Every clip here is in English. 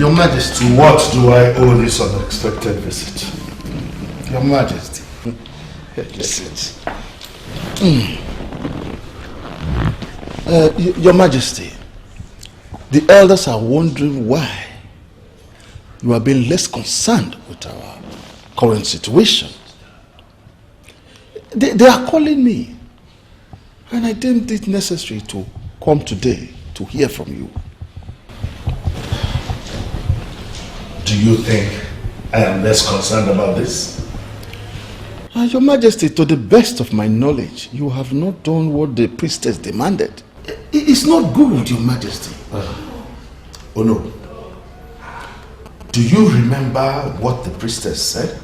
Your Majesty, to what do I owe this unexpected visit? Your Majesty. Listen. Your Majesty, the elders are wondering why you are being less concerned with our current situation. They are calling me, and I deemed it necessary to come today to hear from you. Do you think I am less concerned about this? Your Majesty, to the best of my knowledge, you have not done what the priestess demanded. It's not good, Your Majesty. Oh no. Do you remember what the priestess said?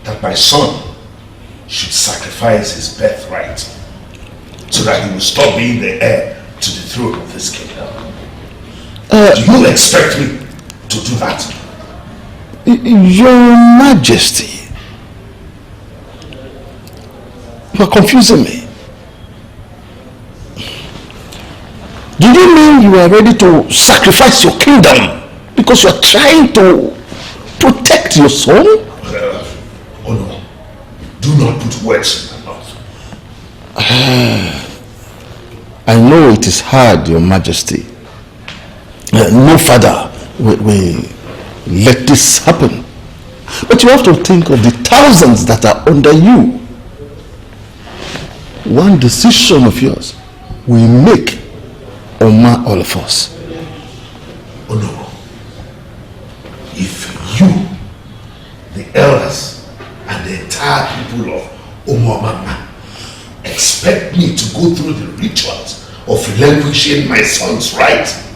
That my son should sacrifice his birthright so that he will stop being the heir to the throne of this kingdom. Do you expect me to do that? Your Majesty, you are confusing me. Do you mean you are ready to sacrifice your kingdom because you are trying to protect your son? Oh no, do not put words in my mouth. I know it is hard, Your Majesty. No father will let this happen. But you have to think of the thousands that are under you. One decision of yours will make or mar all of us. Oh no. If you, the elders, and the entire people of Omamama expect me to go through the rituals of relinquishing my son's rights,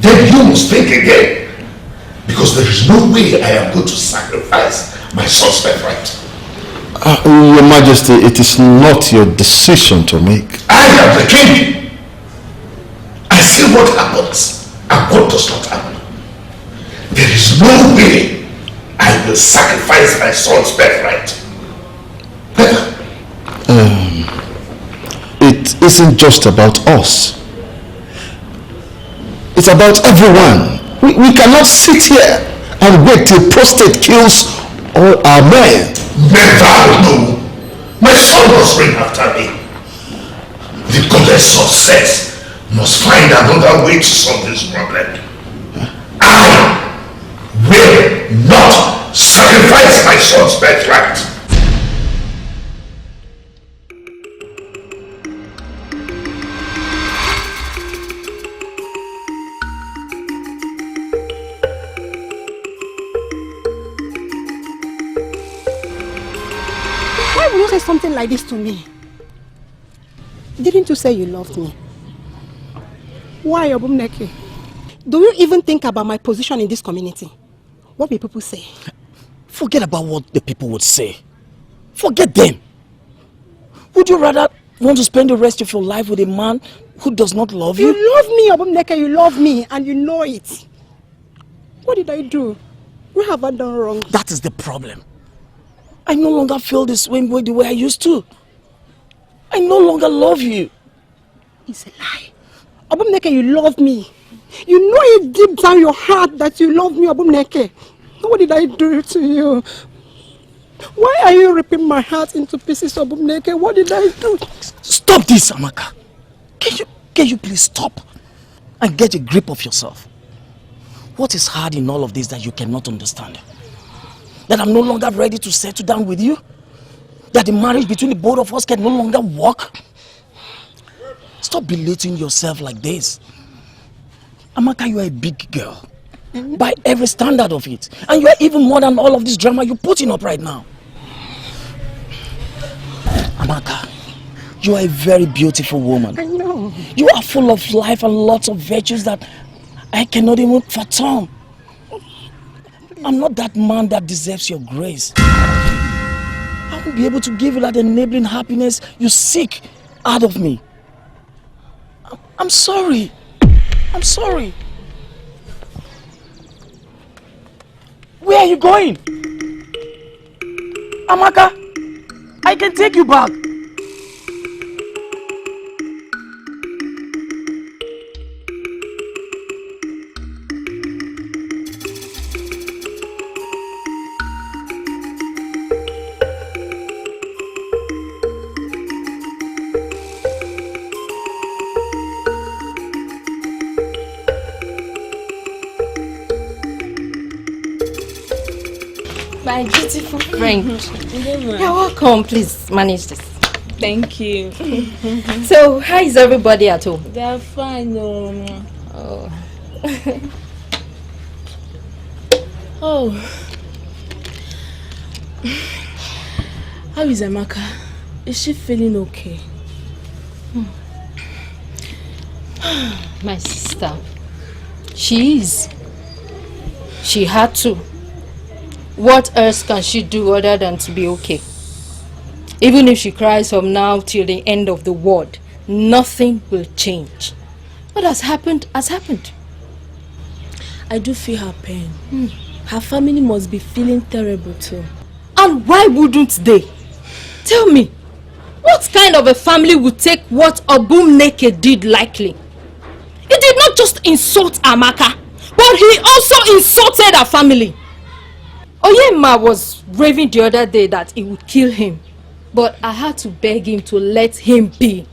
then you must think again. Because there is no way I am going to sacrifice my son's birthright. Your Majesty, it is not your decision to make. I am the king. I see what happens and what does not happen. There is no way I will sacrifice my son's birthright. It isn't just about us. It's about everyone. We cannot sit here and wait till prostate kills all our men. Never, no. My son must reign after me. The goddess of sex must find another way to solve this problem. I will not sacrifice my son's birthright. Something like this to me. Didn't you say you loved me? Why, Obumneke? Do you even think about my position in this community? What will people say? Forget about what the people would say. Forget them. Would you rather want to spend the rest of your life with a man who does not love you? You love me, Obumneke. You love me, and you know it. What did I do? What have I done wrong? That is the problem. I no longer feel the same way the way I used to. I no longer love you. It's a lie. Obumneke, you love me. You know it deep down your heart that you love me, Obumneke. What did I do to you? Why are you ripping my heart into pieces, Obumneke? What did I do? Stop this, Amaka. Can you please stop and get a grip of yourself? What is hard in all of this that you cannot understand? That I'm no longer ready to settle down with you? That the marriage between the both of us can no longer work? Stop belittling yourself like this. Amaka, you are a big girl. By every standard of it. And you are even more than all of this drama you're putting up right now. Amaka, you are a very beautiful woman. I know. You are full of life and lots of virtues that I cannot even fathom. I'm not that man that deserves your grace. I won't be able to give you that enabling happiness you seek out of me. I'm sorry. I'm sorry. Where are you going? Amaka, I can take you back. My beautiful friend. You're welcome. Please manage this. Thank you. So, how is everybody at home? They're fine. Oh. Oh. How is Amaka? Is she feeling okay? My sister. She is. She had to. What else can she do other than to be okay? Even if she cries from now till the end of the world, nothing will change. What has happened has happened. I do feel her pain. Her family must be feeling terrible too. And why wouldn't they? Tell me, what kind of a family would take what Obumneke did lightly? He did not just insult Amaka, but he also insulted her family. Oyema was raving the other day that he would kill him. But I had to beg him to let him be.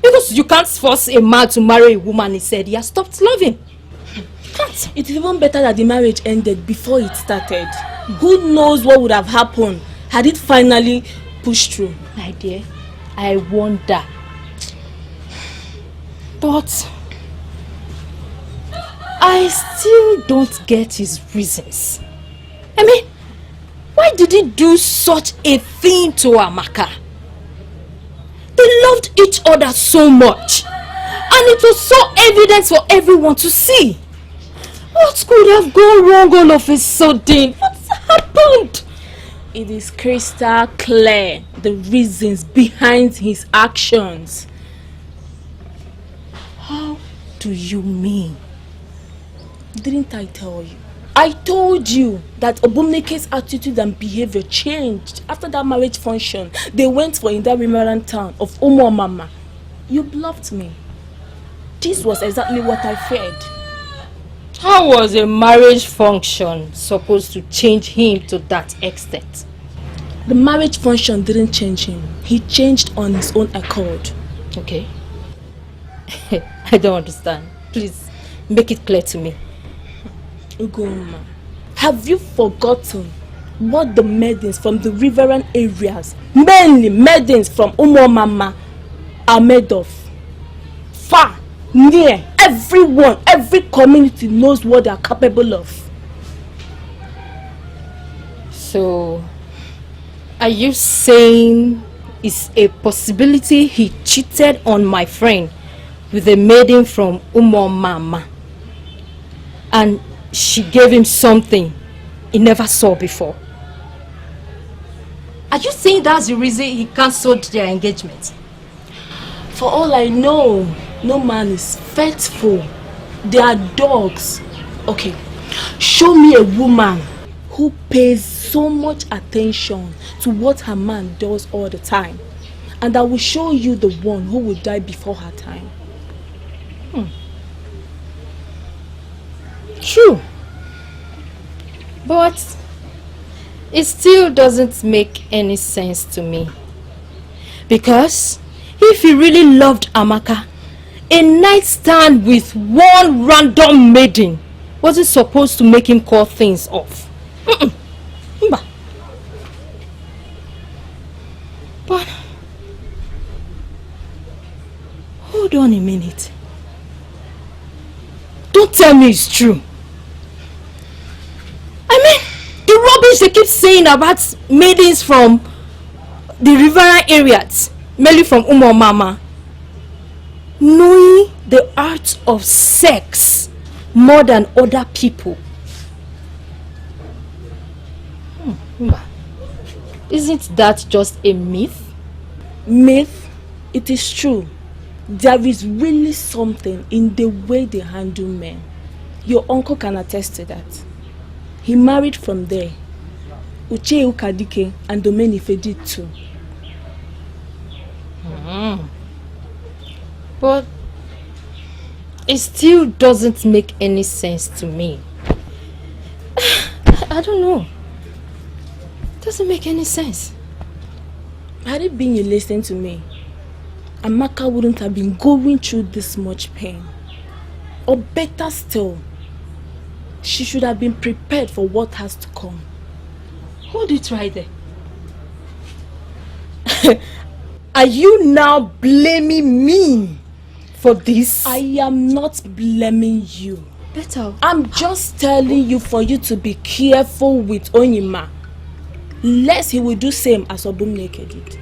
Because you can't force a man to marry a woman he said he has stopped loving. Can't. It's even better that the marriage ended before it started. Who knows what would have happened had it finally pushed through? My dear, I wonder. But I still don't get his reasons. I mean, why did he do such a thing to Amaka? They loved each other so much. And it was so evident for everyone to see. What could have gone wrong all of a sudden? What's happened? It is crystal clear the reasons behind his actions. How do you mean? Didn't I tell you? I told you that Obumneke's attitude and behavior changed after that marriage function they went for in that remote town of Umuomama. You bluffed me. This was exactly what I feared. How was a marriage function supposed to change him to that extent? The marriage function didn't change him. He changed on his own accord. Okay. I don't understand. Please, make it clear to me. Ugoma, have you forgotten what the maidens from the riverine areas, mainly maidens from Umuomama, are made of? Far, near, everyone, every community knows what they are capable of. So, are you saying it's a possibility he cheated on my friend with a maiden from Umuomama? And she gave him something he never saw before. Are you saying that's the reason he cancelled their engagement? For all I know, no man is faithful. They are dogs. Okay, show me a woman who pays so much attention to what her man does all the time, and I will show you the one who will die before her time. True. But it still doesn't make any sense to me. Because if he really loved Amaka, a nightstand with one random maiden wasn't supposed to make him call things off. But hold on a minute. Don't tell me it's true. I mean, the rubbish they keep saying about maidens from the riverine areas, mainly from Umuomama, knowing the art of sex more than other people. Isn't that just a myth? Myth? It is true. There is really something in the way they handle men. Your uncle can attest to that. He married from there. Uche Ukadike and Domenife did too. But it still doesn't make any sense to me. I don't know. It doesn't make any sense. Had it been you listening to me, Amaka wouldn't have been going through this much pain. Or better still, she should have been prepared for what has to come. Hold it right there. Are you now blaming me for this? I am not blaming you. Better. I'm just telling you for you to be careful with Onyema. Lest he will do same as Obumneke did.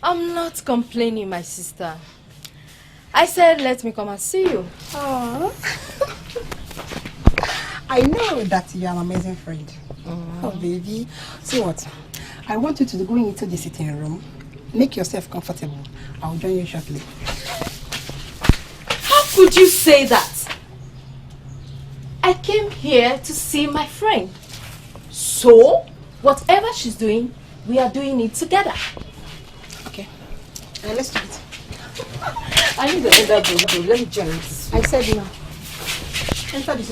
I'm not complaining, my sister. I said, let me come and see you. Oh. I know that you are an amazing friend. Oh, baby. See what? I want you to go into the sitting room. Make yourself comfortable. I'll join you shortly. How could you say that? I came here to see my friend. So, whatever she's doing, we are doing it together. Okay. Let's do it. I need another bowl. Let me join this. I said no. Enter this.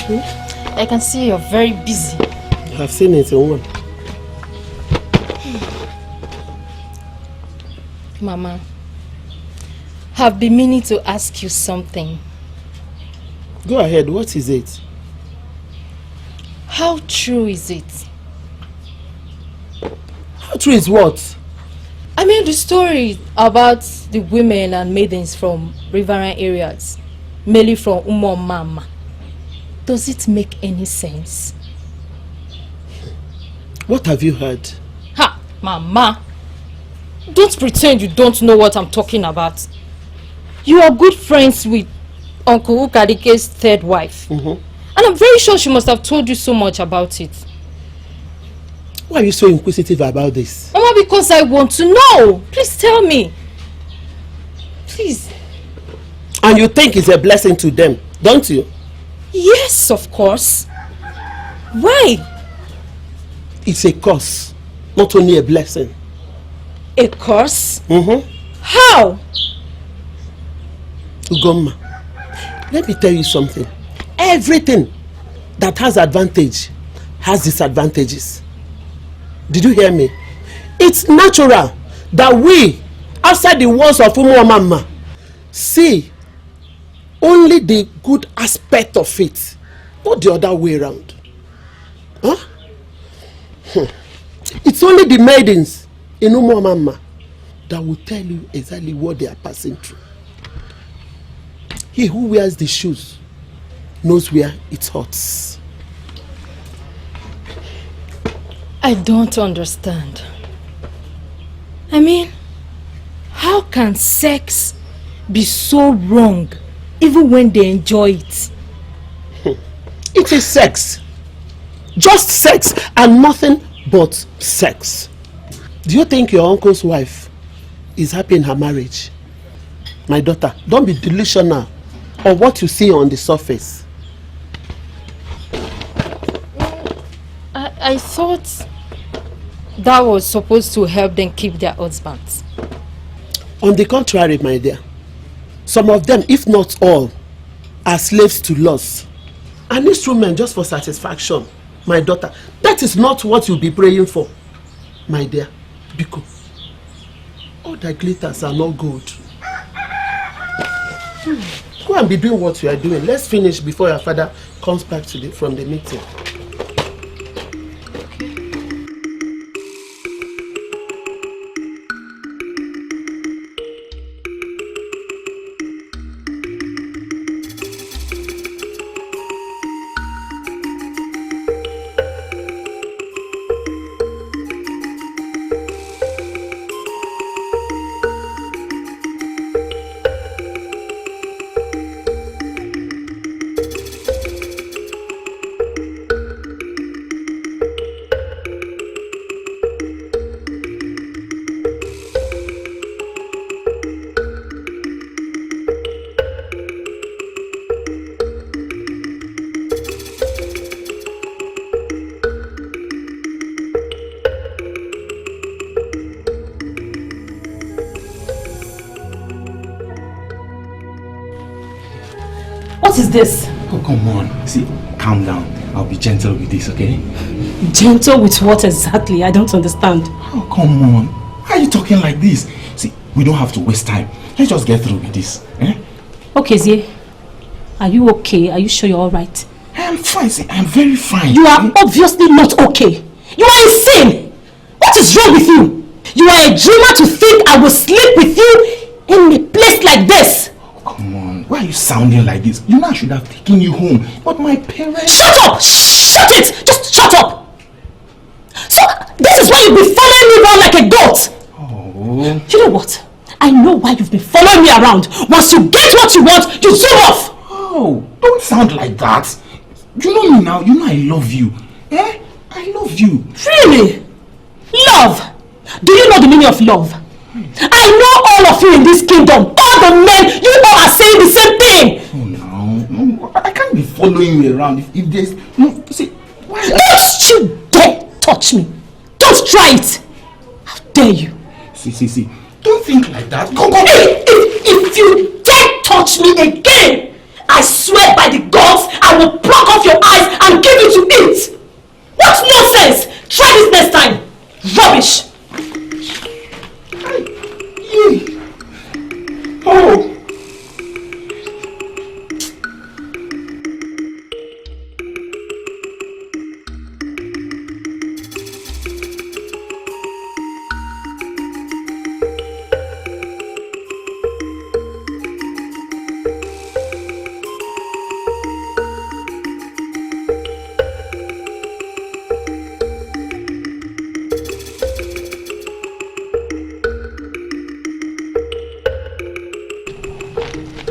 Wait! I can see you're very busy. I've seen it in one. Mama, I've been meaning to ask you something. Go ahead, what is it? How true is it? How true is what? I mean the story about the women and maidens from riverine areas, mainly from Mama. Does it make any sense? What have you heard? Ha! Mama! Don't pretend you don't know what I'm talking about. You are good friends with Uncle Ukadike's third wife. And I'm very sure she must have told you so much about it. Why are you so inquisitive about this? Mama, because I want to know. Please tell me. Please. And you think it's a blessing to them, don't you? Yes, of course. Why? It's a curse, not only a blessing. A curse? How? Ugomma, let me tell you something. Everything that has advantage has disadvantages. Did you hear me? It's natural that we, outside the walls of Umuamama, see only the good aspect of it, not the other way around. Huh? It's only the maidens in Umuamama that will tell you exactly what they are passing through. He who wears the shoes knows where it hurts. I don't understand. I mean, how can sex be so wrong even when they enjoy it? It is sex. Just sex and nothing but sex. Do you think your uncle's wife is happy in her marriage? My daughter, don't be delusional of what you see on the surface. I thought that was supposed to help them keep their husbands. On the contrary, my dear, some of them, if not all, are slaves to lust. An instrument just for satisfaction, my daughter. That is not what you'll be praying for, my dear. Because all that glitters are not gold. Go and be doing what you are doing. Let's finish before your father comes back from the meeting. What is this? Oh, come on. See, calm down. I'll be gentle with this, okay? Gentle with what exactly? I don't understand. Oh, come on. Why are you talking like this? See, we don't have to waste time. Let's just get through with this. Eh? Okay, Zie. Are you okay? Are you sure you're alright? I'm fine. See, I'm very fine. You are obviously not okay. You are insane. What is wrong with you? You are a dreamer to think I will sleep with you in a place like this. Come on, why are you sounding like this? You know I should have taken you home, but my parents... Shut up! Shut it! Just shut up! So, this is why you've been following me around like a goat! Oh... You know what? I know why you've been following me around. Once you get what you want, you zoom off! Oh, don't sound like that. You know me now, you know I love you. Eh? I love you. Really? Love? Do you know the meaning of love? I know all of you in this kingdom. All the men, you all are saying the same thing. Oh, no. I can't be following you around if there's... No, see, why... Don't you dare touch me. Don't try it. How dare you? See. Don't think like that. Go. If you dare touch me again, I swear by the gods, I will pluck off your eyes and give you to eat. What nonsense! Try this next time. Rubbish. Oh!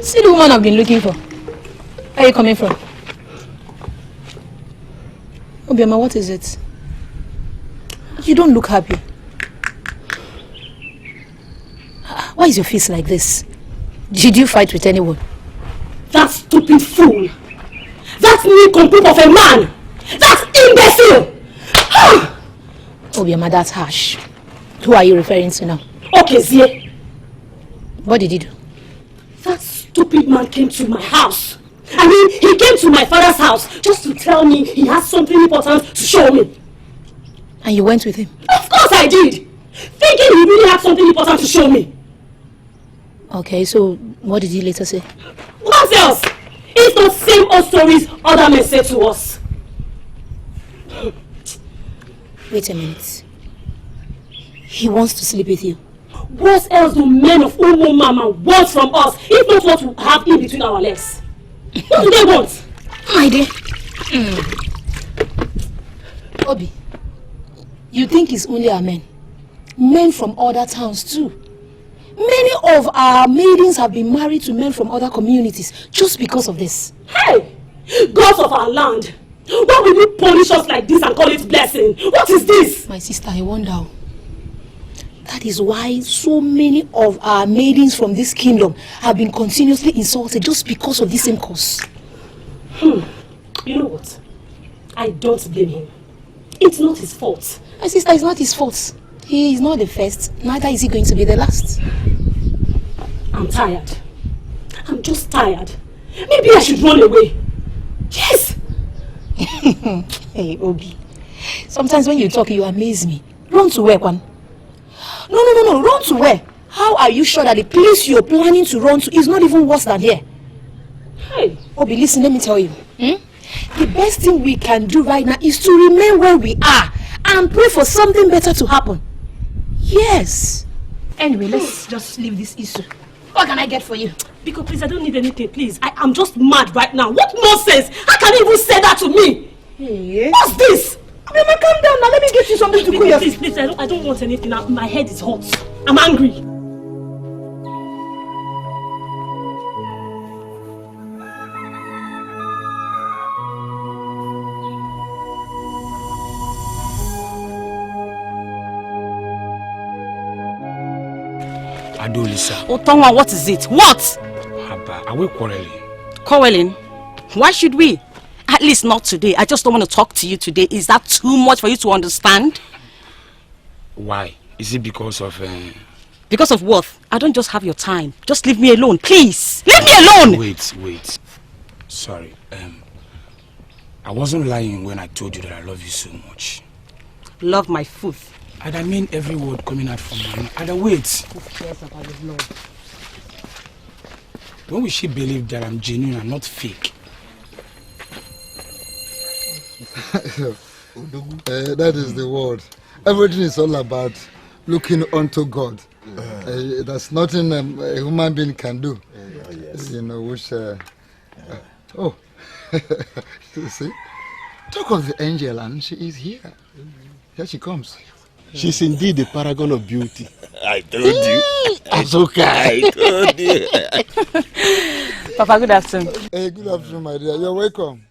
See the woman I've been looking for. Where are you coming from? Obioma, what is it? You don't look happy. Why is your face like this? Did you fight with anyone? That stupid fool! That nincompoop of a man! That imbecile! Obioma, that's harsh. Who are you referring to now? Okay, Zie. What did he do? That stupid man came to my house. I mean, he came to my father's house just to tell me he has something important to show me. And you went with him? Of course I did! Thinking he really had something important to show me. Okay, so what did he later say? What else? It's the same old stories other men say to us. Wait a minute. He wants to sleep with you. What else do men of Umu Mama want from us, if not what we have in between our legs? What do they want? My dear. Obi, you think it's only our men? Men from other towns too. Many of our maidens have been married to men from other communities just because of this. Hey! Gods of our land! Why will you punish us like this and call it blessing? What is this? My sister, I wonder. That is why so many of our maidens from this kingdom have been continuously insulted just because of this same cause. You know what? I don't blame him. It's not his fault. My sister, it's not his fault. He is not the first, neither is he going to be the last. I'm tired. I'm just tired. Maybe I should run away. Yes! Hey, Obi. Sometimes when you talk, you amaze me. Run to where, Kwan? No. Run to where? How are you sure that the place you're planning to run to is not even worse than here? Hey. Obi, listen, let me tell you. The best thing we can do right now is to remain where we are and pray for something better to happen. Yes. Anyway, let's just leave this issue. What can I get for you? Because please, I don't need anything, please. I'm just mad right now. What nonsense? How can you even say that to me? Hey. What's this? Mama, calm down now. Let me get you something to cool your... Please, I don't want anything. My head is hot. I'm angry. Adolisa. Otonwa, what is it? What? Abba, are we quarreling? Quarreling? Why should we? At least not today. I just don't want to talk to you today. Is that too much for you to understand? Why? Is it because of... Because of what? I don't just have your time. Just leave me alone, please. Leave me alone! Wait. Sorry. I wasn't lying when I told you that I love you so much. Love my food. And I mean every word coming out from my mouth. And wait. Who cares about his love? When will she believe that I'm genuine and not fake? That is the word. Everything is all about looking unto God. There's nothing a human being can do. You know, which... oh, you see? Talk of the angel, and she is here. Here she comes. She's indeed the paragon of beauty. I told you. Azuka. I told you. Papa, good afternoon. Hey, good afternoon, my dear. You're welcome.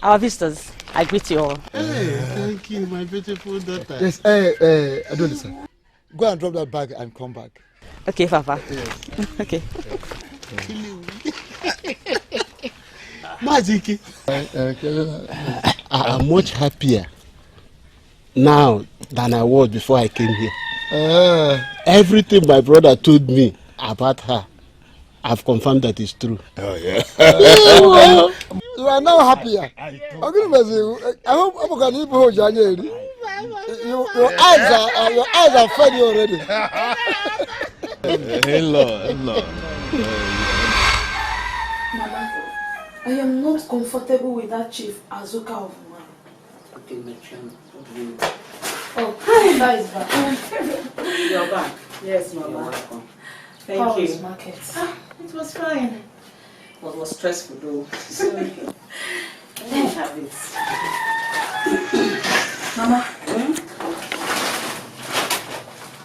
Our visitors, I greet you all. Hey, thank you, my beautiful daughter. Yes, I don't listen. Go and drop that bag and come back. Okay, Papa. Yes. Okay. Maziki, I'm much happier now than I was before I came here. Everything my brother told me about her, I've confirmed that it's true. Oh, yeah. You are now happier. I hope I'm going to hold you. Your eyes are fed already. Hello. Mama, I am not comfortable with that Chief Azuka of man. Okay, Matron. Oh, hi, guys, back. You're back. Yes, You're Mama. welcome. Thank you. How was market? It was fine. It was stressful though. Sorry. Let me have it. Mama.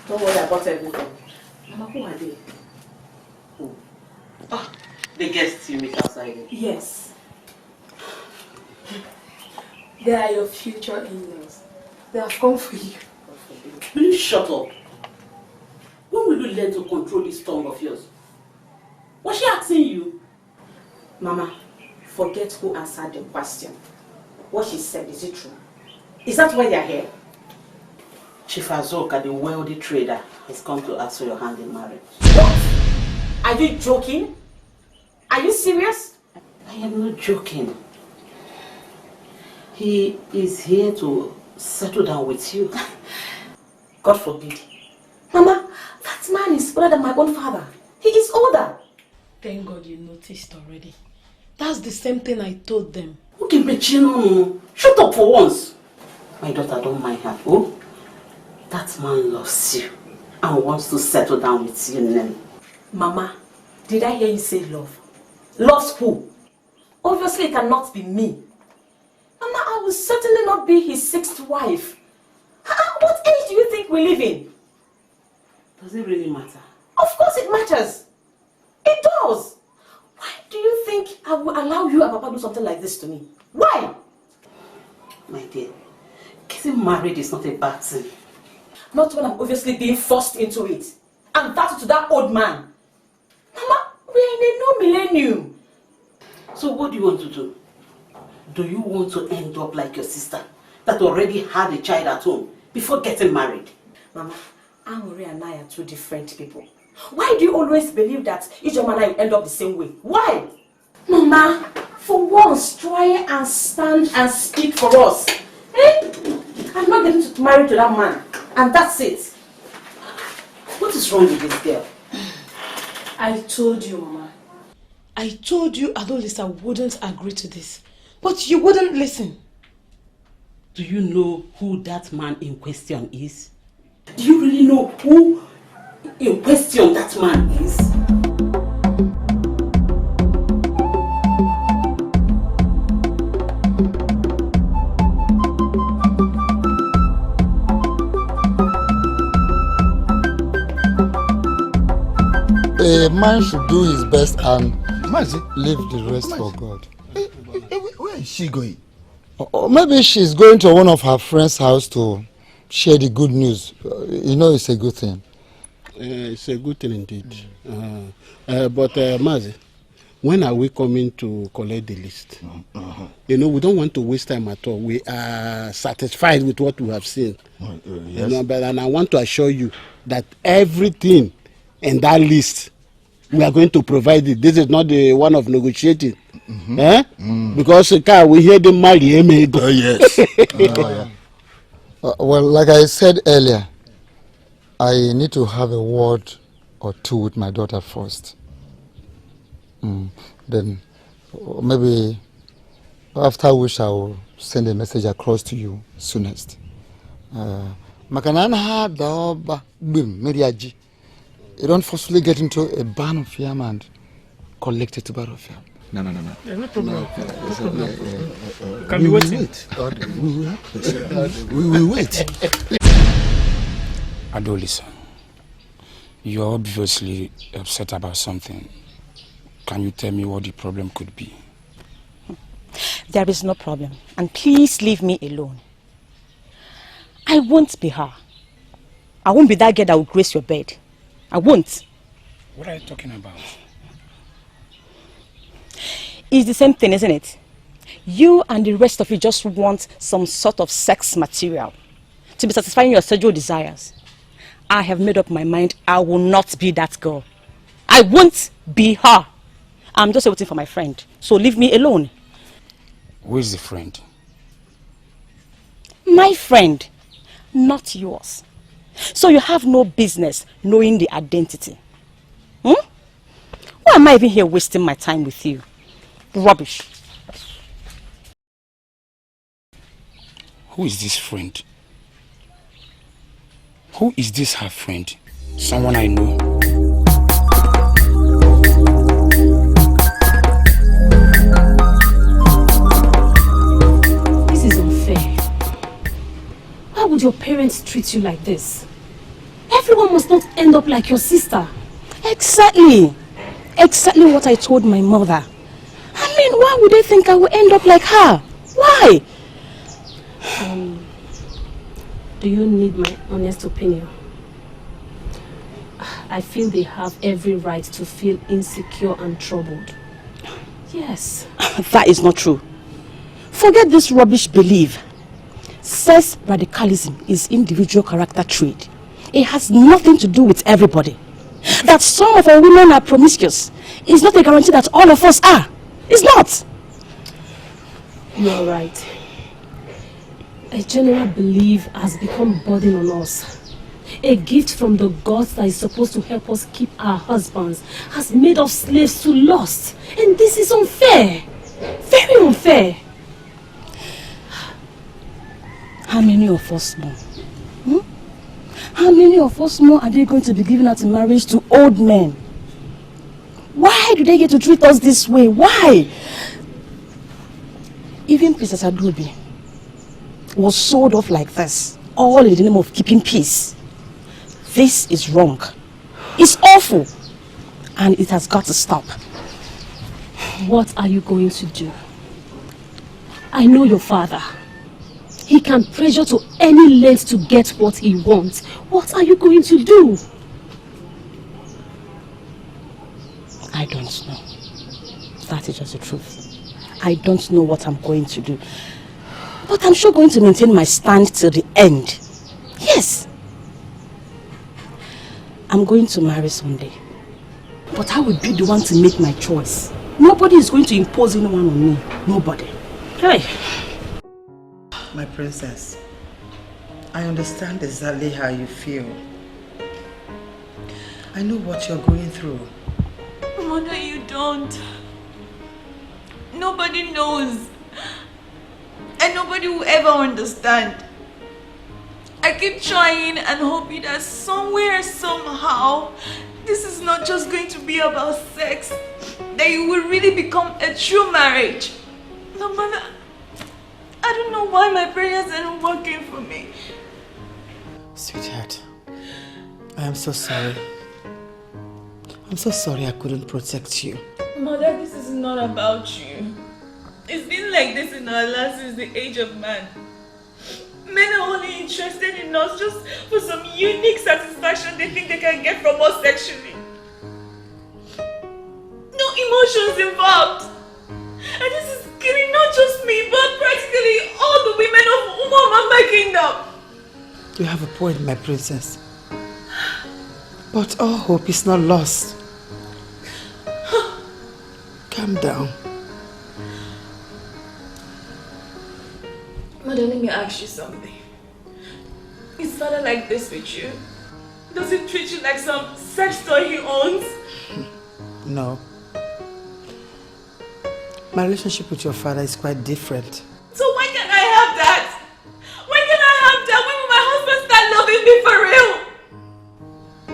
Don't worry about everything. Mama, who are they? Who? Oh, the guests you meet outside. Yes. They are your future in-laws. They have come for you. Will you shut up? When will you learn to control this tongue of yours? Was she asking you? Mama, forget who answered the question. What she said, is it true? Is that why they are here? Chief Azoka, the wealthy trader, has come to ask for your hand in marriage. What? Are you joking? Are you serious? I am not joking. He is here to settle down with you. God forbid. Mama, that man is older than my own father. He is older. Thank God you noticed already. That's the same thing I told them. Okay, Betrayal. Shut up for once. My daughter, don't mind her. Oh, that man loves you and wants to settle down with you now. Mama, did I hear you say love? Loves who? Obviously it cannot be me. Mama, I will certainly not be his 6th wife. What age do you think we live in? Does it really matter? Of course it matters. It does. Why do you think I will allow you and Papa do something like this to me? Why? My dear, getting married is not a bad thing. Not when I'm obviously being forced into it. And that's to that old man. Mama, we are in a new millennium. So what do you want to do? Do you want to end up like your sister that already had a child at home before getting married? Mama, Amori and I are two different people. Why do you always believe that Ijoma and I will end up the same way? Why? Mama, for once, try and stand and speak for us. Eh? I'm not getting to marry to that man. And that's it. What is wrong with this girl? I told you, Mama. I told you Adolisa wouldn't agree to this. But you wouldn't listen. Do you know who that man in question is? Do you really know who in question that man is? A man should do his best and leave the rest for God. Where is she going? Or maybe she's going to one of her friend's house to share the good news. You know, it's a good thing. It's a good thing indeed. But Mazi, when are we coming to collect the list? You know, we don't want to waste time at all. We are satisfied with what we have seen. Yes. You know, and I want to assure you that everything in that list we are going to provide it. This is not the one of negotiating. Because we hear them marry him. Yes. Yeah. Well, like I said earlier, I need to have a word or two with my daughter first. Then maybe after which I will send a message across to you soonest. You don't forcefully get into a ban of yam and collect it bar of yam. No. No problem. Can we wait? We will wait. Adolisa, you're obviously upset about something. Can you tell me what the problem could be? There is no problem. And please leave me alone. I won't be her. I won't be that girl that will grace your bed. I won't. What are you talking about? It's the same thing, isn't it? You and the rest of you just want some sort of sex material to be satisfying your sexual desires. I have made up my mind. I will not be that girl. I won't be her. I'm just waiting for my friend. So leave me alone. Who is the friend? My friend, not yours. So you have no business knowing the identity. Why am I even here wasting my time with you? Rubbish. Who is this friend? Who is this her friend? Someone I know? This is unfair. Why would your parents treat you like this? Everyone must not end up like your sister. Exactly. Exactly what I told my mother. I mean, why would they think I will end up like her? Why? Do you need my honest opinion? I feel they have every right to feel insecure and troubled. Yes. That is not true. Forget this rubbish belief. Sex radicalism is individual character trait. It has nothing to do with everybody. That some of our women are promiscuous is not a guarantee that all of us are. It's not. You're right. A general belief has become a burden on us. A gift from the gods that is supposed to help us keep our husbands has made us slaves to lust. And this is unfair. Very unfair. How many of us more? How many of us more are they going to be given out in marriage to old men? Why do they get to treat us this way? Why? Even Princess Adobe was sold off like this, all in the name of keeping peace. This is wrong. It's awful. And it has got to stop. What are you going to do? I know your father. He can pressure to any length to get what he wants. What are you going to do? I don't know. That is just the truth. I don't know what I'm going to do. But I'm sure going to maintain my stand till the end. Yes. I'm going to marry someday. But I will be the one to make my choice. Nobody is going to impose anyone on me. Nobody. Hey. My princess, I understand exactly how you feel. I know what you're going through. Mother, you don't. Nobody knows. And nobody will ever understand. I keep trying and hoping that somewhere, somehow, this is not just going to be about sex. That it will really become a true marriage. No, Mother, I don't know why my prayers aren't working for me. Sweetheart, I am so sorry. I'm so sorry I couldn't protect you. Mother, this is not about you. It's been like this in our lives since the age of man. Men are only interested in us just for some unique satisfaction they think they can get from us sexually. No emotions involved. And this is killing not just me, but practically all the women of my kingdom. You have a point, my princess. But all hope is not lost. Calm down. Mother, let me ask you something. Is father like this with you? Does he treat you like some sex toy he owns? No. My relationship with your father is quite different. So why can't I have that? Why can't I have that? When will my husband start loving me for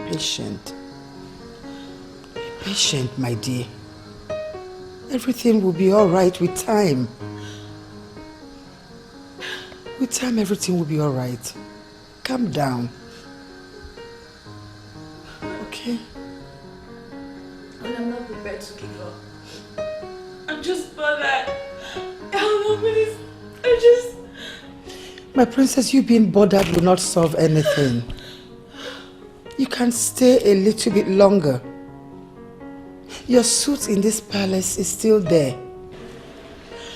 real? Patient. Be patient, my dear. Everything will be alright with time. With time, everything will be alright. Calm down. Okay? And I'm not prepared to give up. I'm just bothered. Please. My princess, you being bothered will not solve anything. You can stay a little bit longer. Your suit in this palace is still there.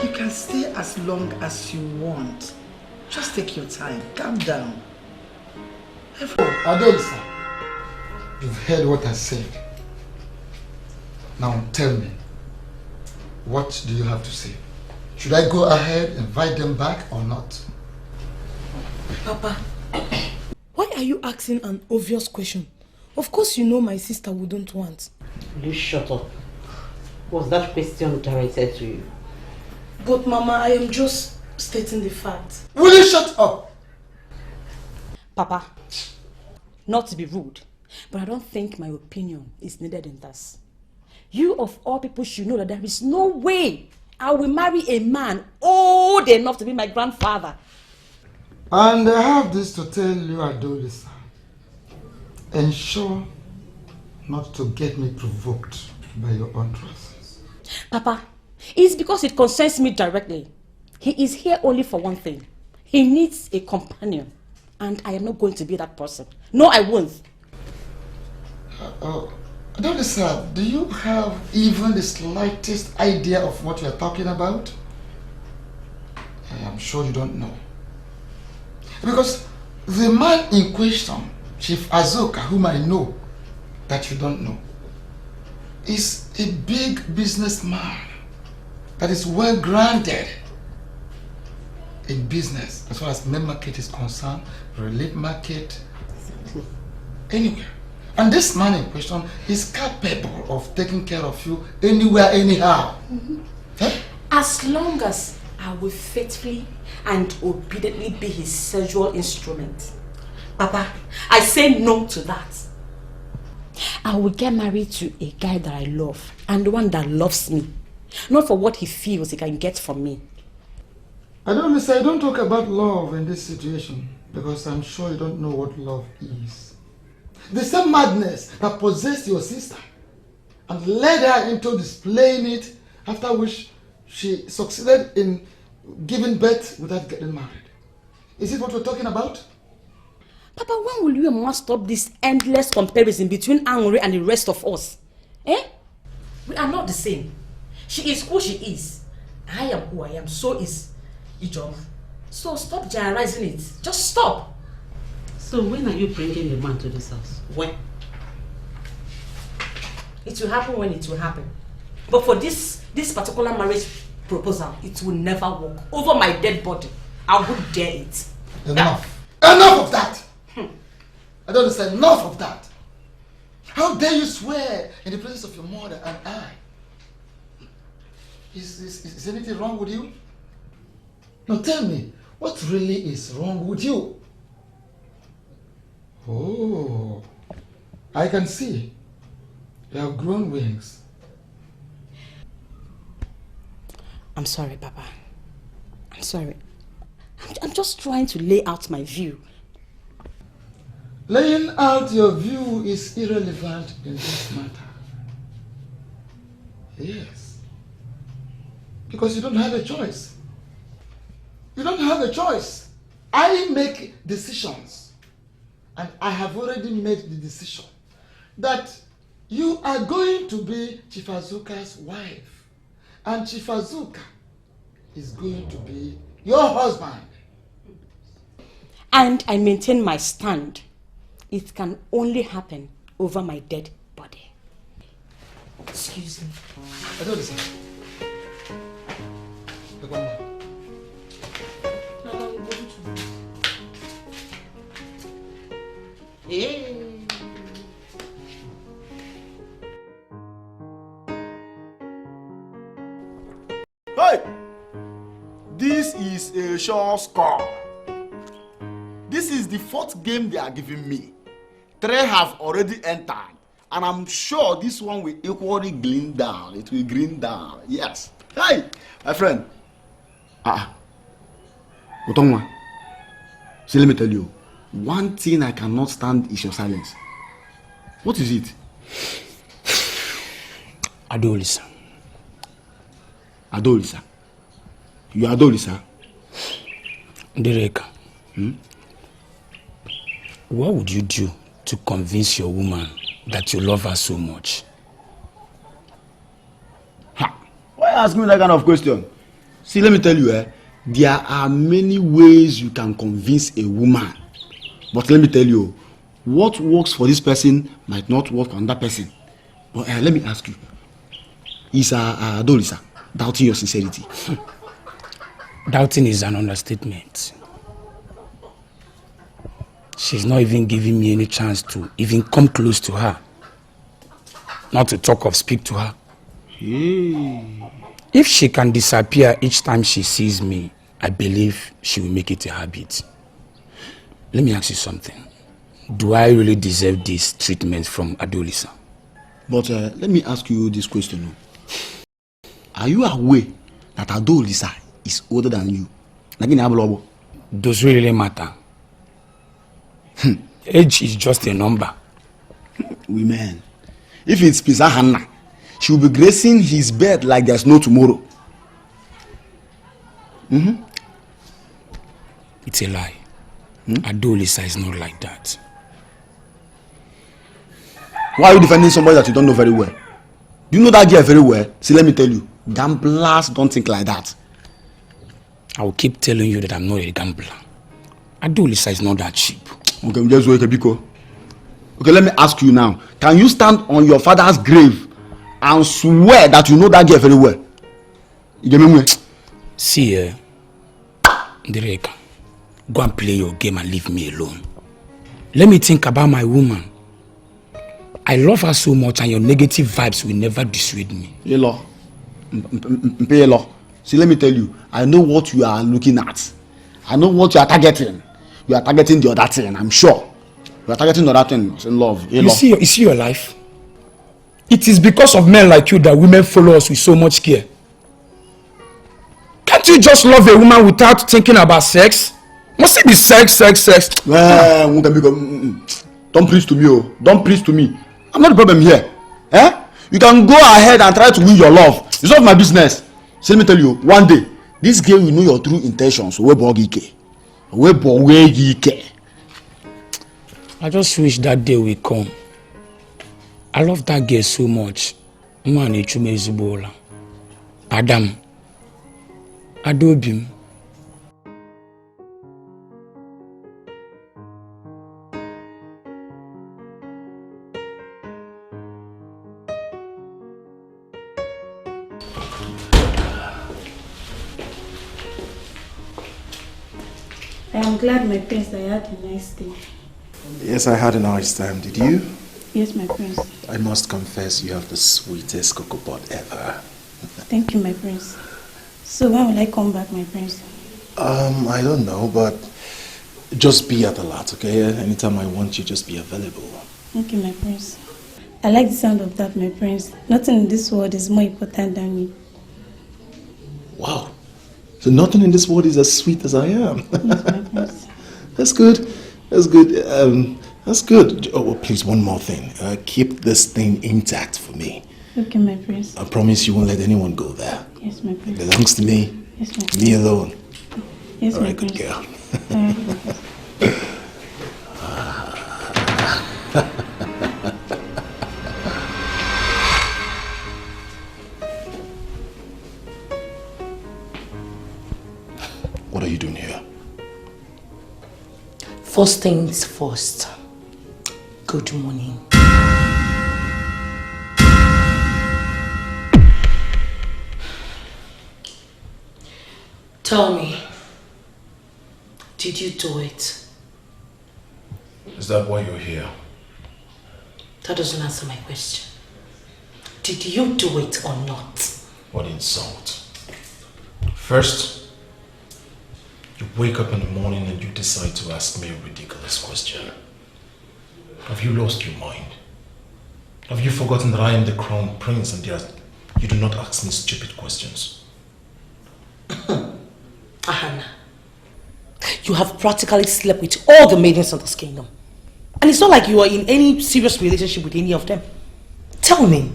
You can stay as long as you want. Just take your time. Calm down. Adelisa, you've heard what I said. Now tell me, what do you have to say? Should I go ahead and invite them back or not? Papa, why are you asking an obvious question? Of course you know my sister wouldn't want. Will you shut up? Was that question directed to you? But Mama, I am just stating the fact. Will you shut up? Papa, not to be rude, but I don't think my opinion is needed in this. You of all people should know that there is no way I will marry a man old enough to be my grandfather. And I have this to tell you, Adelisa. Ensure not to get me provoked by your untruths. Papa, it's because it concerns me directly. He is here only for one thing. He needs a companion. And I am not going to be that person. No, I won't. Adelisa, do you have even the slightest idea of what you are talking about? I am sure you don't know. Because the man in question, Chief Azoka, whom I know that you don't know, is a big businessman that is well grounded in business as far as main market is concerned, relief market, anywhere. And this man in question is capable of taking care of you anywhere, anyhow. Eh? As long as I will faithfully and obediently be his sexual instrument. Papa, I say no to that. I will get married to a guy that I love and the one that loves me. Not for what he feels he can get from me. I don't talk about love in this situation because I'm sure you don't know what love is. The same madness that possessed your sister and led her into displaying it, after which she succeeded in giving birth without getting married. Is it what we're talking about? Papa, when will you and Mama stop this endless comparison between Angry and the rest of us? Eh? We are not the same. She is who she is. I am who I am. So is Ijoma. So stop generalizing it. Just stop. So when are you bringing the man to this house? When? It will happen when it will happen. But for this particular marriage proposal, it will never work. Over my dead body. I would dare it. Enough. Enough of that! I don't understand. Enough of that! How dare you swear in the presence of your mother and I? Is anything wrong with you? Now tell me, what really is wrong with you? Oh, I can see. You have grown wings. I'm sorry, Papa. I'm sorry. I'm just trying to lay out my view. Laying out your view is irrelevant in this matter. Yes. Because you don't have a choice. You don't have a choice. I make decisions. And I have already made the decision that you are going to be Chief Azuka's wife. And Chief Azuka is going to be your husband. And I maintain my stand. It can only happen over my dead body. Excuse me. I don't listen. Hey! This is a sure score. This is the 4th game they are giving me. 3 have already entered. And I'm sure this one will equally glean down. It will green down. Yes. Hey, my friend. Otongwa. See, let me tell you. One thing I cannot stand is your silence. What is it? Adolisa. Adolisa. You are Adolisa? Dereka. What would you do to convince your woman that you love her so much? Why ask me that kind of question? See, let me tell you, there are many ways you can convince a woman. But let me tell you, what works for this person might not work for another person. But let me ask you, is Adolisa doubting your sincerity? Doubting is an understatement. She's not even giving me any chance to even come close to her. Not to talk of speak to her. Hey. If she can disappear each time she sees me, I believe she will make it a habit. Let me ask you something. Do I really deserve this treatment from Adolisa? But let me ask you this question. Are you aware that Adolisa is older than you? Does it really matter? Age is just a number. Women. If it's Pizza Hannah, she will be gracing his bed like there's no tomorrow. It's a lie. Adolisa is not like that. Why are you defending somebody that you don't know very well? Do you know that girl very well? See, let me tell you, gamblers don't think like that. I will keep telling you that I'm not a gambler. Adolisa is not that cheap. Okay, just wait a bit. Okay, let me ask you now. Can you stand on your father's grave and swear that you know that girl very well? You get me? See, Dereka, go and play your game and leave me alone. Let me think about my woman. I love her so much and your negative vibes will never dissuade me. Hello. See, let me tell you, I know what you are looking at. I know what you are targeting. You are targeting the other thing, I'm sure. You are targeting the other thing. It's in love. You see your life? It is because of men like you that women follow us with so much care. Can't you just love a woman without thinking about sex? Must it be sex? Don't preach to me, oh. Don't preach to me. I'm not the problem here. You can go ahead and try to win your love. It's not my business. So let me tell you, one day, this girl will know your true intentions. I just wish that day will come. I love that girl so much. Adam. Adobim. I am glad, my prince, that you had a nice day. Yes, I had a nice time. Did you? Yes, my prince. I must confess you have the sweetest cocoa pot ever. Thank you, my prince. So when will I come back, my prince? I don't know, but just be at the lot, okay? Anytime I want you, just be available. Thank you, my prince. I like the sound of that, my prince. Nothing in this world is more important than me. Wow. So nothing in this world is as sweet as I am. Yes, my prince. That's good. That's good. That's good. Oh, well, please, one more thing. Keep this thing intact for me. Okay, my prince. I promise you won't let anyone go there. Yes, my prince. It belongs to me. Yes, my prince. Me alone. Yes, all my right, prince. good girl. All right, my prince. What are you doing here? First things first. Good morning. Tell me, did you do it? Is that why you're here? That doesn't answer my question. Did you do it or not? What insult. First, you wake up in the morning and you decide to ask me a ridiculous question. Have you lost your mind? Have you forgotten that I am the crown prince and you do not ask me stupid questions? Ahana, you have practically slept with all the maidens of this kingdom. And it's not like you are in any serious relationship with any of them. Tell me,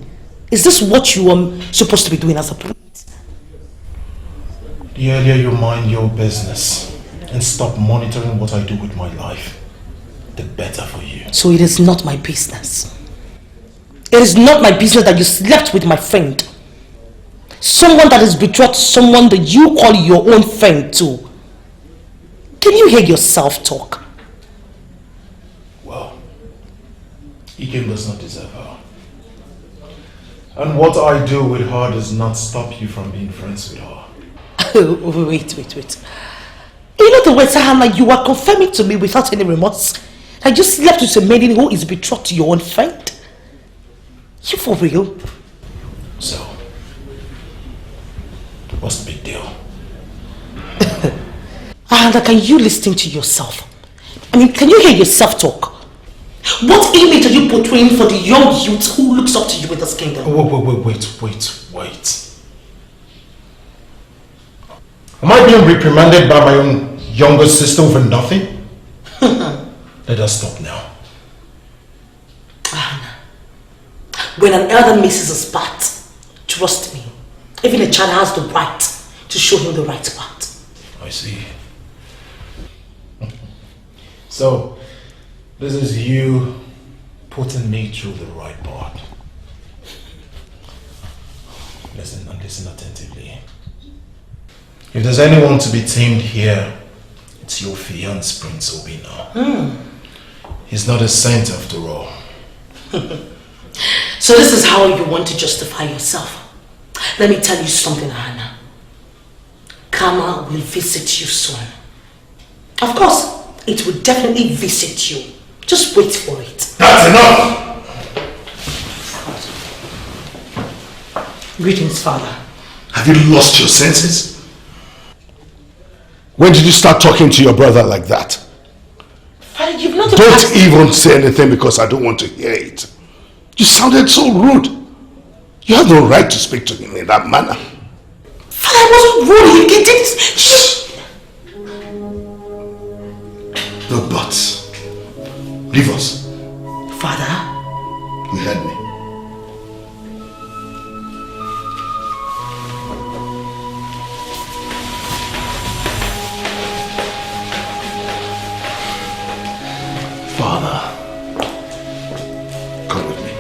is this what you are supposed to be doing as a prince? The earlier you mind your business and stop monitoring what I do with my life, the better for you. So it is not my business. It is not my business that you slept with my friend. Someone that is betrothed to someone that you call your own friend too. Can you hear yourself talk? Well, Ikem does not deserve her. And what I do with her does not stop you from being friends with her. Wait. In other words, Ahana, you are confirming to me without any remorse that you slept with a maiden who is betrothed to your own friend? You for real? So, what's the big deal? Ahana, can you listen to yourself? I mean, can you hear yourself talk? What image are you portraying for the young youth who looks up to you in this kingdom? Wait. Am I being reprimanded by my own younger sister over nothing? Let us stop now. Ahana, when an elder misses his path, trust me, even a child has the right to show him the right path. I see. So, this is you putting me through the right path. Listen and listen attentively. If there's anyone to be tamed here, it's your fiancé, Prince Obina. He's not a saint after all. So this is how you want to justify yourself. Let me tell you something, Ahana. Karma will visit you soon. Of course, it will definitely visit you. Just wait for it. That's enough! Greetings, Father. Have you lost your senses? When did you start talking to your brother like that? Father, you've not... Don't even say anything because I don't want to hear it. You sounded so rude. You have no right to speak to him in that manner. Father, I wasn't rude. He did this. Shh! No buts. Leave us. Father? You heard me. Father. Come with me.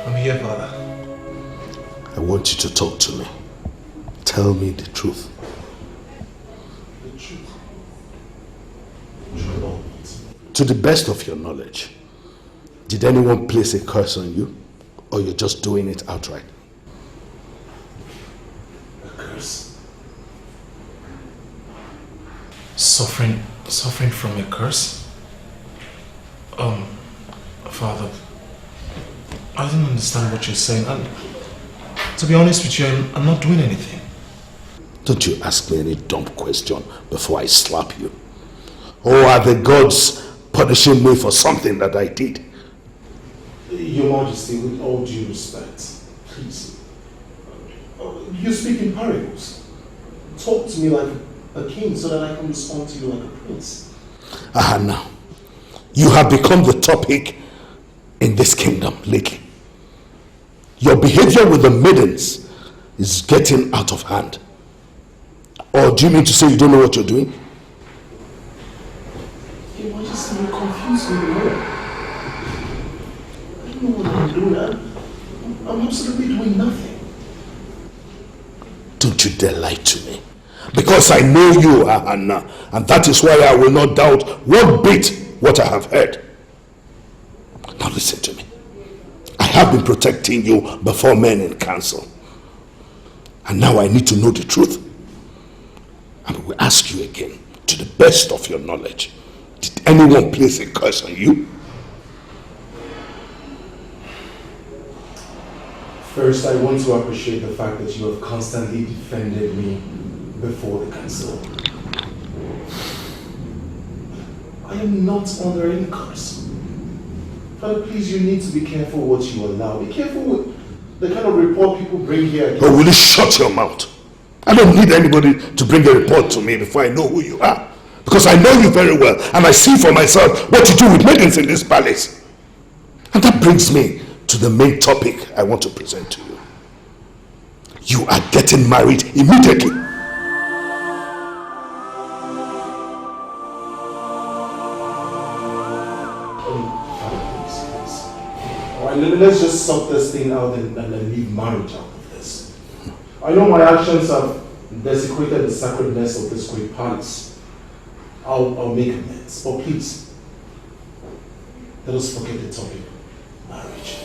I'm here, Father. I want you to talk to me. Tell me the truth. The truth? To the best of your knowledge, did anyone place a curse on you? Or you're just doing it outright? A curse? Suffering from a curse? Father, I don't understand what you're saying. And to be honest with you, I'm not doing anything. Don't you ask me any dumb question before I slap you. Or are the gods punishing me for something that I did? Your Majesty, with all due respect, please. You speak in parables. Talk to me like a king so that I can respond to you like a prince. Now, you have become the topic in this kingdom lately. Your behavior with the maidens is getting out of hand. Or do you mean to say you don't know what you're doing? Your Majesty, you confuse me more. know what I'm doing. I'm absolutely doing nothing. Don't you dare lie to me. Because I know you, Hannah, and that is why I will not doubt one bit what I have heard. Now listen to me. I have been protecting you before men in council. And now I need to know the truth. And I will ask you again, to the best of your knowledge, did anyone place a curse on you? First, I want to appreciate the fact that you have constantly defended me before the council. I am not under any curse. Father, please, you need to be careful what you allow. Be careful with the kind of report people bring here. But will you shut your mouth? I don't need anybody to bring a report to me before I know who you are. Because I know you very well, and I see for myself what you do with maidens in this palace. And that brings me to the main topic I want to present to you. You are getting married immediately. Alright, let's just sort this thing out and leave marriage out of this. I know my actions have desecrated the sacredness of this great palace. I'll make amends, but please, let us forget the topic, marriage.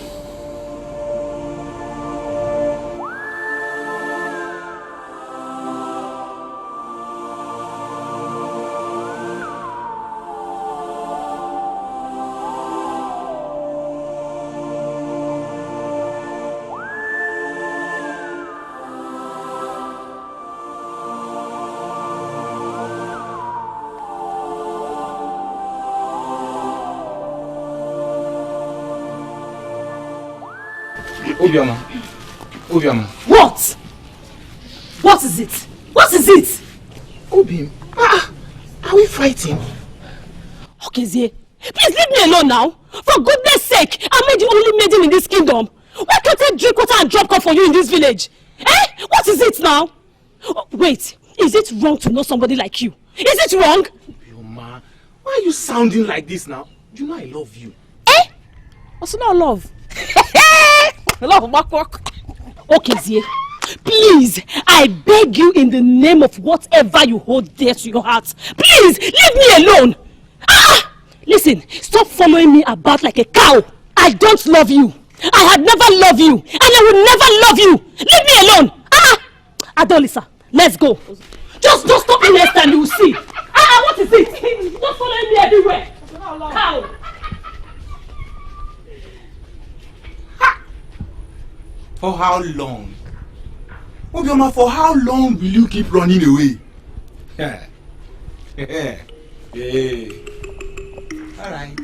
Obiama. What? What is it? What is it? Obim, are we fighting? Okay, Zie, please leave me alone now. For goodness sake, I made the only maiden in this kingdom. Why can't I drink water and drop cup for you in this village? Eh? What is it now? Oh, wait, is it wrong to know somebody like you? Is it wrong? Obioma, why are you sounding like this now? You know I love you. Eh? What's not love? Love, work. Okay, Zie, please, I beg you in the name of whatever you hold dear to your heart, please, leave me alone. Listen, stop following me about like a cow. I don't love you. I have never loved you, and I will never love you. Leave me alone. Adolisa, let's go. Just stop me next time, you will see. What is it? Stop following me everywhere. Cow. For how long? Obioma, for how long will you keep running away? Yeah. Alright.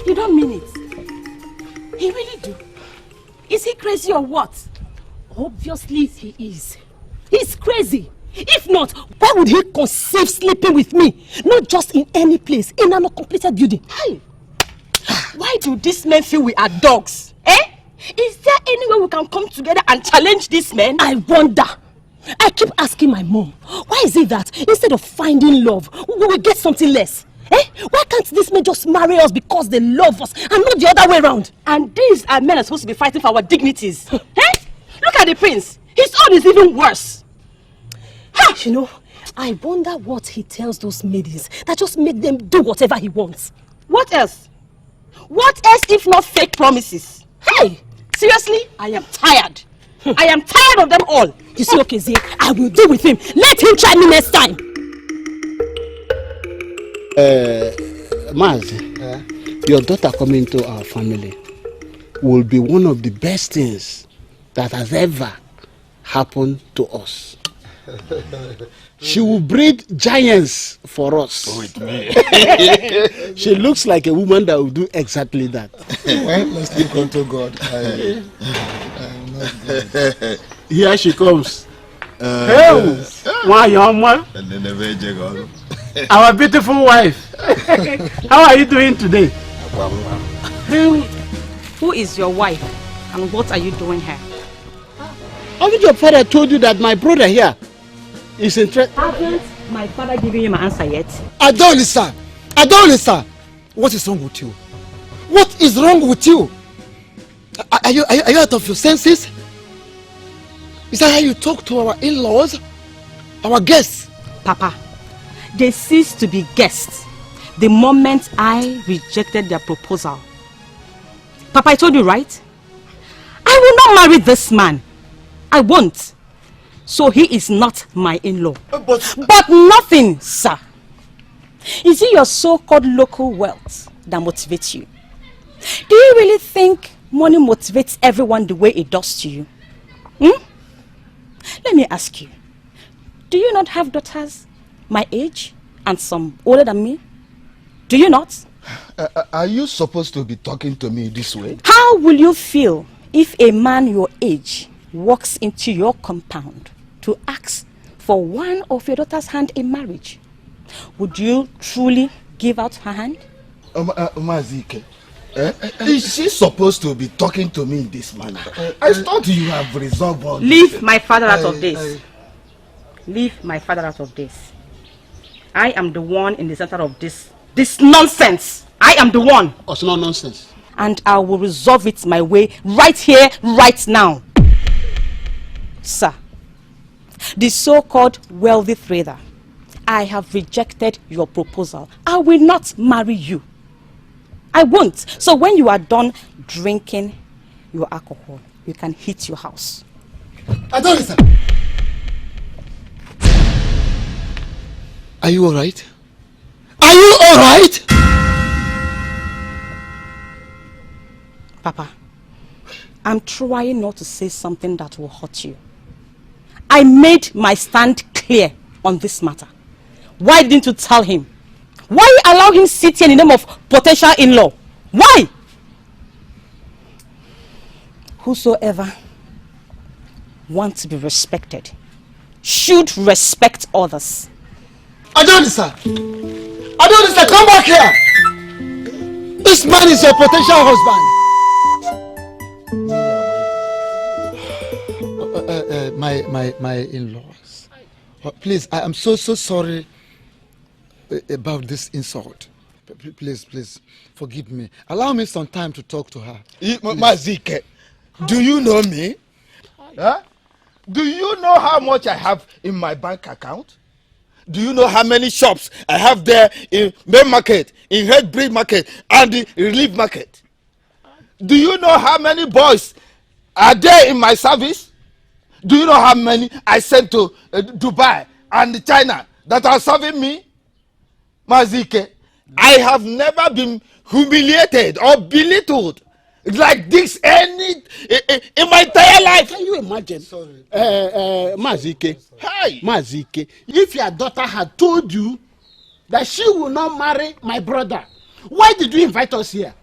You don't mean it. He really do. Is he crazy or what? Obviously he is. He's crazy. If not, why would he conceive sleeping with me? Not just in any place, in an uncompleted building. Hey. Why do these men feel we are dogs? Eh? Is there any way we can come together and challenge these men? I wonder. I keep asking my mom, why is it that instead of finding love, we will get something less? Eh? Why can't these men just marry us because they love us and not the other way around? And these are men are supposed to be fighting for our dignities. Eh? Look at the prince. His own is even worse. Ha! You know, I wonder what he tells those maidens that just make them do whatever he wants. What else? What else if not fake promises? Hey! Seriously? I am tired. I am tired of them all. You see, okay, Zee, I will deal with him. Let him try me next time. Maz, your daughter coming to our family will be one of the best things that has ever happened to us. She will breed giants for us. With me. She looks like a woman that will do exactly that. Well, let's look unto God. Here she comes. Hey, my young man. Our beautiful wife. How are you doing today? Who is your wife and what are you doing here? Haven't your father told you that my brother here is interested? Haven't my father given you my answer yet? Adolisa! Adolisa! What is wrong with you? What is wrong with you? Are you out of your senses? Is that how you talk to our in-laws? Our guests? Papa, they ceased to be guests the moment I rejected their proposal. Papa, I told you, right? I will not marry this man. I won't. So he is not my in-law. But nothing, sir. Is it your so-called local wealth that motivates you? Do you really think money motivates everyone the way it does to you? Let me ask you. Do you not have daughters my age and some older than me? Do you not? Are you supposed to be talking to me this way? How will you feel if a man your age walks into your compound to ask for one of your daughter's hand in marriage? Would you truly give out her hand? Mazike, is she supposed to be talking to me in this manner? I thought you have resolved all this. Leave my father out of this. Leave my father out of this. I am the one in the center of this nonsense. I am the one. Oh, it's not nonsense. And I will resolve it my way right here, right now. Sir, the so-called wealthy trader, I have rejected your proposal. I will not marry you. I won't. So when you are done drinking your alcohol, you can hit your house. Adolisa! Are you alright? Are you alright? Papa, I'm trying not to say something that will hurt you. I made my stand clear on this matter. Why didn't you tell him? Why allow him sit here in the name of potential in-law? Why? Whosoever wants to be respected should respect others. Adolisa! Adolisa, come back here! This man is your potential husband. My in-laws. Please, I am so sorry about this insult. Please, forgive me. Allow me some time to talk to her. Mazike, do you know me? Huh? Do you know how much I have in my bank account? Do you know how many shops I have there in main market, in headbreed market, and the relief market? Do you know how many boys are there in my service? Do you know how many I sent to Dubai and China that are serving me? Mazike, I have never been humiliated or belittled like this in my entire life. Can you imagine? Sorry. Mazike. Hey. Mazike, if your daughter had told you that she will not marry my brother, why did you invite us here?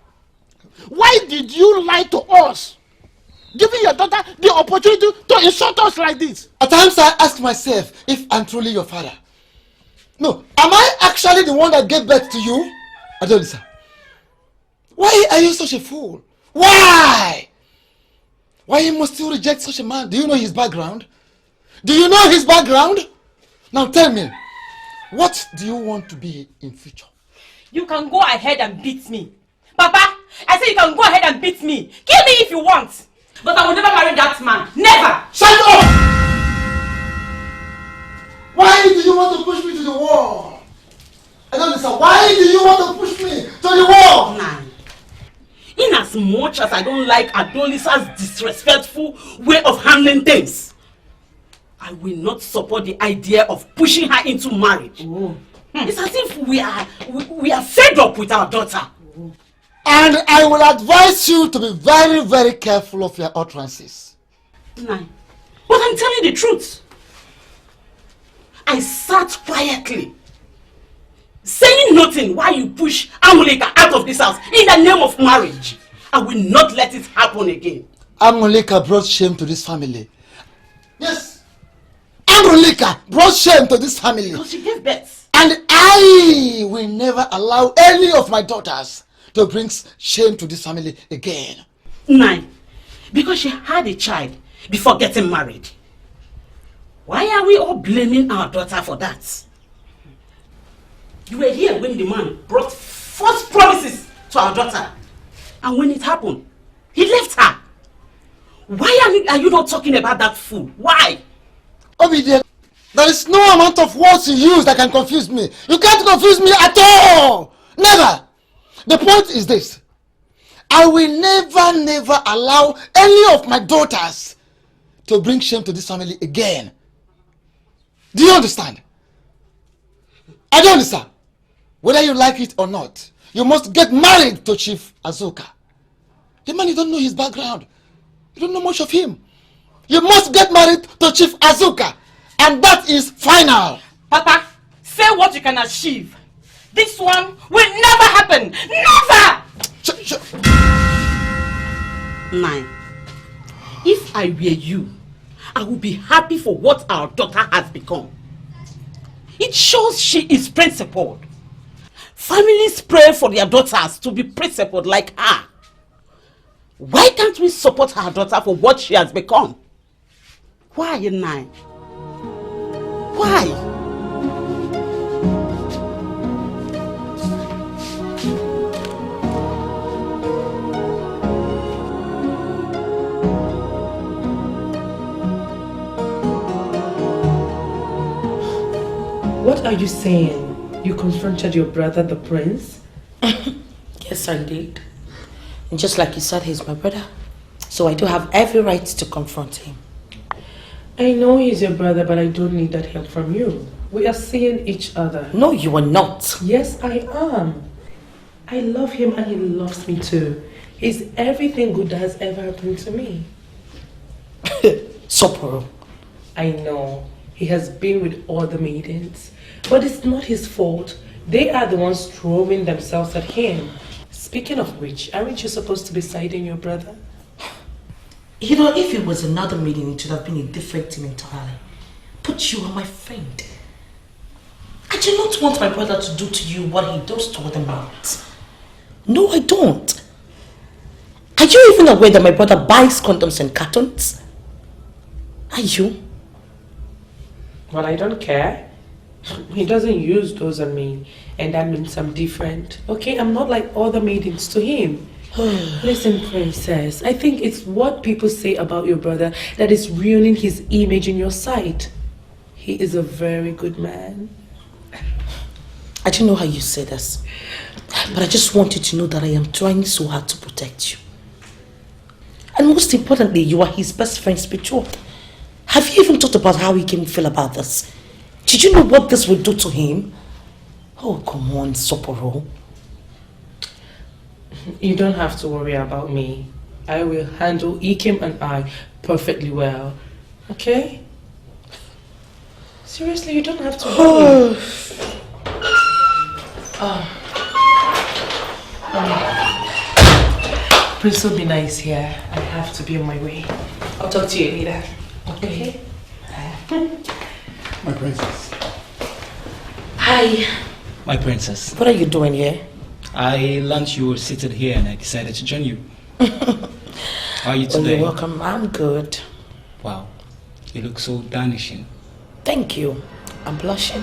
Why did you lie to us? Giving your daughter the opportunity to insult us like this. At times I ask myself if I'm truly your father. No, am I actually the one that gave birth to you? Adolisa, why are you such a fool? Why? Why must you reject such a man? Do you know his background? Do you know his background? Now tell me, what do you want to be in future? You can go ahead and beat me. Papa, I say you can go ahead and beat me. Kill me if you want. But I will never marry that man. Never! Shut up! Why do you want to push me to the wall? I don't understand. Why do you want to push me to the wall? Nah. In as much as I don't like Adolisa's disrespectful way of handling things, I will not support the idea of pushing her into marriage. It's as if we are fed up with our daughter. And I will advise you to be very, very careful of your utterances. Nah. But I'm telling the truth. I sat quietly, saying nothing while you push Amuleka out of this house in the name of marriage. I will not let it happen again. Amuleka brought shame to this family. Yes. Amuleka brought shame to this family. Because she gave birth. And I will never allow any of my daughters to bring shame to this family again. 9. Because she had a child before getting married. Why are we all blaming our daughter for that? You were here when the man brought false promises to our daughter. And when it happened, he left her. Why are you not talking about that fool? Why? Obedient, there is no amount of words you use that can confuse me. You can't confuse me at all. Never. The point is this. I will never allow any of my daughters to bring shame to this family again. Do you understand? I don't understand. Whether you like it or not, you must get married to Chief Azuka. The man, you don't know his background. You don't know much of him. You must get married to Chief Azuka. And that is final. Papa, say what you can achieve. This one will never happen. Never! 9. If I were you, I would be happy for what our daughter has become. It shows she is principled. Families pray for their daughters to be principled like her. Why can't we support our daughter for what she has become? Why, 9? Why? What are you saying? You confronted your brother, the prince? Yes, I did. And just like you said, he's my brother. So I do have every right to confront him. I know he's your brother, but I don't need that help from you. We are seeing each other. No, you are not. Yes, I am. I love him and he loves me too. He's everything good that has ever happened to me. Soporo. I know. He has been with all the maidens. But it's not his fault. They are the ones throwing themselves at him. Speaking of which, aren't you supposed to be siding your brother? You know, if it was another maiden, it should have been a different thing entirely. But you are my friend. I do not want my brother to do to you what he does to other maids. No, I don't. Are you even aware that my brother buys condoms and cartons? Are you? Well, I don't care. He doesn't use those on me, and that means I'm different. Okay, I'm not like other maidens to him. Listen, princess, I think it's what people say about your brother that is ruining his image in your sight. He is a very good man. I don't know how you say this, but I just want you to know that I am trying so hard to protect you. And most importantly, you are his best friend's betrothed. Have you even thought about how he can feel about this? Did you know what this would do to him? Oh, come on, Soporo. You don't have to worry about me. I will handle Ikem and I perfectly well. Okay? Seriously, you don't have to worry. Prince will be nice here. I have to be on my way. I'll talk to you later. Okay? My princess. Hi. My princess. What are you doing here? I learned you were seated here and I decided to join you. How are you today? Well, you're welcome. I'm good. Wow. You look so danishing. Thank you. I'm blushing.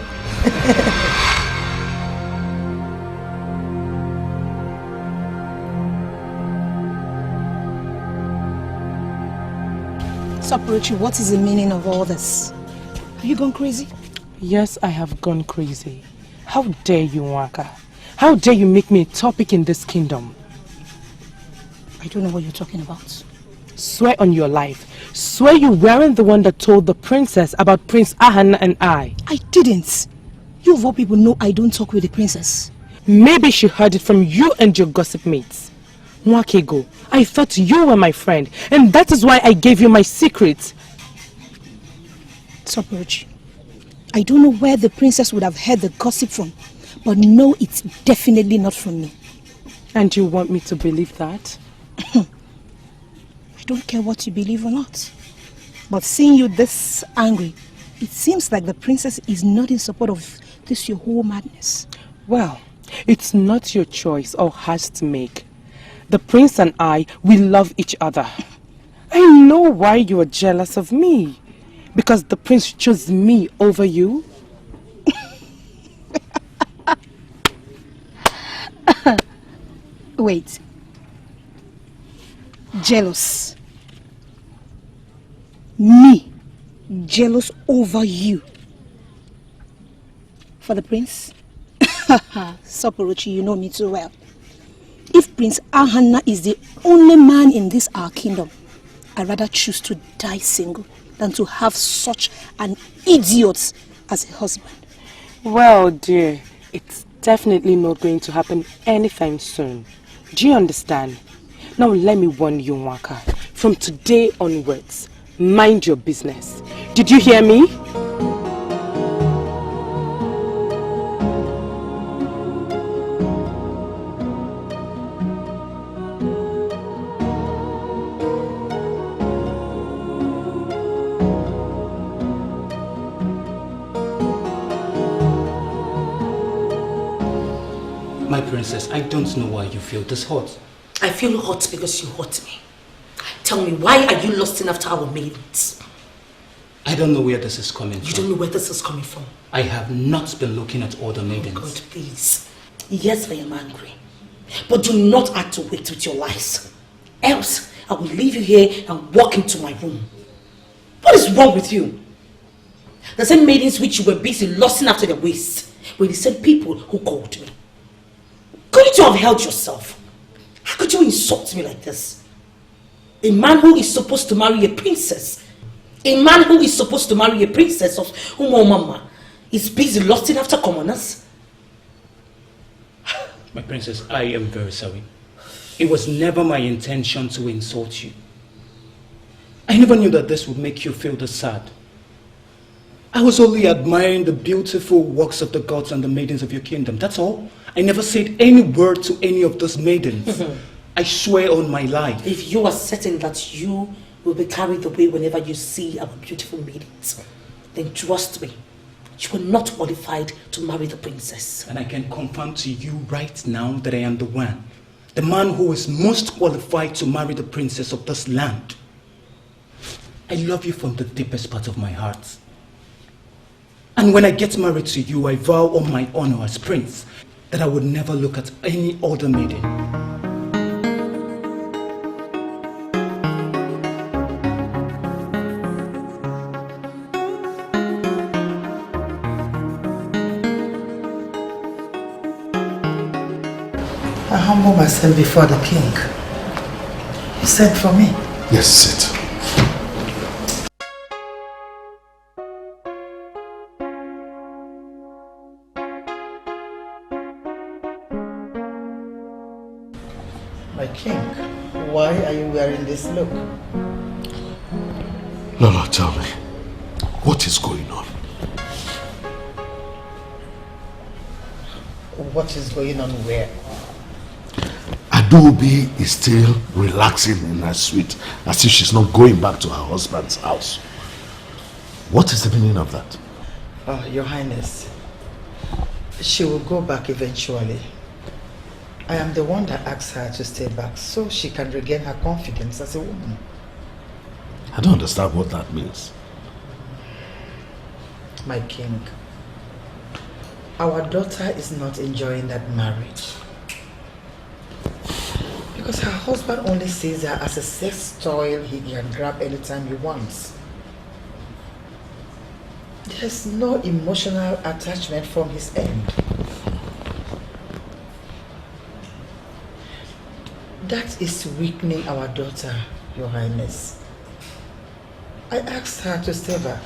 Saporuchi, what is the meaning of all this? Have you gone crazy? Yes, I have gone crazy. How dare you, Nwaka? How dare you make me a topic in this kingdom? I don't know what you're talking about. Swear on your life. Swear you weren't the one that told the princess about Prince Ahana and I. I didn't. You of all people know I don't talk with the princess. Maybe she heard it from you and your gossip mates. Nwakego, I thought you were my friend, and that is why I gave you my secret. Saporuchi, I don't know where the princess would have heard the gossip from, but no, it's definitely not from me. And you want me to believe that? I don't care what you believe or not. But seeing you this angry, it seems like the princess is not in support of this your whole madness. Well, it's not your choice or has to make. The prince and I, we love each other. I know why you are jealous of me. Because the prince chose me over you. Wait. Jealous. Me. Jealous over you. For the prince? Soporochi, you know me too well. If Prince Ahana is the only man in this our kingdom, I'd rather choose to die single than to have such an idiot as a husband. Well, dear, it's definitely not going to happen anytime soon. Do you understand? Now let me warn you, Nwaka. From today onwards, mind your business. Did you hear me? My princess, I don't know why you feel this hot. I feel hot because you hurt me. Tell me, why are you lusting after our maidens? I don't know where this is coming from. You don't know where this is coming from? I have not been looking at all the maidens. Oh God, please. Yes, I am angry. But do not add to it with your lies. Else, I will leave you here and walk into my room. What is wrong with you? The same maidens which you were busy lusting after their waist were the same people who called me. Couldn't you have held yourself? How could you insult me like this? A man who is supposed to marry a princess, a man who is supposed to marry a princess of Umomama is busy lusting after commoners? My princess, I am very sorry. It was never my intention to insult you. I never knew that this would make you feel this sad. I was only admiring the beautiful works of the gods and the maidens of your kingdom, that's all. I never said any word to any of those maidens. I swear on my life. If you are certain that you will be carried away whenever you see our beautiful maidens, then trust me, you are not qualified to marry the princess. And I can confirm to you right now that I am the one. The man who is most qualified to marry the princess of this land. I love you from the deepest part of my heart. And when I get married to you, I vow on my honor as prince that I would never look at any other maiden. I humble myself before the king. He sent for me. Yes, sit. My king, why are you wearing this look? Lola, tell me, what is going on? What is going on where? Adobe is still relaxing in her suite as if she's not going back to her husband's house. What is the meaning of that? Your Highness, she will go back eventually. I am the one that asked her to stay back so she can regain her confidence as a woman. I don't understand what that means. My king, our daughter is not enjoying that marriage. Because her husband only sees her as a sex toy he can grab anytime he wants. There's no emotional attachment from his end. That is weakening our daughter, Your Highness. I asked her to stay back,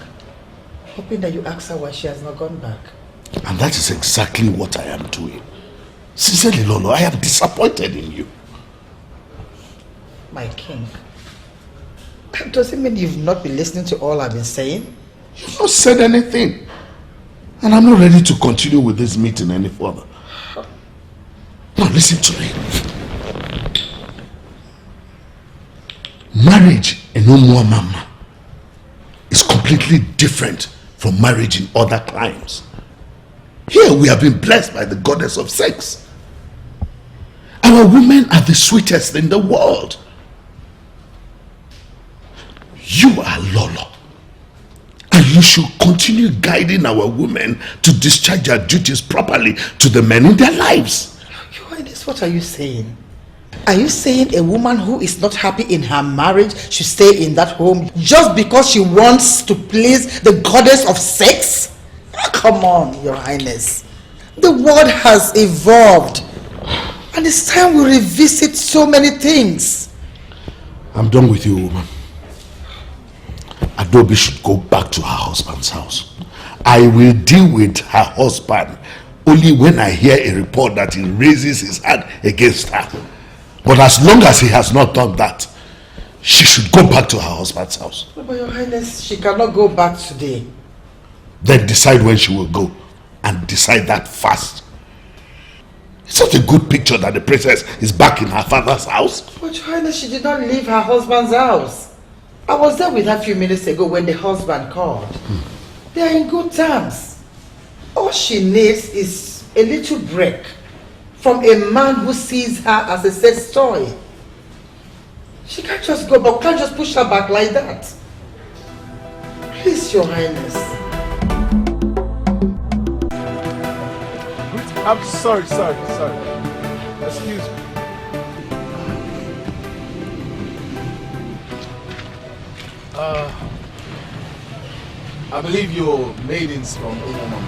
hoping that you ask her why she has not gone back. And that is exactly what I am doing. Sincerely, Lolo, I am disappointed in you. My king, does it mean you've not been listening to all I've been saying? You've not said anything. And I'm not ready to continue with this meeting any further. Now listen to me. Marriage in Umuamama is completely different from marriage in other climes. Here we have been blessed by the goddess of sex. Our women are the sweetest in the world. You are Lolo. And you should continue guiding our women to discharge their duties properly to the men in their lives. Your Highness, what are you saying? Are you saying a woman who is not happy in her marriage should stay in that home just because she wants to please the goddess of sex? Oh, come on, Your Highness. The world has evolved. And it's time we revisit so many things. I'm done with you, woman. Adobe should go back to her husband's house. I will deal with her husband only when I hear a report that he raises his hand against her. But as long as he has not done that, she should go back to her husband's house. But Your Highness, she cannot go back today. Then decide when she will go, and decide that fast. It's not a good picture that the princess is back in her father's house. But Your Highness, she did not leave her husband's house. I was there with her a few minutes ago when the husband called. They are in good terms. All she needs is a little break from a man who sees her as a sex toy. She can't just go back, can't just push her back like that. Please, Your Highness. I'm sorry. Excuse me. I believe you're maidens from Umama.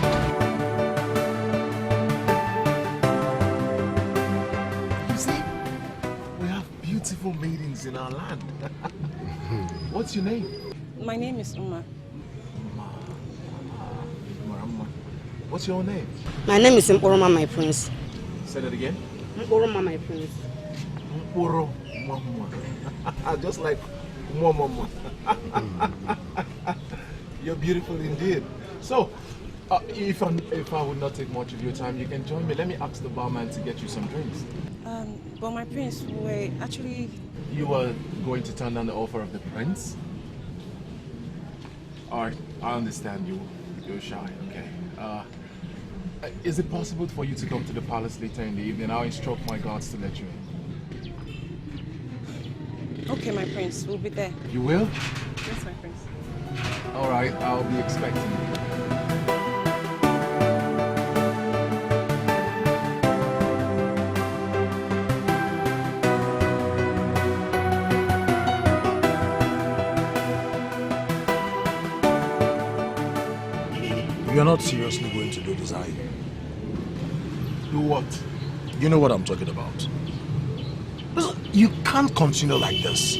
You see, we have beautiful maidens in our land. What's your name? My name is Uma. What's your name? My name is Mporoma, my prince. Say that again. Mporoma, my prince. Mporo Mama. Just like Mama. You're beautiful indeed. So, if I would not take much of your time, you can join me. Let me ask the barman to get you some drinks. But my prince, we actually... You were going to turn down the offer of the prince? Alright, I understand you're shy, okay. Is it possible for you to come to the palace later in the evening? I'll instruct my guards to let you in. Okay, my prince, we'll be there. You will? Yes, my prince. Alright, I'll be expecting you. You're not seriously going to do this, are you? Do what? You know what I'm talking about. Listen, you can't continue like this.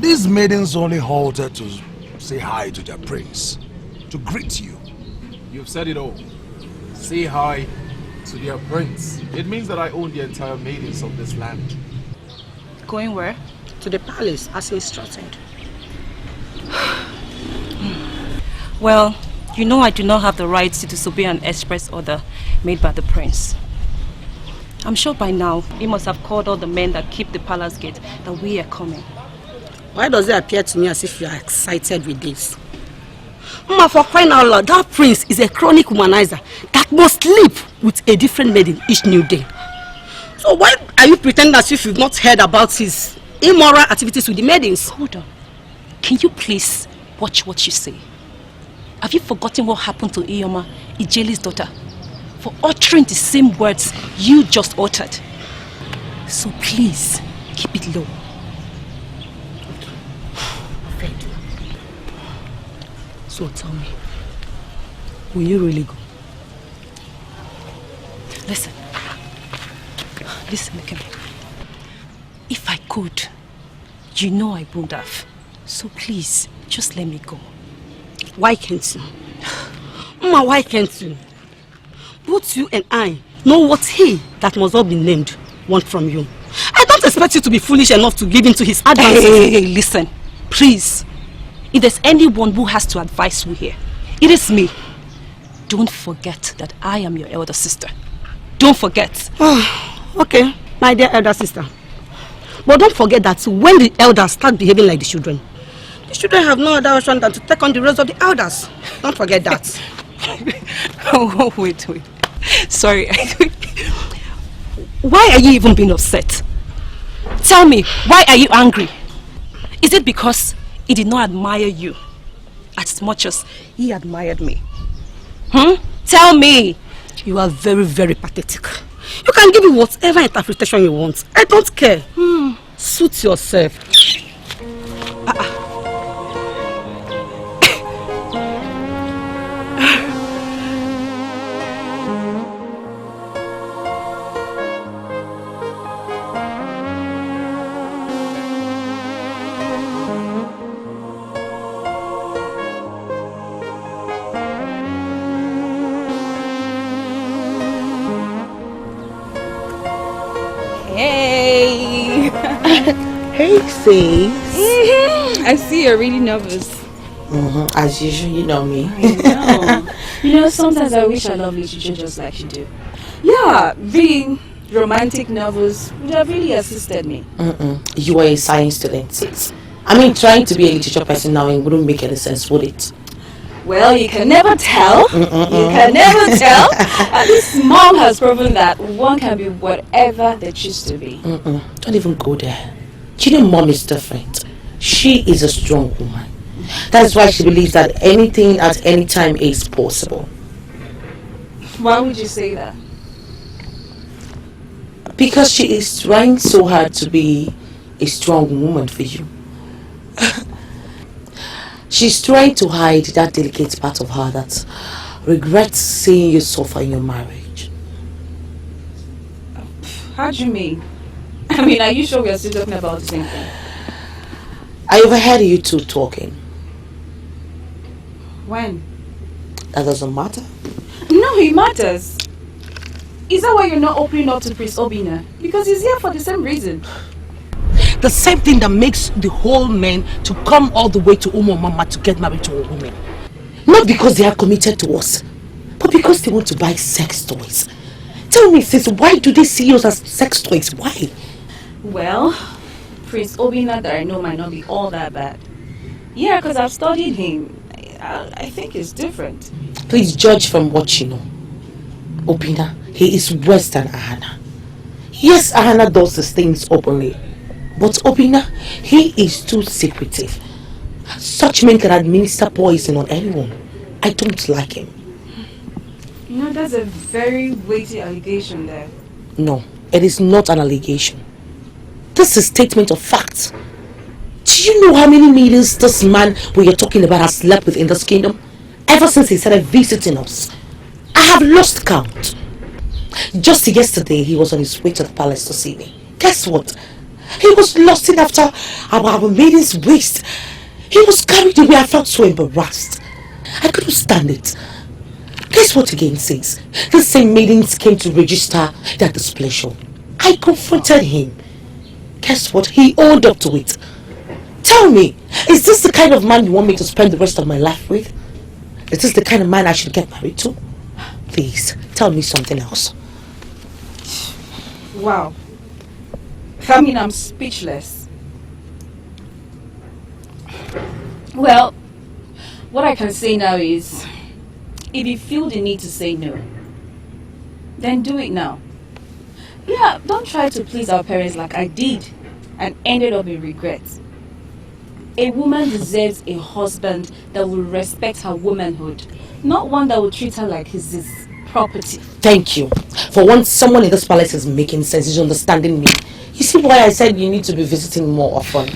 These maidens only halted to say hi to their prince, to greet you. You've said it all. Say hi to their prince. It means that I own the entire maidens of this land. Going where? To the palace, as instructed. Well, you know I do not have the right to disobey an express order made by the prince. I'm sure by now he must have called all the men that keep the palace gate that we are coming. Why does it appear to me as if you are excited with this? Mama, for crying out loud, that prince is a chronic womanizer that must live with a different maiden each new day. So why are you pretending as if you've not heard about his immoral activities with the maidens? Hold on. Can you please watch what you say? Have you forgotten what happened to Iyoma, Ijeli's daughter, for uttering the same words you just uttered? So please, keep it low. So tell me, will you really go? Listen, look at me. If I could, you know I would have. So please, just let me go. Why can't you? Mama, why can't you? Both you and I know what he, that must not be named, want from you. I don't expect you to be foolish enough to give in to his advances. Hey, listen, please. If there's anyone who has to advise you here, it is me. Don't forget that I am your elder sister. Don't forget. Okay, my dear elder sister. But don't forget that when the elders start behaving like the children have no other option than to take on the roles of the elders. Don't forget that. Oh, wait. Sorry. Why are you even being upset? Tell me, why are you angry? Is it because he did not admire you as much as he admired me? Tell me. You are very, very pathetic. You can give me whatever interpretation you want. I don't care. Suit yourself. Hey! Hey, sis. I see you're really nervous. As usual, you know me. I know. You know, sometimes I wish I love literature just like you do. Yeah, reading romantic novels would have really assisted me. You are a science student, sis. I mean, trying to be a literature person now it wouldn't make any sense, would it? Well, you can never tell. You can never tell. At least Mom has proven that one can be whatever they choose to be. Don't even go there. You know, Mom is different. She is a strong woman. That's why she believes that anything at any time is possible. Why would you say that? Because she is trying so hard to be a strong woman for you. She's trying to hide that delicate part of her that regrets seeing you suffer in your marriage. How do you mean? I mean, are you sure we are still talking about the same thing? I overheard you two talking. When? That doesn't matter. No, it matters. Is that why you're not opening up to Prince Obina? Because he's here for the same reason. The same thing that makes the whole men to come all the way to Umo Mama to get married to a woman. Not because they are committed to us, but because they want to buy sex toys. Tell me, sis, why do they see us as sex toys? Why? Well, Prince Obina that I know might not be all that bad. Yeah, because I've studied him. I think he's different. Please judge from what you know. Obina, he is worse than Ahana. Yes, Ahana does these things openly. But Obina, he is too secretive. Such men can administer poison on anyone. I don't like him. You know, that's a very weighty allegation there. No, it is not an allegation. This is a statement of fact. Do you know how many millions this man we are talking about has slept with in this kingdom? Ever since he started visiting us. I have lost count. Just yesterday, he was on his way to the palace to see me. Guess what? He was lusting after our maiden's waist. He was carried away. I felt so embarrassed. I couldn't stand it. Guess what again says? The same maidens came to register their displeasure. I confronted him. Guess what? He owned up to it. Tell me, is this the kind of man you want me to spend the rest of my life with? Is this the kind of man I should get married to? Please, tell me something else. Wow. I mean, I'm speechless. Well, what I can say now is, if you feel the need to say no, then do it now. Yeah, don't try to please our parents like I did and ended up in regret. A woman deserves a husband that will respect her womanhood, not one that will treat her like his property. Thank you. For once, someone in this palace is making sense, is understanding me. You see why I said you need to be visiting more often?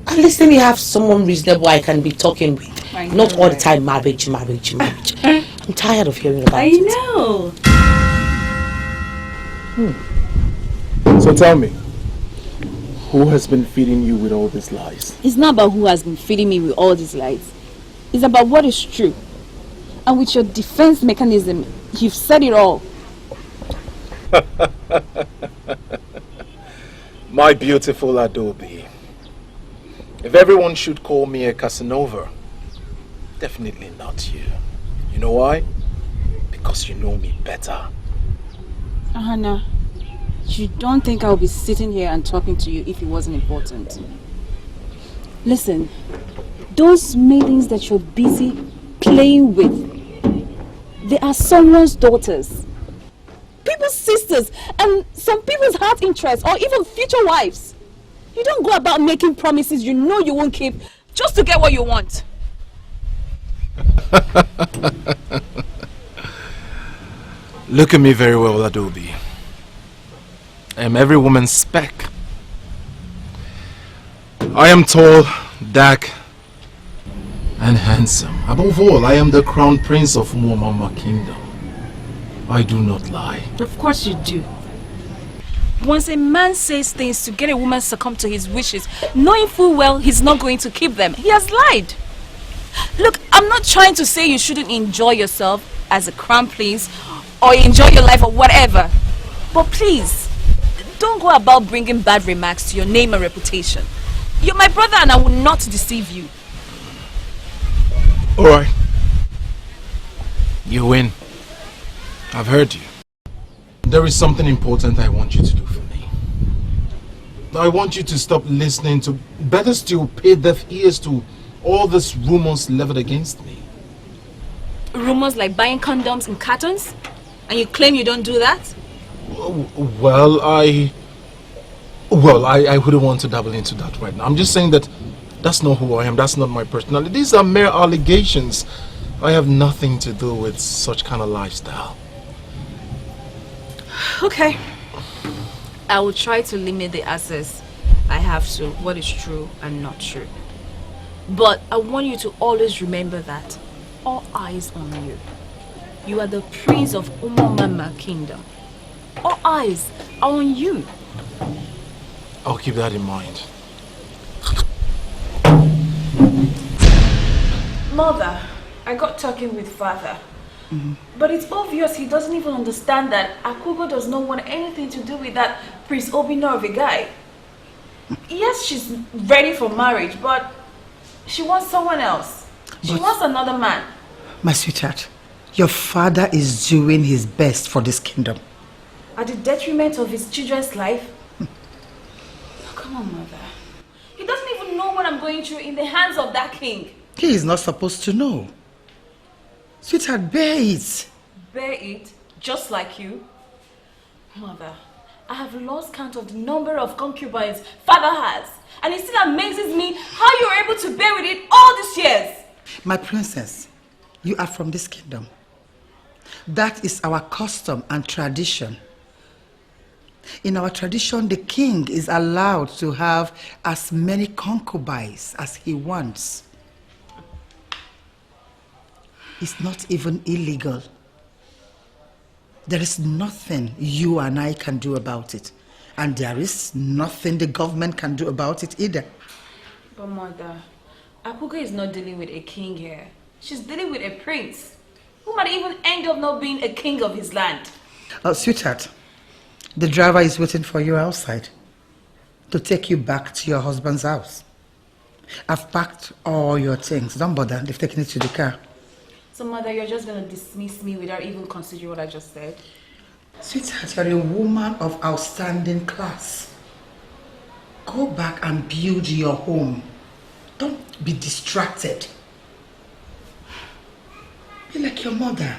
At least let me have someone reasonable I can be talking with. Not all the time marriage. I'm tired of hearing about it. I know. So tell me, who has been feeding you with all these lies? It's not about who has been feeding me with all these lies. It's about what is true. And with your defense mechanism, you've said it all. My beautiful Adobe. If everyone should call me a Casanova, definitely not you. You know why? Because you know me better. Ahana, you don't think I'll be sitting here and talking to you if it wasn't important? Listen, those maidens that you're busy playing with, they are someone's daughters. People people's sisters and some people's heart interests or even future wives. You don't go about making promises you know you won't keep just to get what you want. Look at me very well, Adobe. I am every woman's spec. I am tall, dark, and handsome. Above all, I am the crown prince of Umomama Kingdom. I do not lie. Of course you do. Once a man says things to get a woman succumb to his wishes, knowing full well he's not going to keep them, he has lied. Look, I'm not trying to say you shouldn't enjoy yourself as a crown prince or enjoy your life or whatever. But please, don't go about bringing bad remarks to your name and reputation. You're my brother and I will not deceive you. Alright. You win. I've heard you. There is something important I want you to do for me. I want you to stop listening to, better still pay deaf ears to all these rumors leveled against me. Rumors like buying condoms in cartons? And you claim you don't do that? Well, I wouldn't want to dabble into that right now. I'm just saying that that's not who I am. That's not my personality. These are mere allegations. I have nothing to do with such kind of lifestyle. Okay. I will try to limit the access I have to what is true and not true. But I want you to always remember that all eyes on you. You are the prince of Umomama Kingdom. All eyes are on you. I'll keep that in mind. Mother, I got talking with father. But it's obvious he doesn't even understand that Akugo does not want anything to do with that Prince Obinna of a guy. Yes, she's ready for marriage, but she wants someone else. She wants another man. My sweetheart, your father is doing his best for this kingdom. At the detriment of his children's life? Come on, mother. He doesn't even know what I'm going through in the hands of that king. He is not supposed to know. Sweetheart, bear it. Bear it, just like you. Mother, I have lost count of the number of concubines father has. And it still amazes me how you're able to bear with it all these years. My princess, you are from this kingdom. That is our custom and tradition. In our tradition, the king is allowed to have as many concubines as he wants. It's not even illegal. There is nothing you and I can do about it. And there is nothing the government can do about it either. But mother, Akugo is not dealing with a king here. She's dealing with a prince, who might even end up not being a king of his land. Sweetheart, the driver is waiting for you outside to take you back to your husband's house. I've packed all your things. Don't bother, they've taken it to the car. So mother, you're just going to dismiss me without even considering what I just said? Sweetheart, you're a woman of outstanding class. Go back and build your home. Don't be distracted. Be like your mother.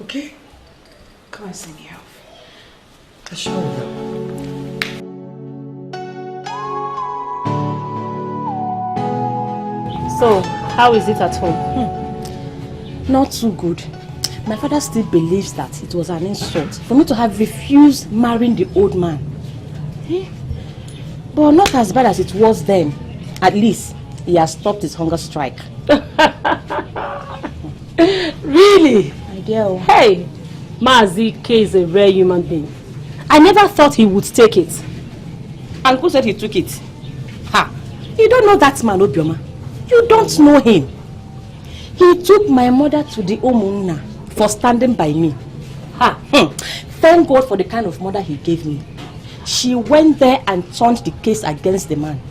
Okay? Come and sing me off. I sure will. So, how is it at home? Not too good. My father still believes that it was an insult for me to have refused marrying the old man. But not as bad as it was then. At least he has stopped his hunger strike. Really? I do. Hey, Mazi K is a rare human being. I never thought he would take it. And who said he took it? Ha! You don't know that man, Obioma. You don't know him. He took my mother to the Omunna for standing by me. Ha! Thank God for the kind of mother he gave me. She went there and turned the case against the man.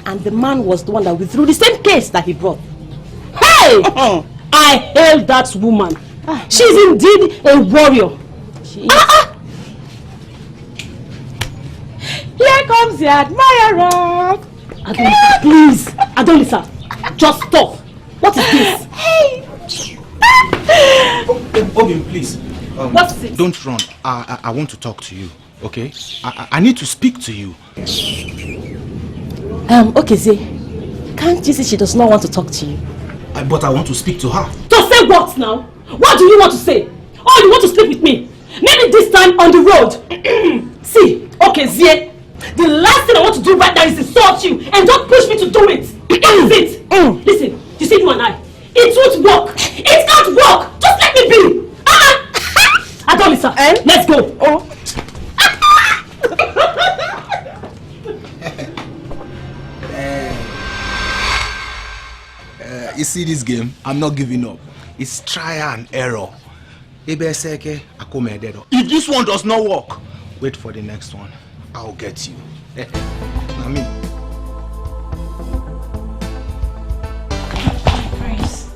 And the man was the one that withdrew the same case that he brought. Hey! I hail that woman. She's indeed a warrior. She is. Here comes the admirer. Adolisa, please. Adolisa, just stop. What is this? Obi, please. What is it? Don't run. I want to talk to you, okay? I need to speak to you. Okay, Zay. Can't you see she does not want to talk to you? But I want to speak to her. To say what now? What do you want to say? Oh, you want to sleep with me? Maybe this time on the road. See, okay, Zay. The last thing I want to do right now is insult you and don't push me to do it. That is it. Listen, you see you and I. It won't work. It can't work. Just let me be. Adolisa, let's go. You see this game? I'm not giving up. It's trial and error. If this one does not work, wait for the next one. I'll get you. I mean, Prince,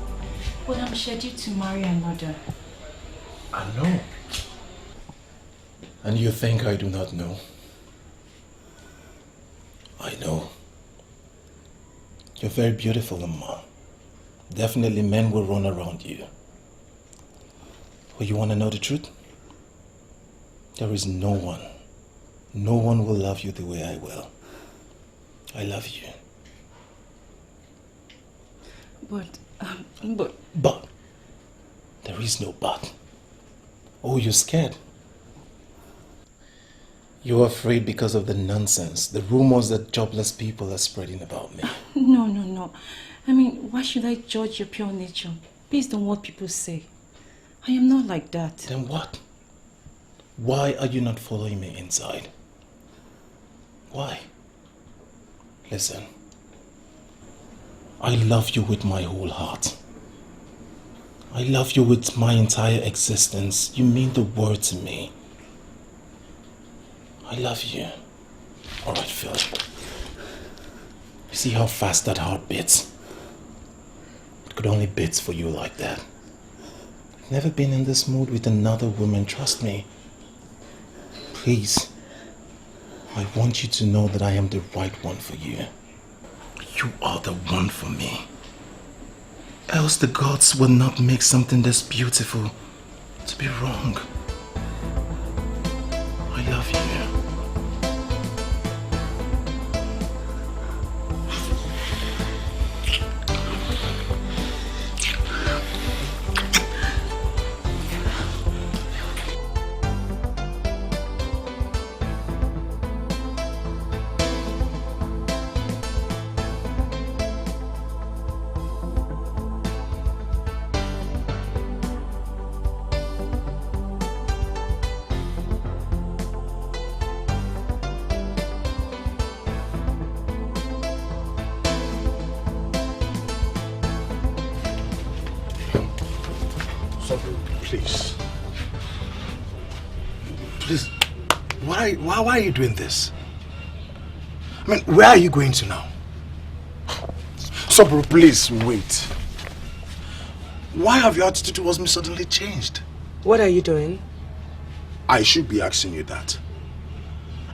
but I'm scheduled to marry another. I know. And you think I do not know? I know. You're very beautiful, Amma. Definitely men will run around you. But you want to know the truth? There is no one will love you the way I will. I love you. But there is no but. Oh, you're scared. You're afraid because of the nonsense, the rumors that jobless people are spreading about me. No. I mean, why should I judge your pure nature based on what people say? I am not like that. Then what? Why are you not following me inside? Why? Listen. I love you with my whole heart. I love you with my entire existence. You mean the world to me. I love you. Alright, Phil. You see how fast that heart beats? It could only beat for you like that. I've never been in this mood with another woman, trust me. Please. I want you to know that I am the right one for you. You are the one for me. Else the gods will not make something this beautiful to be wrong. I love you. Why are you doing this? I mean, where are you going to now? Sabro, please wait. Why have your attitude towards me suddenly changed? What are you doing? I should be asking you that.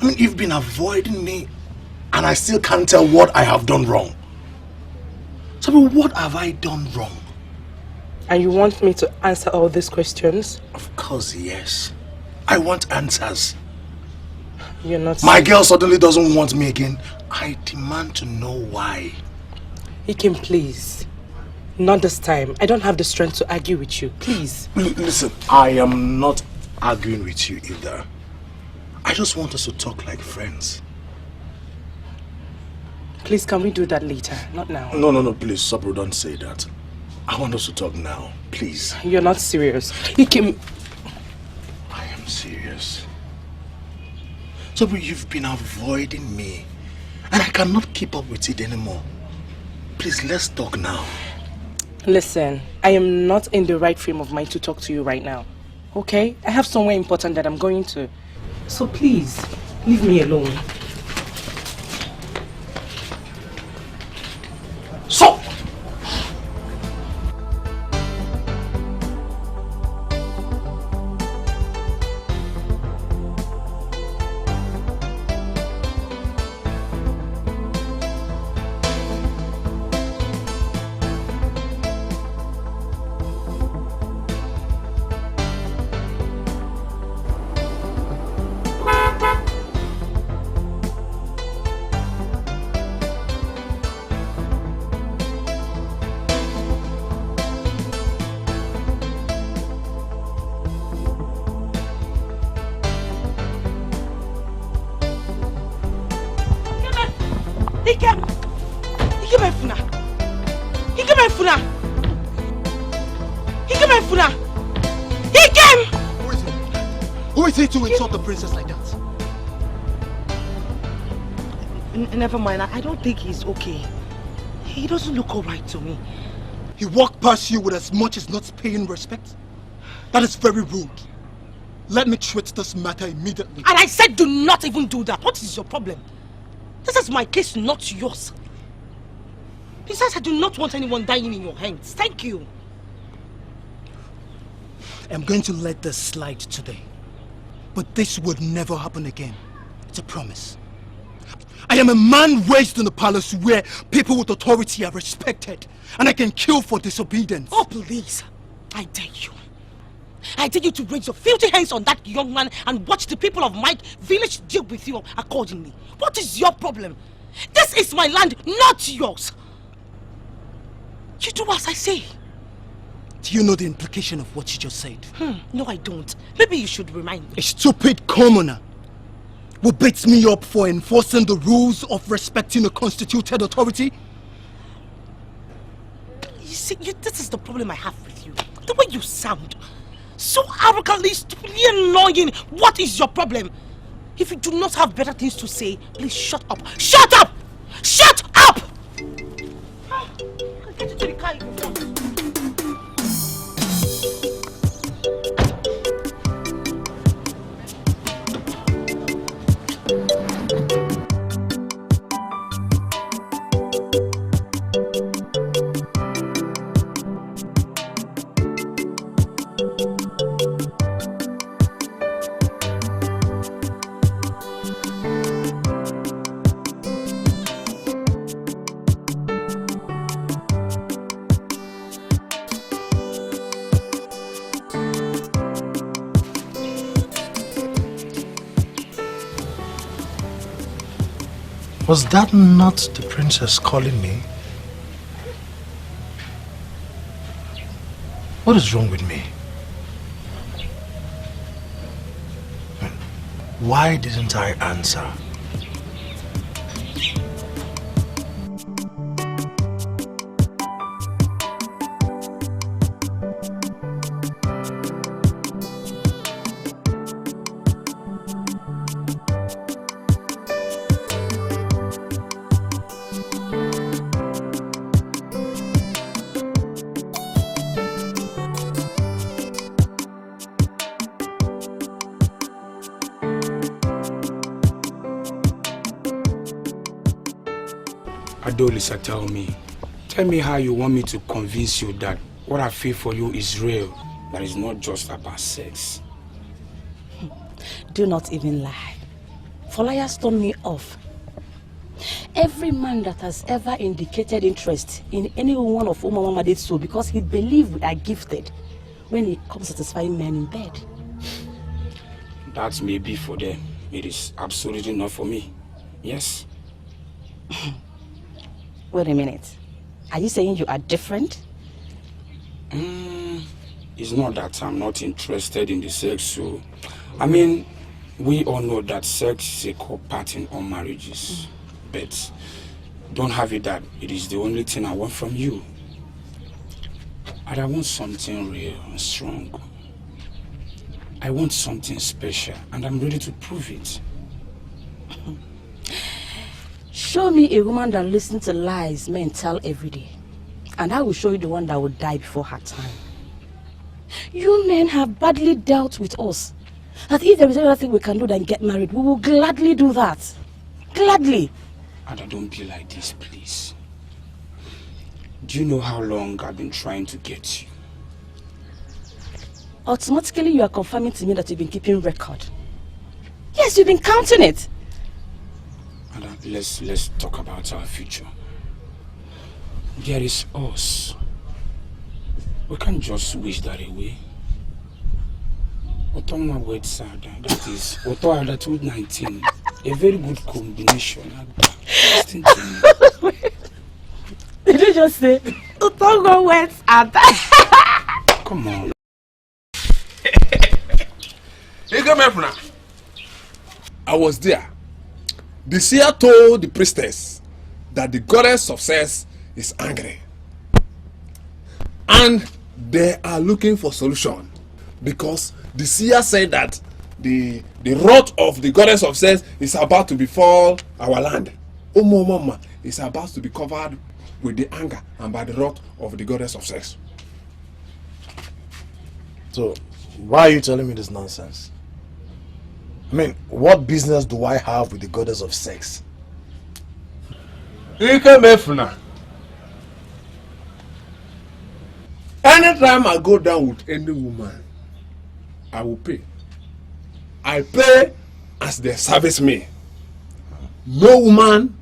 I mean, you've been avoiding me and I still can't tell what I have done wrong. Sabro, what have I done wrong? And you want me to answer all these questions? Of course, yes. I want answers. You're not... My girl suddenly doesn't want me again. I demand to know why. Ikem, please. Not this time. I don't have the strength to argue with you. Please. Listen, I am not arguing with you either. I just want us to talk like friends. Please, can we do that later? Not now. No, please, Sabro, don't say that. I want us to talk now, please. You're not serious. Ikem... I am serious. Sabro, you've been avoiding me. And I cannot keep up with it anymore. Please, let's talk now. Listen, I am not in the right frame of mind to talk to you right now. Okay? I have somewhere important that I'm going to. So please, leave me alone. So! Who is he to insult the princess like that? Never mind, I don't think he's okay. He doesn't look alright to me. He walked past you with as much as not paying respect? That is very rude. Let me treat this matter immediately. And I said do not even do that. What is your problem? This is my case, not yours. Besides, I do not want anyone dying in your hands. Thank you. I'm going to let this slide today. But this would never happen again. It's a promise. I am a man raised in a palace where people with authority are respected. And I can kill for disobedience. Oh, please. I dare you. I dare you to raise your filthy hands on that young man and watch the people of my village deal with you accordingly. What is your problem? This is my land, not yours. You do as I say. Do you know the implication of what you just said? No, I don't. Maybe you should remind me. A stupid commoner who beats me up for enforcing the rules of respecting a constituted authority? You see, this is the problem I have with you. The way you sound. So arrogantly, stupidly annoying. What is your problem? If you do not have better things to say, please shut up. Shut up! Shut up! Get into the car if you want. Was that not the princess calling me? What is wrong with me? Why didn't I answer? Adolisa, tell me how you want me to convince you that what I feel for you is real, that it's not just about sex. Do not even lie. For liars turn me off. Every man that has ever indicated interest in any one of Oma Mama did so because he believed we are gifted when it comes to satisfying men in bed. That may be for them. It is absolutely not for me. Yes? Wait a minute. Are you saying you are different? It's not that I'm not interested in the sex, so... I mean, we all know that sex is a core part in all marriages. But don't have it that it is the only thing I want from you. And I want something real and strong. I want something special, and I'm ready to prove it. Show me a woman that listens to lies men tell every day, and I will show you the one that will die before her time. You men have badly dealt with us. That if there is anything we can do than get married, we will gladly do that. Gladly. Ada, don't be like this, please. Do you know how long I've been trying to get you? Automatically, you are confirming to me that you've been keeping record. Yes, you've been counting it. Ada, let's talk about our future. There is us. We can't just wish that away. Otoma words are that is Oto Ada 219. A very good combination. Listen to me. Did you just say Otongo words are that? Come on. I was there. The seer told the priestess that the goddess of sex is angry. And they are looking for solution because the seer said that the wrath of the goddess of sex is about to befall our land. Mama is about to be covered with the anger and by the wrath of the goddess of sex. So, why are you telling me this nonsense? I mean, what business do I have with the goddess of sex? Anytime I go down with any woman, I will pay. I pay as they service me. No woman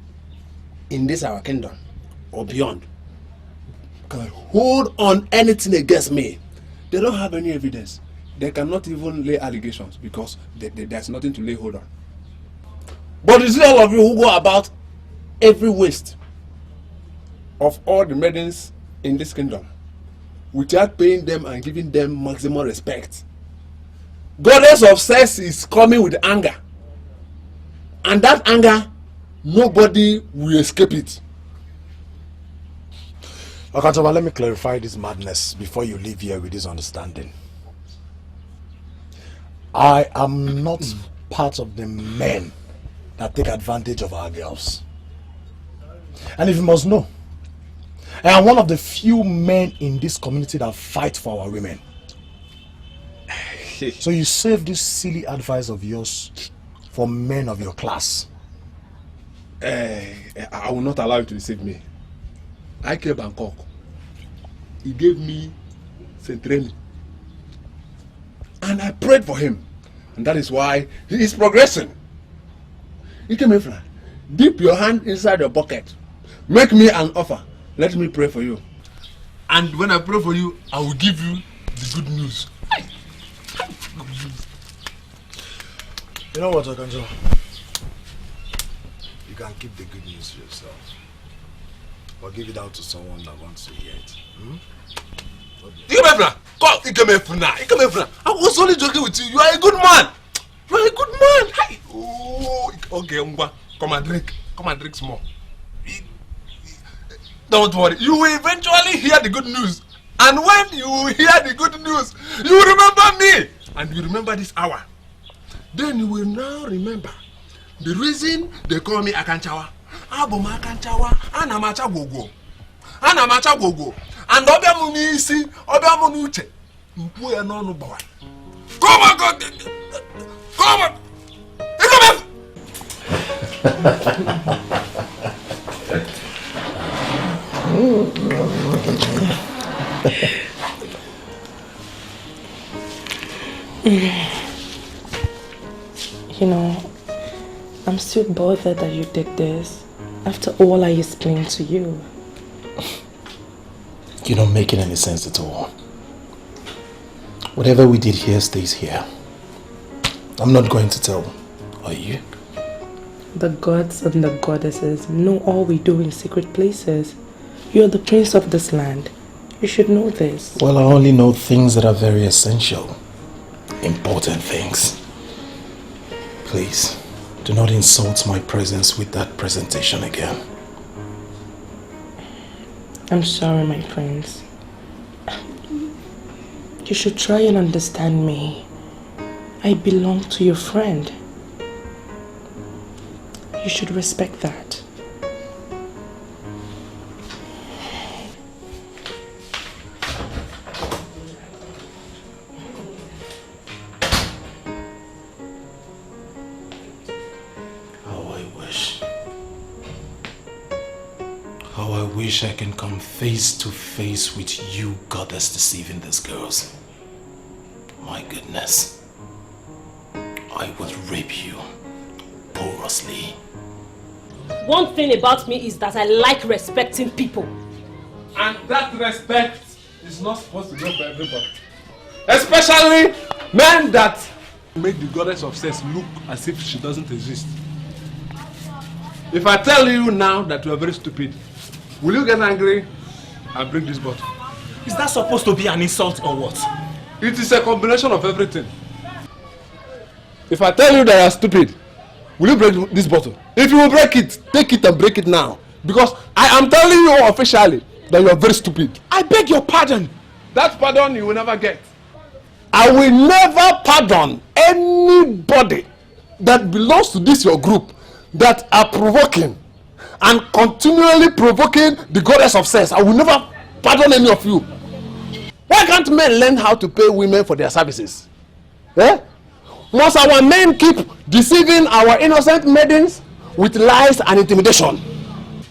in this our kingdom or beyond can hold on anything against me. They don't have any evidence. They cannot even lay allegations because there's nothing to lay hold on. But you see all of you who go about every waste of all the maidens in this kingdom without paying them and giving them maximum respect. Goddess of sex is coming with anger. And that anger, nobody will escape it. Okantama, let me clarify this madness before you leave here with this understanding. I am not part of the men that take advantage of our girls. And if you must know, I am one of the few men in this community that fight for our women. So you save this silly advice of yours for men of your class. I will not allow you to deceive me. I came Bangkok. He gave me some training. And I prayed for him. And that is why he is progressing. Ikemefra, dip your hand inside your pocket. Make me an offer. Let me pray for you. And when I pray for you, I will give you the good news. You know what, Okanjo? You can keep the good news to yourself. Or give it out to someone that wants to hear it. Ikemefra! Call Ikemefra! I was only joking with you. You are a good man. You are a good man. Hi. Oh, okay, Ngwa. Come and drink. Come and drink some more. Don't worry. You will eventually hear the good news. And when you hear the good news, you will remember me. And you remember this hour. Then you will now remember the reason they call me Akanchawa. Abum Akanchawa, Anamacha Gogo. Anamacha Gogo. And Obiamu isi, Obiamu uche. Mpuya no boy. Come on, God! Come on! You know, I'm still bothered that you did this after all I explained to you. You're not making any sense at all. Whatever we did here stays here. I'm not going to tell. Are you? The gods and the goddesses know all we do in secret places. You're the prince of this land. You should know this. Well, I only know things that are very essential. Important things. Please, do not insult my presence with that presentation again. I'm sorry, my prince. You should try and understand me. I belong to your friend. You should respect that. I wish I can come face to face with you, goddess deceiving these girls. My goodness. I will rape you porously. One thing about me is that I like respecting people. And that respect is not supposed to go for everybody. Especially men that make the goddess of sex look as if she doesn't exist. If I tell you now that you are very stupid, will you get angry and bring this bottle? Is that supposed to be an insult or what? It is a combination of everything. If I tell you that you are stupid, will you break this bottle? If you will break it, take it and break it now. Because I am telling you officially that you are very stupid. I beg your pardon. That pardon you will never get. I will never pardon anybody that belongs to this your group that are provoking and continually provoking the goddess of sex. I will never pardon any of you. Why can't men learn how to pay women for their services? Eh? Must our men keep deceiving our innocent maidens with lies and intimidation?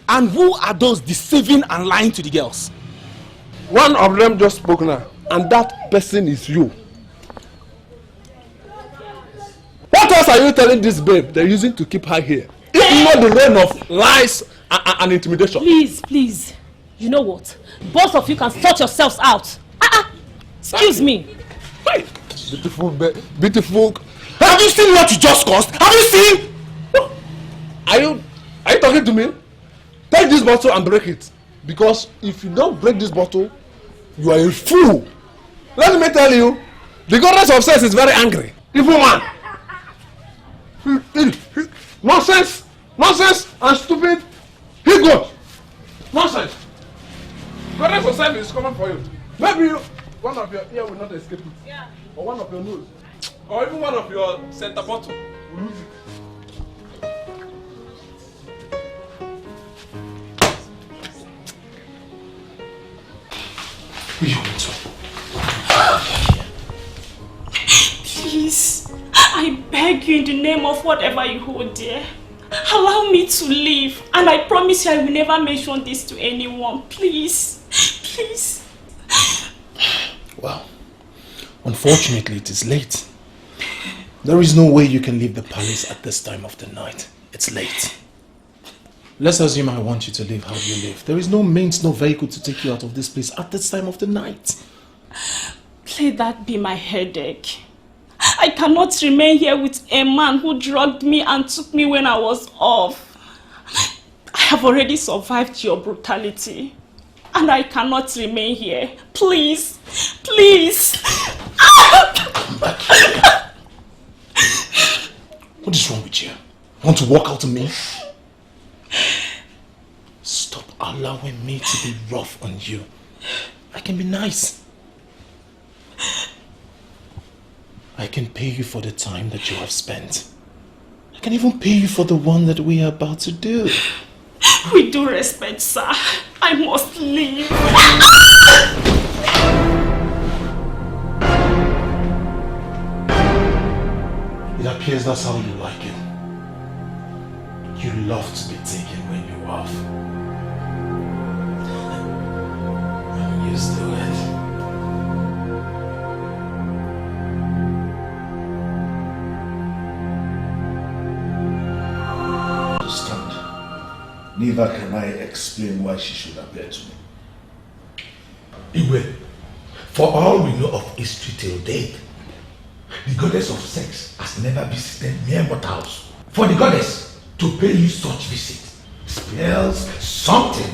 And who are those deceiving and lying to the girls? One of them just spoke now, and that person is you. What else are you telling this babe they're using to keep her here? If not the reign of lies and intimidation. Please, please. You know what? Both of you can sort yourselves out. Excuse me. Hey, beautiful. Have you seen what you just caused? Have you seen? Are you talking to me? Take this bottle and break it. Because if you don't break this bottle, you are a fool. Let me tell you, the goddess of sex is very angry. Evil man. Nonsense and stupid. He good. Nonsense. Goddess of sex is coming for you. Maybe one of your ear will not escape it. Yeah. Or one of your nose. Or even one of your center bottle will lose it. Please, I beg you in the name of whatever you hold dear, allow me to live, and I promise you I will never mention this to anyone. Please, please. Well, unfortunately it is late. There is no way you can leave the palace at this time of the night. It's late. Let's assume I want you to live how you live. There is no means, no vehicle to take you out of this place at this time of the night. Let that be my headache. I cannot remain here with a man who drugged me and took me when I was off. I have already survived your brutality, and I cannot remain here. Please, please. Come back here. What is wrong with you? Want to walk out on me? Stop allowing me to be rough on you. I can be nice. I can pay you for the time that you have spent. I can even pay you for the one that we are about to do. With due respect, sir, I must leave. It appears that's how you like it. You love to be taken when you're off. I'm used to it. Neither can I explain why she should appear to me. Igwe, for all we know of history till date, the goddess of sex has never visited mere mortals. For the goddess to pay you such visit spells something.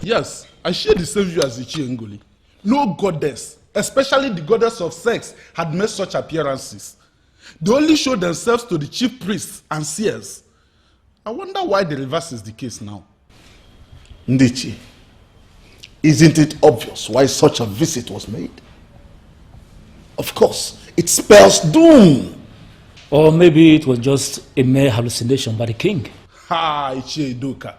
Yes, I share the same view as Ichi Ngoli. No goddess, especially the goddess of sex, had made such appearances. They only show themselves to the chief priests and seers. I wonder why the reverse is the case now. Ndichi, isn't it obvious why such a visit was made? Of course, it spells doom. Or maybe it was just a mere hallucination by the king. Ha, Ichi Edoka.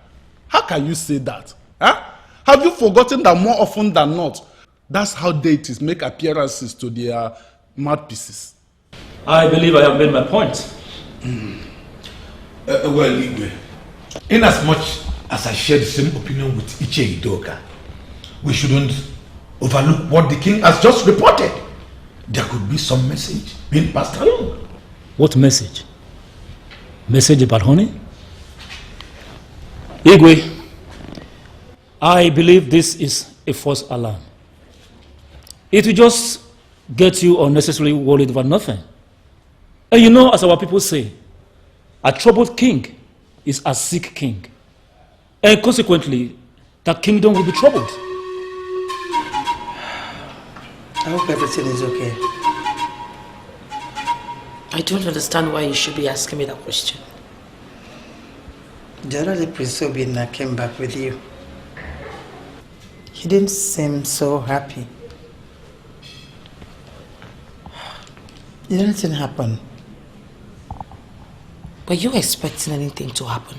How can you say that? Huh? Have you forgotten that more often than not, that's how deities make appearances to their mouthpieces? I believe I have made my point. Well, Igwe, in as much as I share the same opinion with Ichi Edoka, we shouldn't overlook what the king has just reported. There could be some message being passed along. What message? Message about honey? Igwe, I believe this is a false alarm. It will just get you unnecessarily worried about nothing. And you know, as our people say, a troubled king is a sick king. And consequently, that kingdom will be troubled. I hope everything is okay. I don't understand why you should be asking me that question. The other day Prince Obinna came back with you. He didn't seem so happy. Did anything happen? Were you expecting anything to happen?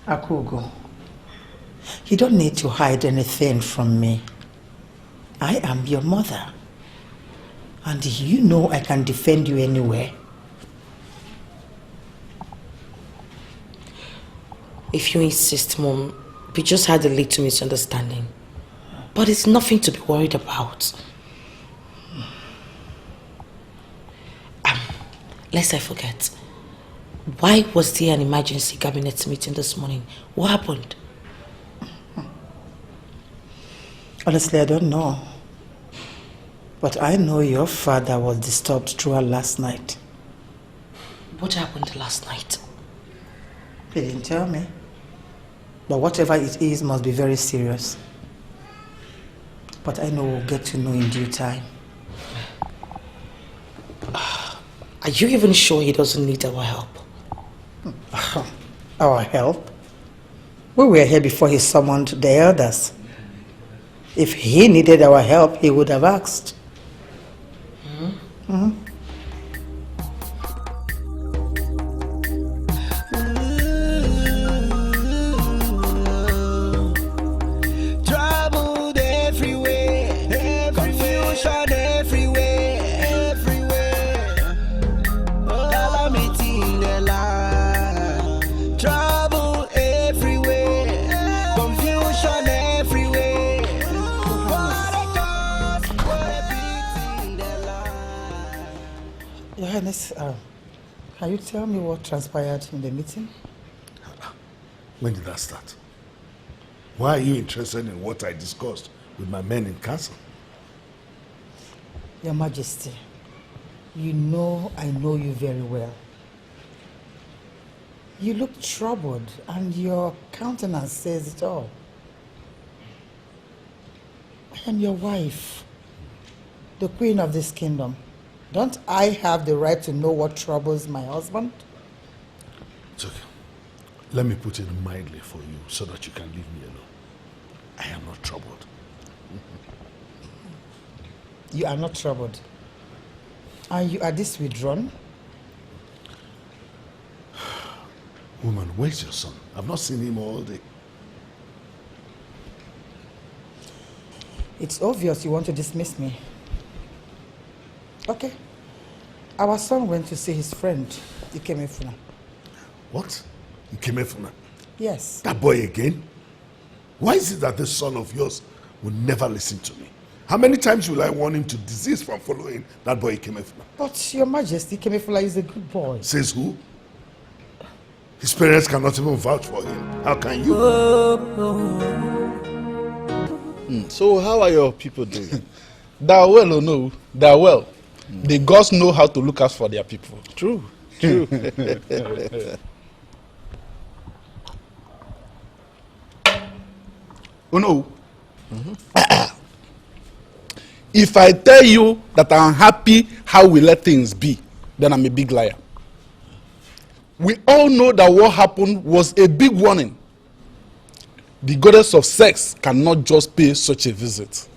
Akugo, you don't need to hide anything from me. I am your mother. And you know I can defend you anywhere. If you insist, Mom, we just had a little misunderstanding. But it's nothing to be worried about. Lest I forget, why was there an emergency cabinet meeting this morning? What happened? Honestly, I don't know. But I know your father was disturbed throughout last night. What happened last night? He didn't tell me. But whatever it is must be very serious. But I know we'll get to know in due time. Are you even sure he doesn't need our help? Our help? We were here before he summoned the elders. If he needed our help, he would have asked. Troubled everywhere, confusion everywhere, calamity in the land. Trouble everywhere, confusion everywhere. What a cause, what a pity in the land. Your Highness, can you tell me what transpired in the meeting? When did that start? Why are you interested in what I discussed with my men in council? Your Majesty, you know I know you very well. You look troubled and your countenance says it all. I am your wife, the queen of this kingdom. Don't I have the right to know what troubles my husband? It's okay. Let me put it mildly for you so that you can leave me alone. I am not troubled. You are not troubled. And you are this withdrawn? Woman, where's your son? I've not seen him all day. It's obvious you want to dismiss me. Okay. Our son went to see his friend, Ikemefuna. What? Ikemefuna? Yes. That boy again? Why is it that this son of yours will never listen to me? How many times will I warn him to desist from following that boy Ikemefuna? But Your Majesty, Ikemefuna is a good boy. Says who? His parents cannot even vouch for him. How can you? So how are your people doing? They are well or no? They are well. The gods know how to look out for their people. True. True. Oh no. If I tell you that I'm happy how we let things be, then I'm a big liar. We all know that what happened was a big warning. The goddess of sex cannot just pay such a visit.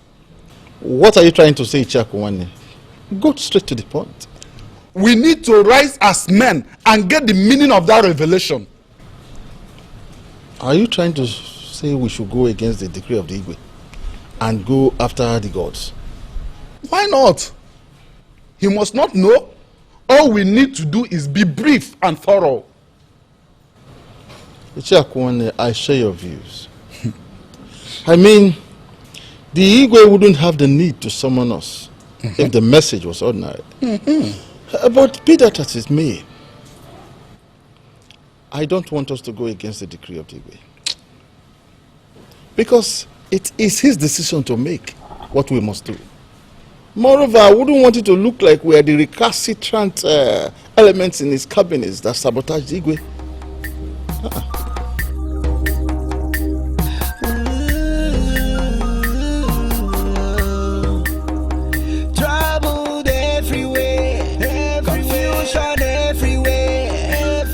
What are you trying to say, Chakwani? Go straight to the point. We need to rise as men and get the meaning of that revelation. Are you trying to say we should go against the decree of the Igwe and go after the gods? Why not? He must not know. All we need to do is be brief and thorough. Chakwani, I share your views. I mean, the Igwe wouldn't have the need to summon us if the message was ordinary. But be that as it may, I don't want us to go against the decree of the Igwe. Because it is his decision to make what we must do. Moreover, I wouldn't want it to look like we are the recalcitrant elements in his cabinets that sabotage the Igwe. Troubled everywhere, confusion everywhere,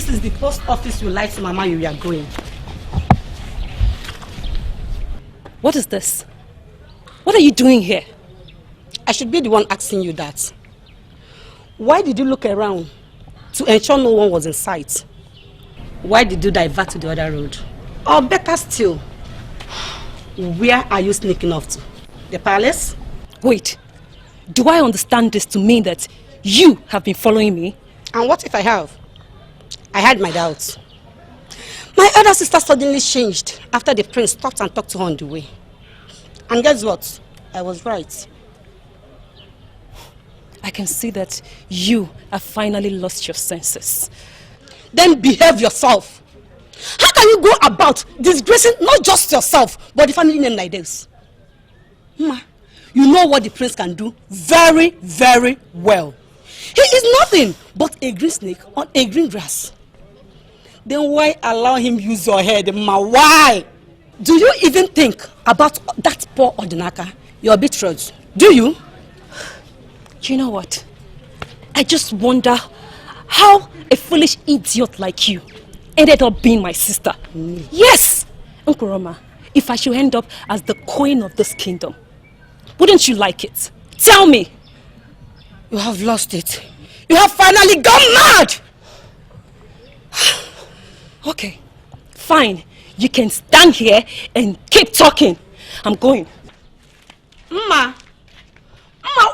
this is the post office you lied to Mama you are going. What is this? What are you doing here? I should be the one asking you that. Why did you look around to ensure no one was in sight? Why did you divert to the other road? Or better still, where are you sneaking off to? The palace? Wait, do I understand this to mean that you have been following me? And what if I have? I had my doubts. My elder sister suddenly changed after the prince stopped and talked to her on the way. And guess what? I was right. I can see that you have finally lost your senses. Then behave yourself. How can you go about disgracing not just yourself, but the family name like this? Ma, you know what the prince can do very, very well. He is nothing but a green snake on a green grass. Then why allow him use your head, ma? Why? Do you even think about that poor Odinaka, your betrothed? Do you? You know what? I just wonder how a foolish idiot like you ended up being my sister. Yes! Nkuroma, if I should end up as the queen of this kingdom, wouldn't you like it? Tell me! You have lost it. You have finally gone mad! Okay, fine. You can stand here and keep talking. I'm going. Ma! Ma!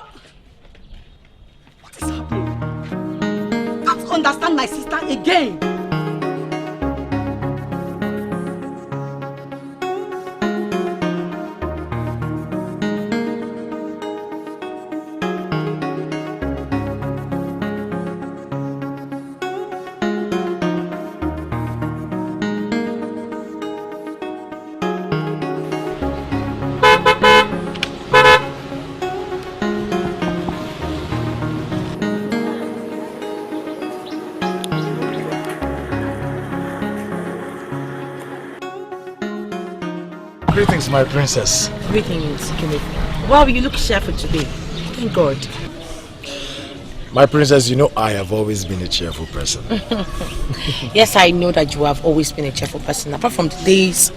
What is happening? Can't understand my sister again. Greetings, my princess. Greetings, Queeneth. Wow, you look cheerful today. Thank God. My princess, you know I have always been a cheerful person. Yes, I know that you have always been a cheerful person. Apart from the days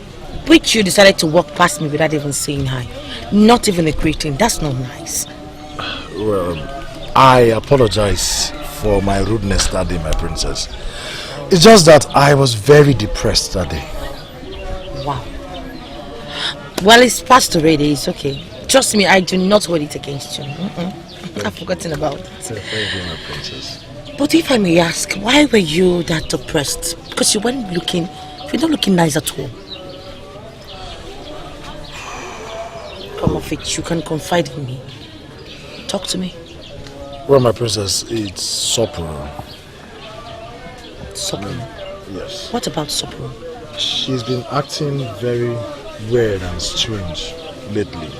which you decided to walk past me without even saying hi. Not even a greeting. That's not nice. Well, I apologize for my rudeness that day, my princess. It's just that I was very depressed that day. Wow. Well, it's past already. It's okay. Trust me, I do not hold it against you. I've forgotten about it. Thank you, my princess. But if I may ask, why were you that depressed? Because you're not looking nice at all. Come off it, you can confide in me. Talk to me. Well, my princess, it's Sopro. Sopro? Yes. What about Sopro? She's been acting very weird and strange lately.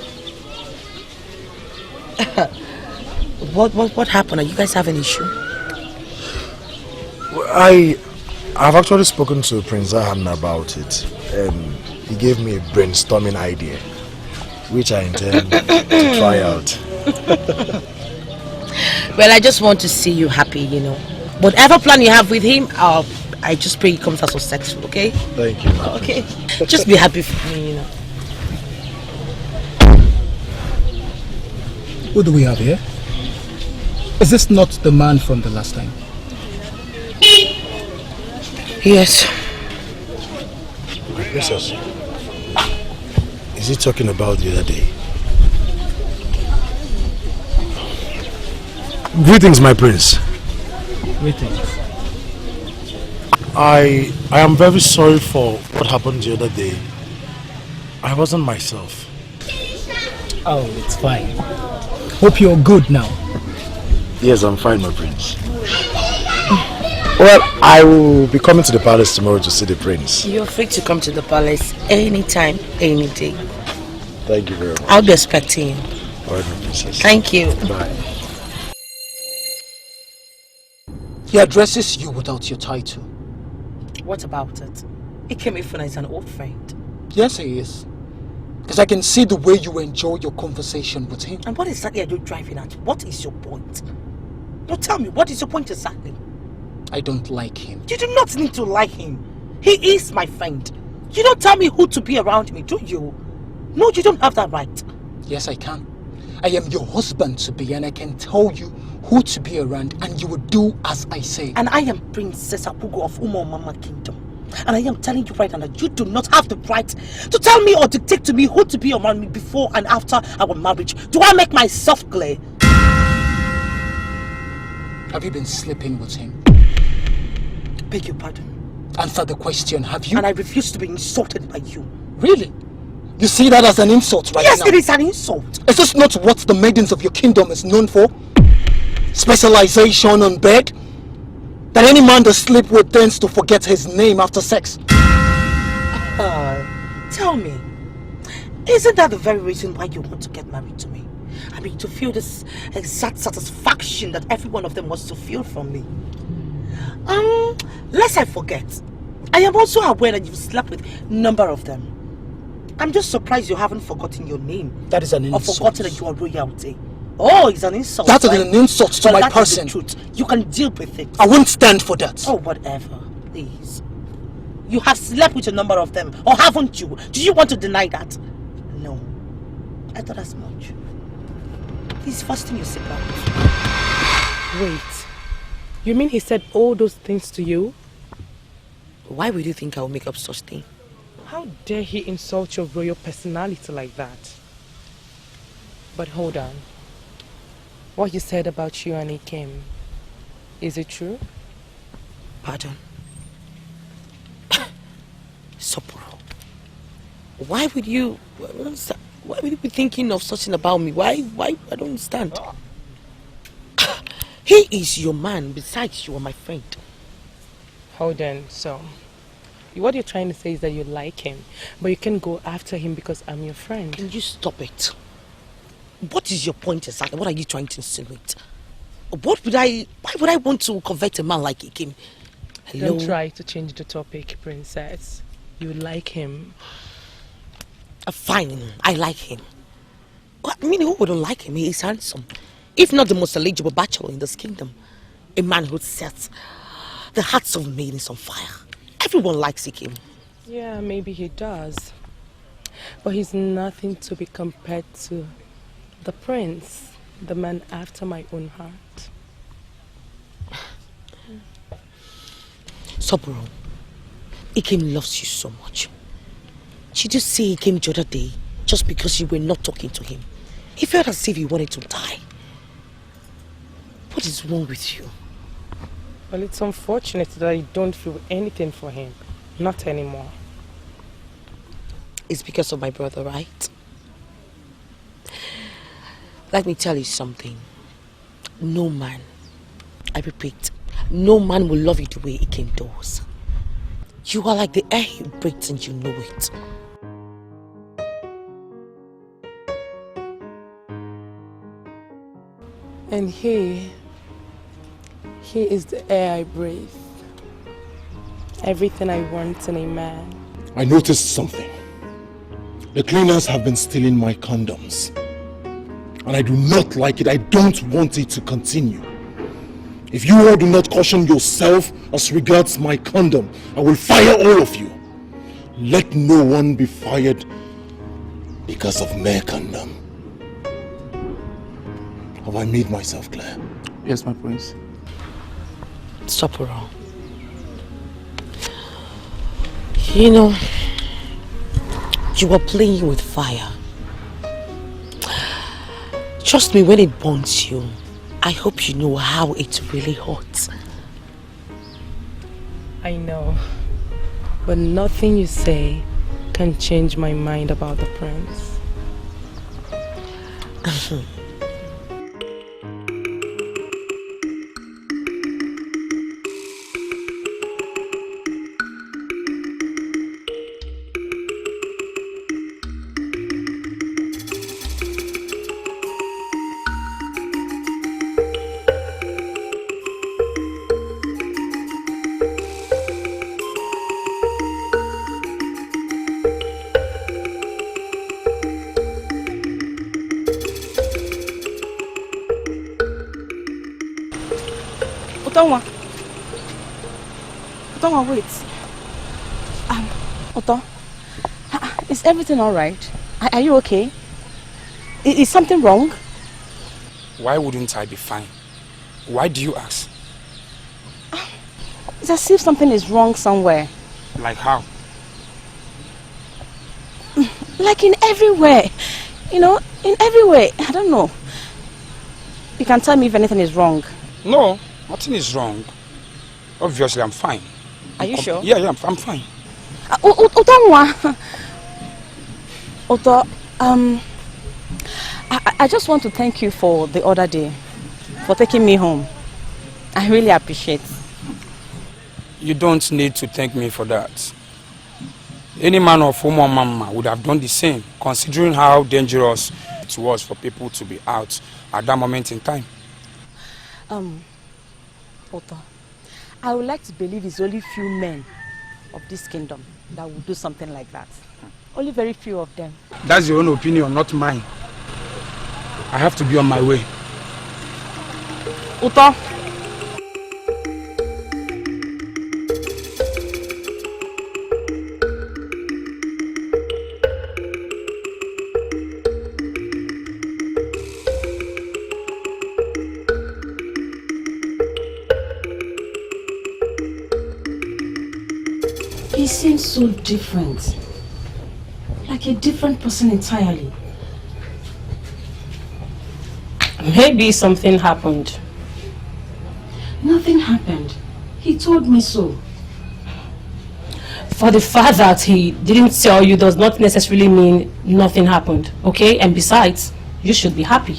What happened? Are you guys having an issue? Well, I've actually spoken to Prince Ahan about it, and he gave me a brainstorming idea, which I intend to try out. Well, I just want to see you happy, you know. Whatever plan you have with him, I just pray he comes out successful, okay? Thank you, ma'am. Okay. Just be happy for me, you know. Who do we have here? Is this not the man from the last time? Yes. My princess, is he talking about the other day? Greetings, my prince. Greetings. I am very sorry for what happened the other day. I wasn't myself. Oh, it's fine. Hope you're good now. Yes, I'm fine, my prince. Well, I will be coming to the palace tomorrow to see the prince. You're free to come to the palace anytime, any day. Thank you very much. I'll be expecting you. All right, my princess. Thank you. Bye. He addresses you without your title. What about it? He came in as an old friend. Yes, he is. Because I can see the way you enjoy your conversation with him. And what exactly are you driving at? What is your point? No, tell me, what is your point exactly? I don't like him. You do not need to like him. He is my friend. You don't tell me who to be around me, do you? No, you don't have that right. Yes, I can. I am your husband to be, and I can tell you who to be around, and you will do as I say. And I am Princess Apugo of Mama Kingdom. And I am telling you right now that you do not have the right to tell me or dictate to me who to be around me before and after our marriage. Do I make myself clear? Have you been sleeping with him? Beg your pardon. Answer the question, have you? And I refuse to be insulted by you. Really? You see that as an insult right now? Yes, it is an insult. Is this not what the maidens of your kingdom is known for? Specialization on bed? That any man that sleep with tends to forget his name after sex? Tell me, isn't that the very reason why you want to get married to me? I mean, to feel this exact satisfaction that every one of them wants to feel from me. Lest I forget, I am also aware that you've slept with a number of them. I'm just surprised you haven't forgotten your name. That is an insult. Or forgotten that you are royalty. Oh, it's an insult. That is an insult to my person. Is the truth. You can deal with it. I won't stand for that. Oh, whatever. Please. You have slept with a number of them, or haven't you? Do you want to deny that? No. I thought as much. Please, fasten your seatbelt. Wait. You mean he said all those things to you? Why would you think I will make up such thing? How dare he insult your royal personality like that? But hold on. What you said about you and Ikem, is it true? Pardon? Sapporo. Why would you be thinking of such thing about me? Why? I don't understand. He is your man. Besides, you are my friend. Hold on. So, what you're trying to say is that you like him, but you can go after him because I'm your friend. Can you stop it? What is your point exactly? What are you trying to insinuate? Why would I want to convert a man like Ikem? Hello? Don't try to change the topic, princess. You like him. Fine, I like him. I mean, who wouldn't like him? He is handsome. If not the most eligible bachelor in this kingdom. A man who sets the hearts of maidens on fire. Everyone likes him. Yeah, maybe he does. But he's nothing to be compared to the prince, the man after my own heart. Sapporo, Ikem loves you so much. Did you see Ikem the other day just because you were not talking to him? He felt as if he wanted to die. What is wrong with you? Well, it's unfortunate that I don't feel anything for him. Not anymore. It's because of my brother, right? Let me tell you something. No man, I repeat, no man will love you the way Ikem does. You are like the air he breathes and you know it. And he is the air I breathe. Everything I want in a man. I noticed something. The cleaners have been stealing my condoms. And I do not like it. I don't want it to continue. If you all do not caution yourself as regards my condom, I will fire all of you. Let no one be fired because of mere condom. Have I made myself clear? Yes, my prince. Sapporo. You know, you are playing with fire. Trust me, when it burns you, I hope you know how it really hurts. I know. But nothing you say can change my mind about the prince. Don't wait. Otto, is everything all right? Are you okay? Is something wrong? Why wouldn't I be fine? Why do you ask? It's as if something is wrong somewhere. Like how? Like in every way. You know, in every way. I don't know. You can tell me if anything is wrong. No, nothing is wrong. Obviously, I'm fine. Are you sure? Yeah, I'm fine. Otto, I just want to thank you for the other day, for taking me home. I really appreciate it. You don't need to thank me for that. Any man of woman mama would have done the same, considering how dangerous it was for people to be out at that moment in time. Otto, I would like to believe it's only few men of this kingdom that would do something like that. Only very few of them. That's your own opinion, not mine. I have to be on my way. Otto. He seems so different. Like a different person entirely. Maybe something happened. Nothing happened. He told me so. For the fact that he didn't tell you does not necessarily mean nothing happened, okay? And besides, you should be happy.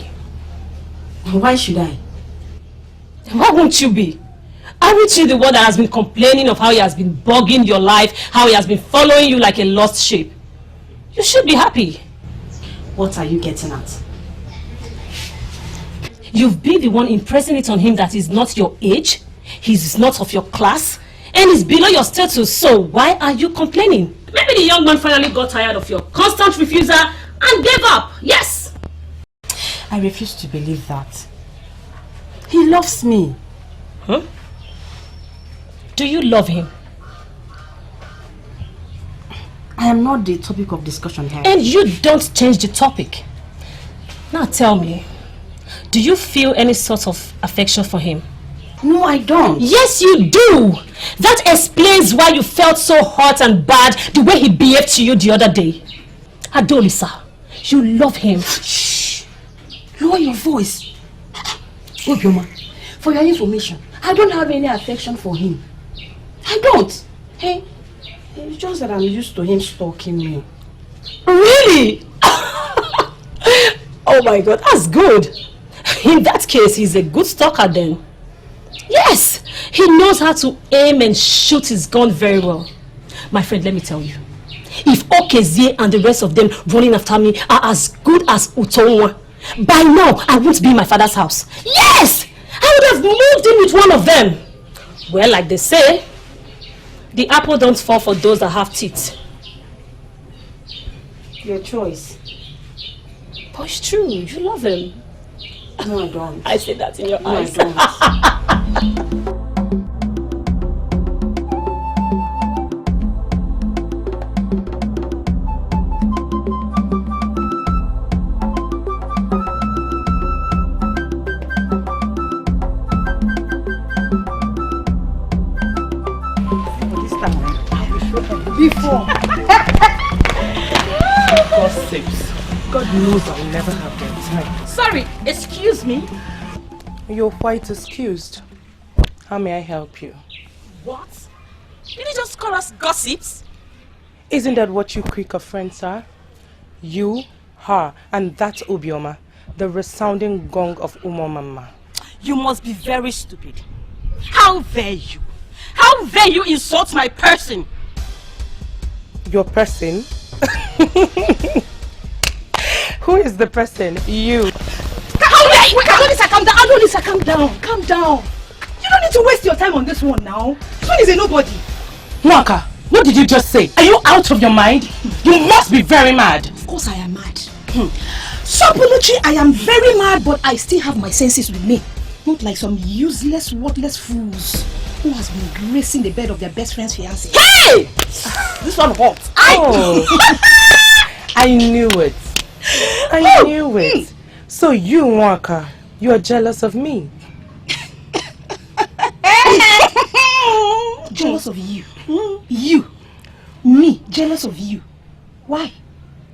Why should I? Why won't you be? Aren't you the one that has been complaining of how he has been bugging your life, how he has been following you like a lost sheep? You should be happy. What are you getting at? You've been the one impressing it on him that he's not your age, he's not of your class, and he's below your status, so why are you complaining? Maybe the young man finally got tired of your constant refusal and gave up. Yes! I refuse to believe that. He loves me. Huh? Do you love him? I am not the topic of discussion here. And you don't change the topic. Now tell me, do you feel any sort of affection for him? No, I don't. Yes, you do. That explains why you felt so hot and bad the way he behaved to you the other day. Adolisa, you love him. Shh. Lower your voice. Obioma, for your information, I don't have any affection for him. I don't. Hey, it's just that I'm used to him stalking me. Really? Oh my God, that's good. In that case, he's a good stalker then. Yes, he knows how to aim and shoot his gun very well. My friend, let me tell you. If Okezie and the rest of them running after me are as good as Utonwa, by now I won't be in my father's house. Yes! I would have moved in with one of them. Well, like they say, the apple don't fall for those that have teeth. Your choice. But it's true, you love him. No, I don't. I say that in your eyes. No, I don't. Before. Gossips. God knows I will never have their time. Sorry, excuse me. You're quite excused. How may I help you? What? Did you just call us gossips? Isn't that what you Quaker friends are? You, her, and that Obioma, the resounding gong of Umomama. You must be very stupid. How dare you? How dare you insult my person? Your person? Who is the person? You. Adolisa, calm down. Adolisa, calm down. Calm down. You don't need to waste your time on this one now. This one is a nobody. Nwaka, what did you just say? Are you out of your mind? You must be very mad. Of course I am mad. Sapuluchi, I am very mad, but I still have my senses with me. Not like some useless, worthless fools. who has been gracing the bed of their best friend's fiancé. Hey! This one hot. I knew it. I knew it. So you, Nwaka, you are jealous of me. Jealous of you? You? Me? Jealous of you? Why?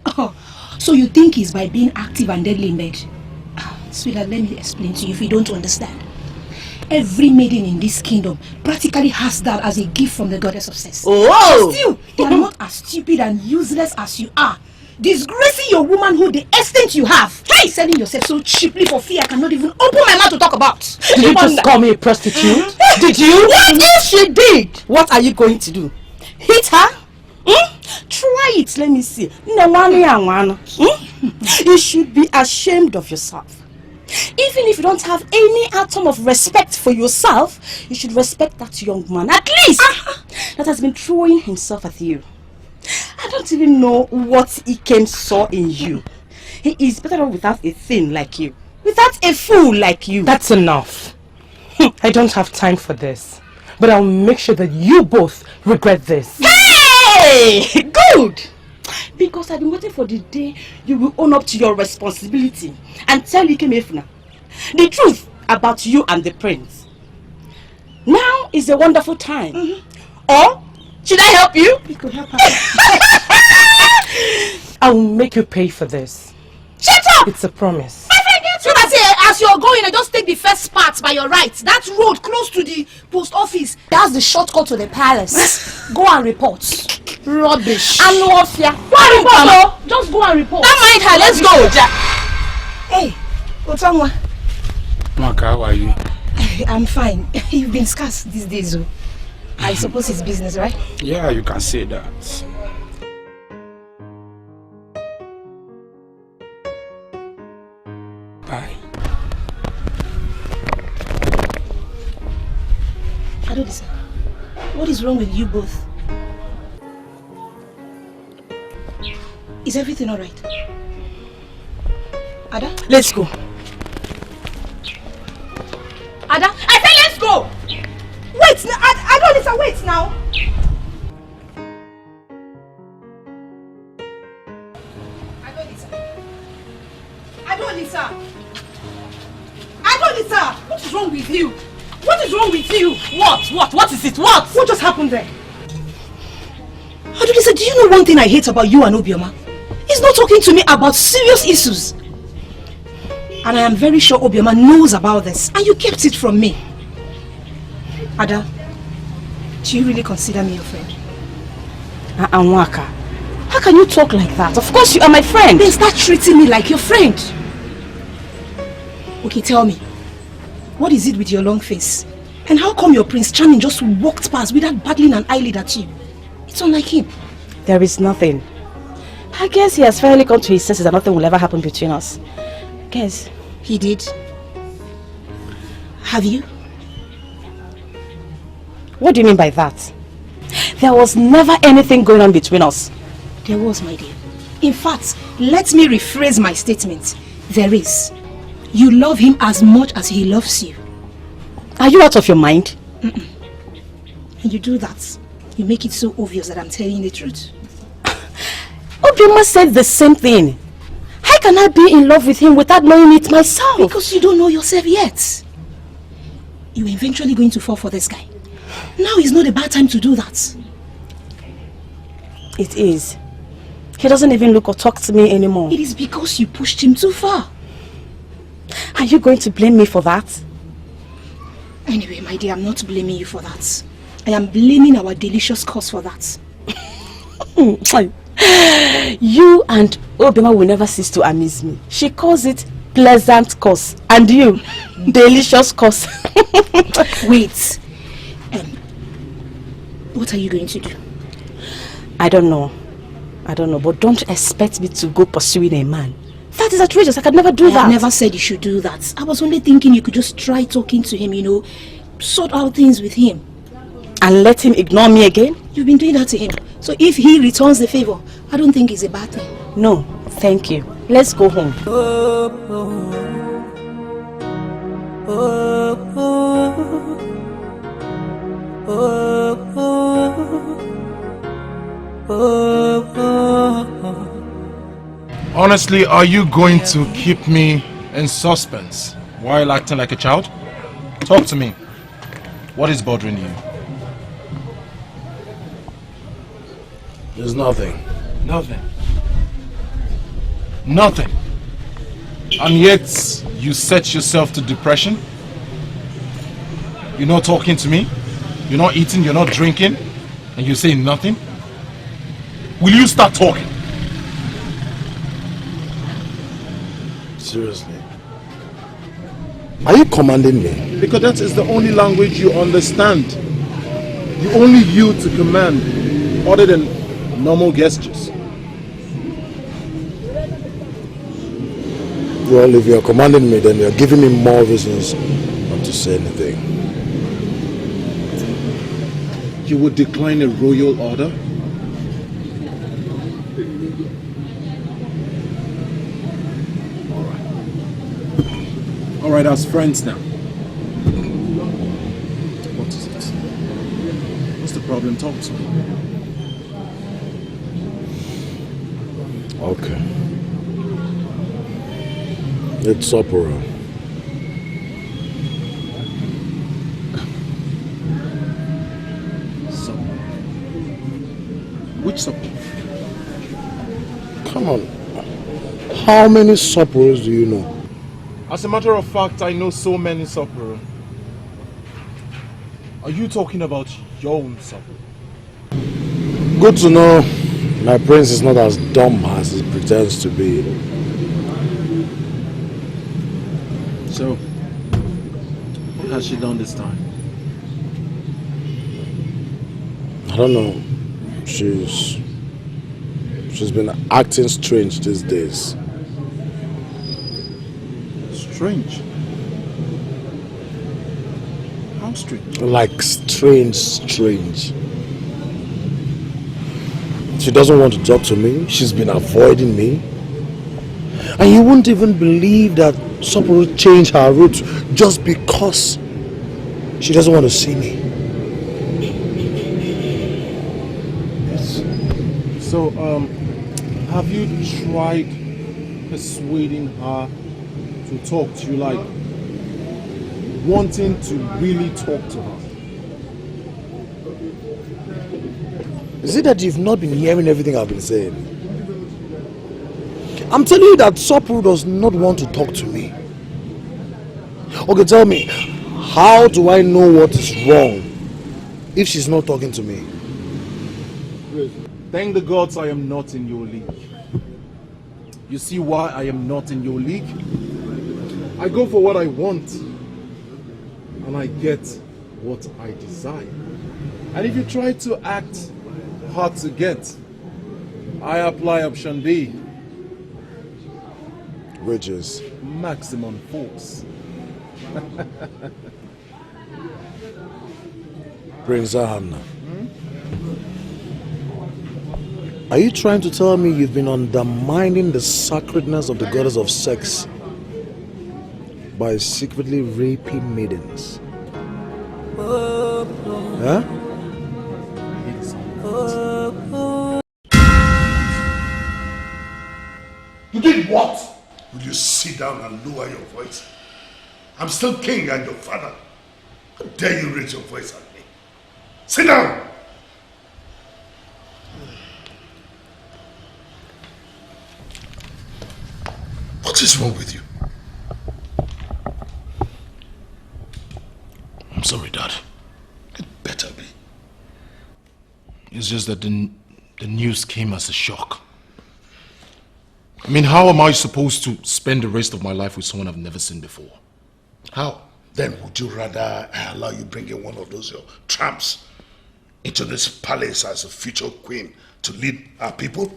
Oh, so you think it's by being active and deadly in bed? Sweetheart, let me explain to you if you don't understand. Every maiden in this kingdom practically has that as a gift from the goddess of sex. Oh! Still, they are not as stupid and useless as you are. Disgracing your womanhood, the extent you have. Hey! Selling yourself so cheaply for fear I cannot even open my mouth to talk about. Did you just call me a prostitute? Did you? What if she did? What are you going to do? Hit her? Try it, let me see. You should be ashamed of yourself. Even if you don't have any atom of respect for yourself, you should respect that young man, at least, that has been throwing himself at you. I don't even know what Ikem saw in you. He is better off without a thing like you. Without a fool like you. That's enough. I don't have time for this. But I'll make sure that you both regret this. Hey! Good! Because I've been waiting for the day you will own up to your responsibility and tell Ikem Efuna the truth about you and the prince. Now is a wonderful time. Or should I help you? You could help her. I'll make you pay for this. Shut up! It's a promise. So that as you're going, just take the first part by your right. That road close to the post office. That's the shortcut to the palace. Go and report. Rubbish. And no fear. Go and report. Just go and report. Don't mind her. Let's go. Hey, what's wrong? Maka, how are you? I'm fine. You've been scarce these days. I suppose it's business, right? Yeah, you can say that. Bye. Adolisa, what is wrong with you both? Is everything alright? Ada? Let's go. Ada? I said let's go! Wait, Adolisa, wait now! Adolisa, what is wrong with you? What is wrong with you? What is it? What just happened there? Adolisa, do you know one thing I hate about you and Obioma? He's not talking to me about serious issues. And I am very sure Obioma knows about this, and you kept it from me. Ada, do you really consider me your friend? Nwaka, how can you talk like that? Of course you are my friend. Then start treating me like your friend. Okay, tell me, what is it with your long face? And how come your Prince Charming just walked past without battling an eyelid at you? It's unlike him. There is nothing. I guess he has finally come to his senses that nothing will ever happen between us. Guess. He did. Have you? What do you mean by that? There was never anything going on between us. There was, my dear. In fact, let me rephrase my statement. There is. You love him as much as he loves you. Are you out of your mind? And you do that. You make it so obvious that I'm telling the truth. Obioma said the same thing. How can I be in love with him without knowing it myself? Because you don't know yourself yet. You're eventually going to fall for this guy. Now is not a bad time to do that. It is. He doesn't even look or talk to me anymore. It is because you pushed him too far. Are you going to blame me for that? Anyway, my dear, I'm not blaming you for that. I am blaming our delicious cause for that. You and Obioma will never cease to amuse me. She calls it pleasant cause. And you, delicious cause. Wait. What are you going to do? I don't know. But don't expect me to go pursuing a man. That is outrageous. I could never do that. I never said you should do that. I was only thinking you could just try talking to him, sort out things with him. And let him ignore me again? You've been doing that to him. So if he returns the favor, I don't think it's a bad thing. No, thank you. Let's go home. Honestly, are you going to keep me in suspense while acting like a child? Talk to me. What is bothering you? There's nothing. Nothing. Nothing. And yet, you set yourself to depression? You're not talking to me? You're not eating, you're not drinking? And you're saying nothing? Will you start talking? Seriously. Are you commanding me? Because that is the only language you understand. You only use to command, other than normal gestures. Well, if you're commanding me, then you're giving me more reasons not to say anything. You would decline a royal order? Alright, as friends now. What is it? What's the problem? Talk to me. Okay. It's opera. Supper? Which supper? Come on. How many suppers do you know? As a matter of fact, I know so many supper. Are you talking about your own supper? Good to know my prince is not as dumb as he pretends to be. So, what has she done this time? I don't know. She's been acting strange these days. Strange? How strange? Like strange. She doesn't want to talk to me. She's been avoiding me. And you won't even believe that Sapporo changed her route just because she doesn't want to see me. Yes. So, have you tried persuading her to talk to you, like wanting to really talk to her? Is it that you've not been hearing everything I've been saying? I'm telling you that Sapporo does not want to talk to me. Okay, tell me, how do I know what is wrong if she's not talking to me? Thank the gods I am not in your league. You see why I am not in your league? I go for what I want, and I get what I desire. And if you try to act hard to get, I apply option D. Which is? Maximum force. Prince Ahamna. Are you trying to tell me you've been undermining the sacredness of the goddess of sex by secretly raping maidens? Huh? You did what? Will you sit down and lower your voice? I'm still king and your father. How dare you raise your voice at me? Sit down! What is wrong with you? I'm sorry, Dad. It better be. It's just that the news came as a shock. I mean, how am I supposed to spend the rest of my life with someone I've never seen before? How? Then would you rather I allow you bring in one of those your tramps into this palace as a future queen to lead our people?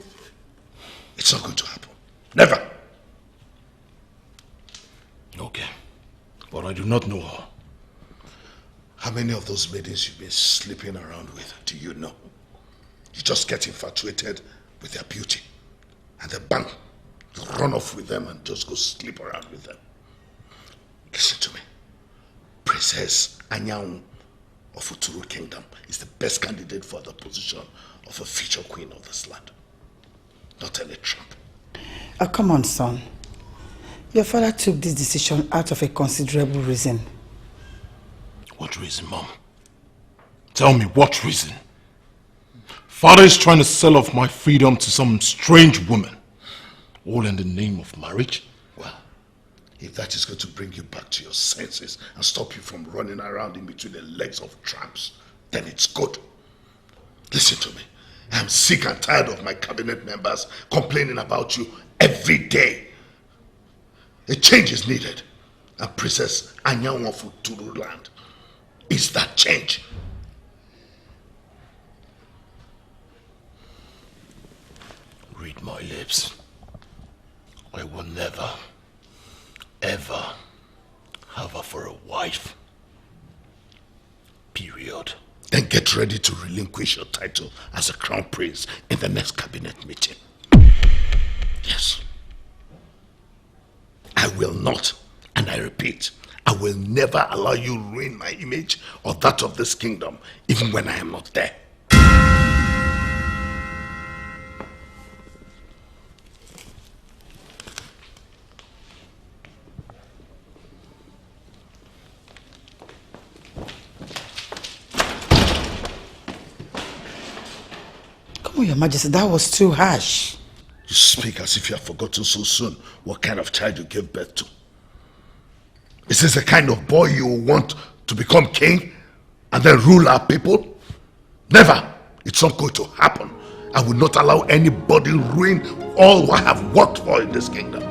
It's not going to happen. Never. Okay. But I do not know her. How many of those maidens you've been sleeping around with do you know? You just get infatuated with their beauty. And then bang, you run off with them and just go sleep around with them. Listen to me. Princess Anyanwu of Uturu Kingdom is the best candidate for the position of a future queen of this land. Not any Trump. Oh, come on, son. Your father took this decision out of a considerable reason. What reason, Mom? Tell me, what reason? Father is trying to sell off my freedom to some strange woman. All in the name of marriage? Well, if that is going to bring you back to your senses and stop you from running around in between the legs of tramps, then it's good. Listen to me. I'm sick and tired of my cabinet members complaining about you every day. A change is needed. And Princess Anyanwa of Uturu land is that change. Read my lips. I will never, ever have her for a wife. Period. Then get ready to relinquish your title as a crown prince in the next cabinet meeting. Yes. I will not, and I repeat, I will never allow you ruin my image or that of this kingdom, even when I am not there. Oh, Your Majesty, that was too harsh. You speak as if you have forgotten so soon what kind of child you gave birth to. Is this the kind of boy you want to become king and then rule our people? Never. It's not going to happen. I will not allow anybody ruin all I have worked for in this kingdom.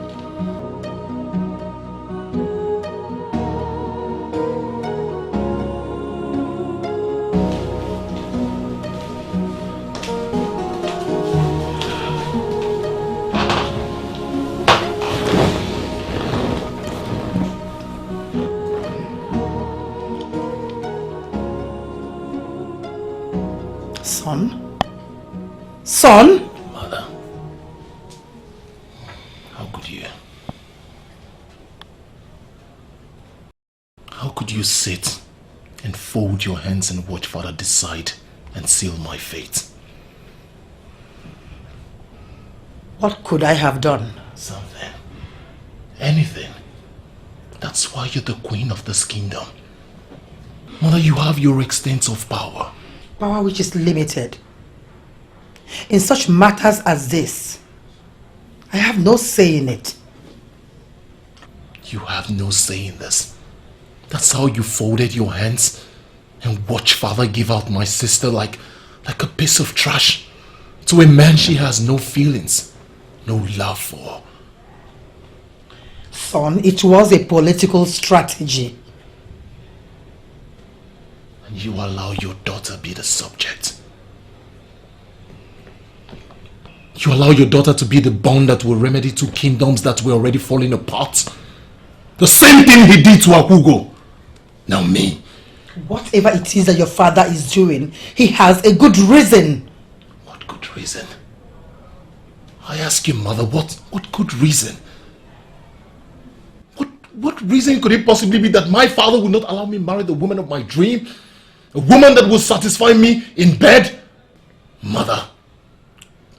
Son? Mother, how could you? How could you sit and fold your hands and watch Father decide and seal my fate? What could I have done? Something. Anything. That's why you're the queen of this kingdom. Mother, you have your extent of power. Power which is limited. In such matters as this, I have no say in it. You have no say in this. That's how you folded your hands and watched Father give out my sister like a piece of trash to a man she has no feelings, no love for. Son, it was a political strategy. And you allow your daughter be the subject. You allow your daughter to be the bond that will remedy two kingdoms that were already falling apart. The same thing he did to Akugo. Now me. Whatever it is that your father is doing, he has a good reason. What good reason? I ask you, mother, what good reason? What reason could it possibly be that my father would not allow me marry the woman of my dream? A woman that will satisfy me in bed? Mother,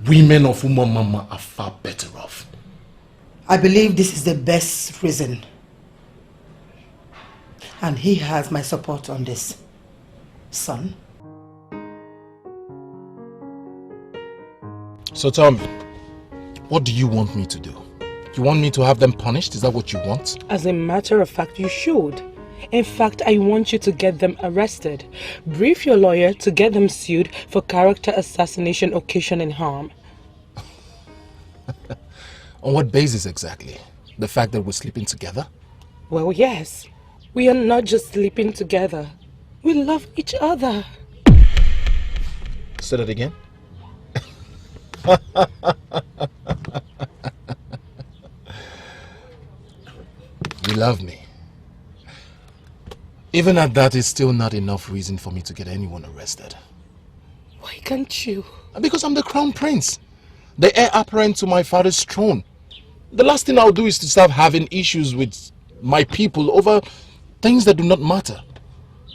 women of Umamama are far better off. I believe this is the best reason. And he has my support on this, son. So tell me, what do you want me to do? You want me to have them punished? Is that what you want? As a matter of fact, you should. In fact, I want you to get them arrested. Brief your lawyer to get them sued for character assassination occasioning harm. On what basis exactly? The fact that we're sleeping together? Well, yes. We are not just sleeping together. We love each other. Say that again? You love me. Even at that, it's still not enough reason for me to get anyone arrested. Why can't you? Because I'm the crown prince, the heir apparent to my father's throne. The last thing I'll do is to start having issues with my people over things that do not matter.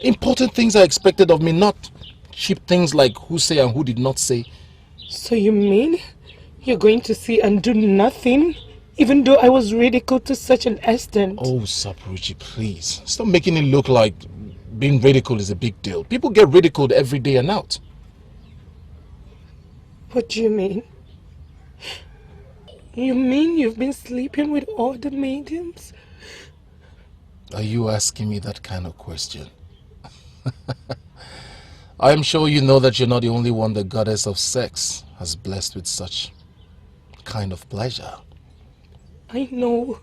Important things are expected of me, not cheap things like who say and who did not say. So you mean you're going to see and do nothing? Even though I was ridiculed to such an extent. Oh, Sapruchi, please. Stop making it look like being ridiculed is a big deal. People get ridiculed every day and out. What do you mean? You mean you've been sleeping with all the maidens? Are you asking me that kind of question? I'm sure you know that you're not the only one the goddess of sex has blessed with such kind of pleasure. I know.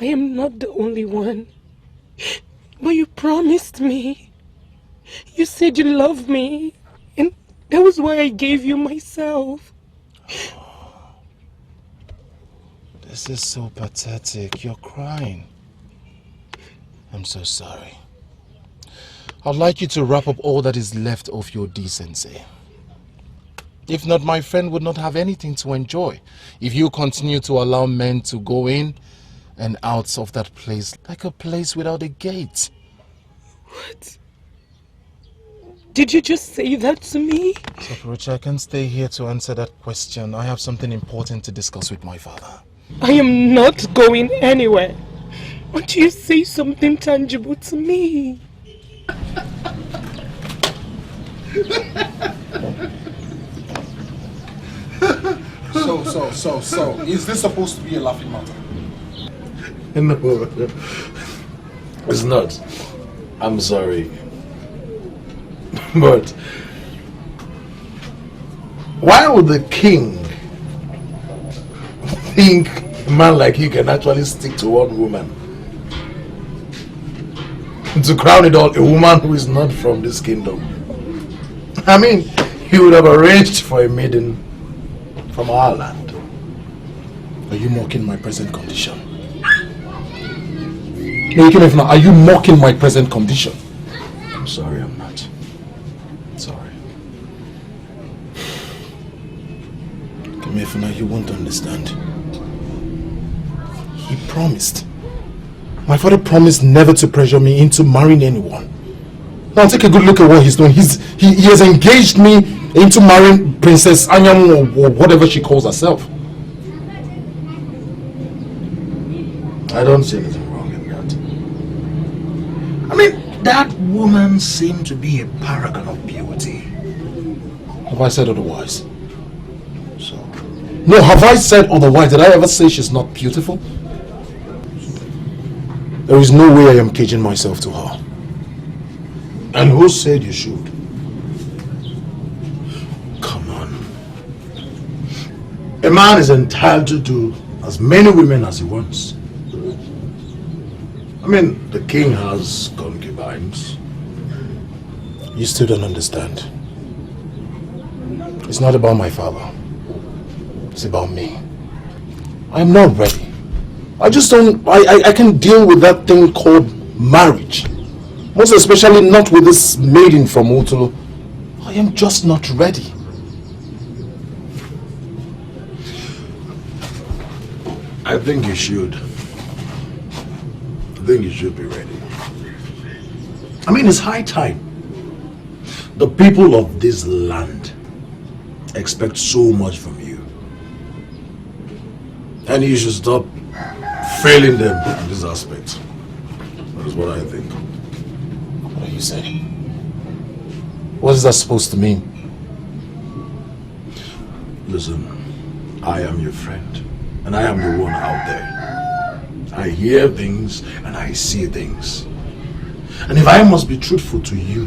I am not the only one. But you promised me. You said you loved me. And that was why I gave you myself. This is so pathetic. You're crying. I'm so sorry. I'd like you to wrap up all that is left of your decency. If not, my friend would not have anything to enjoy if you continue to allow men to go in and out of that place like a place without a gate. What? Did you just say that to me? Sapruchi, I can't stay here to answer that question. I have something important to discuss with my father. I am not going anywhere until you say something tangible to me. So, is this supposed to be a laughing matter? No, it's not. I'm sorry. But why would the king think a man like you can actually stick to one woman? To crown it all, a woman who is not from this kingdom. I mean, he would have arranged for a maiden from our land. Are you mocking my present condition? Are you mocking my present condition? I'm sorry, I'm not. Sorry. Kemefuna, you won't understand. He promised. My father promised never to pressure me into marrying anyone. Now take a good look at what he's doing. He has engaged me into marrying Princess Anyam or whatever she calls herself. I don't see anything wrong in that. I mean, that woman seemed to be a paragon of beauty. Have I said otherwise? No, have I said otherwise? Did I ever say she's not beautiful? There is no way I am caging myself to her. And who said you should? Come on. A man is entitled to as many women as he wants. I mean, the king has concubines. You still don't understand. It's not about my father. It's about me. I'm not ready. I just don't... I can't deal with that thing called marriage. Most especially not with this maiden from Utulu. I am just not ready. I think you should. I think you should be ready. I mean, it's high time. The people of this land expect so much from you. And you should stop failing them in this aspect. That is what I think. What are you saying? What is that supposed to mean? Listen, I am your friend. And I am the one out there. I hear things and I see things. And if I must be truthful to you,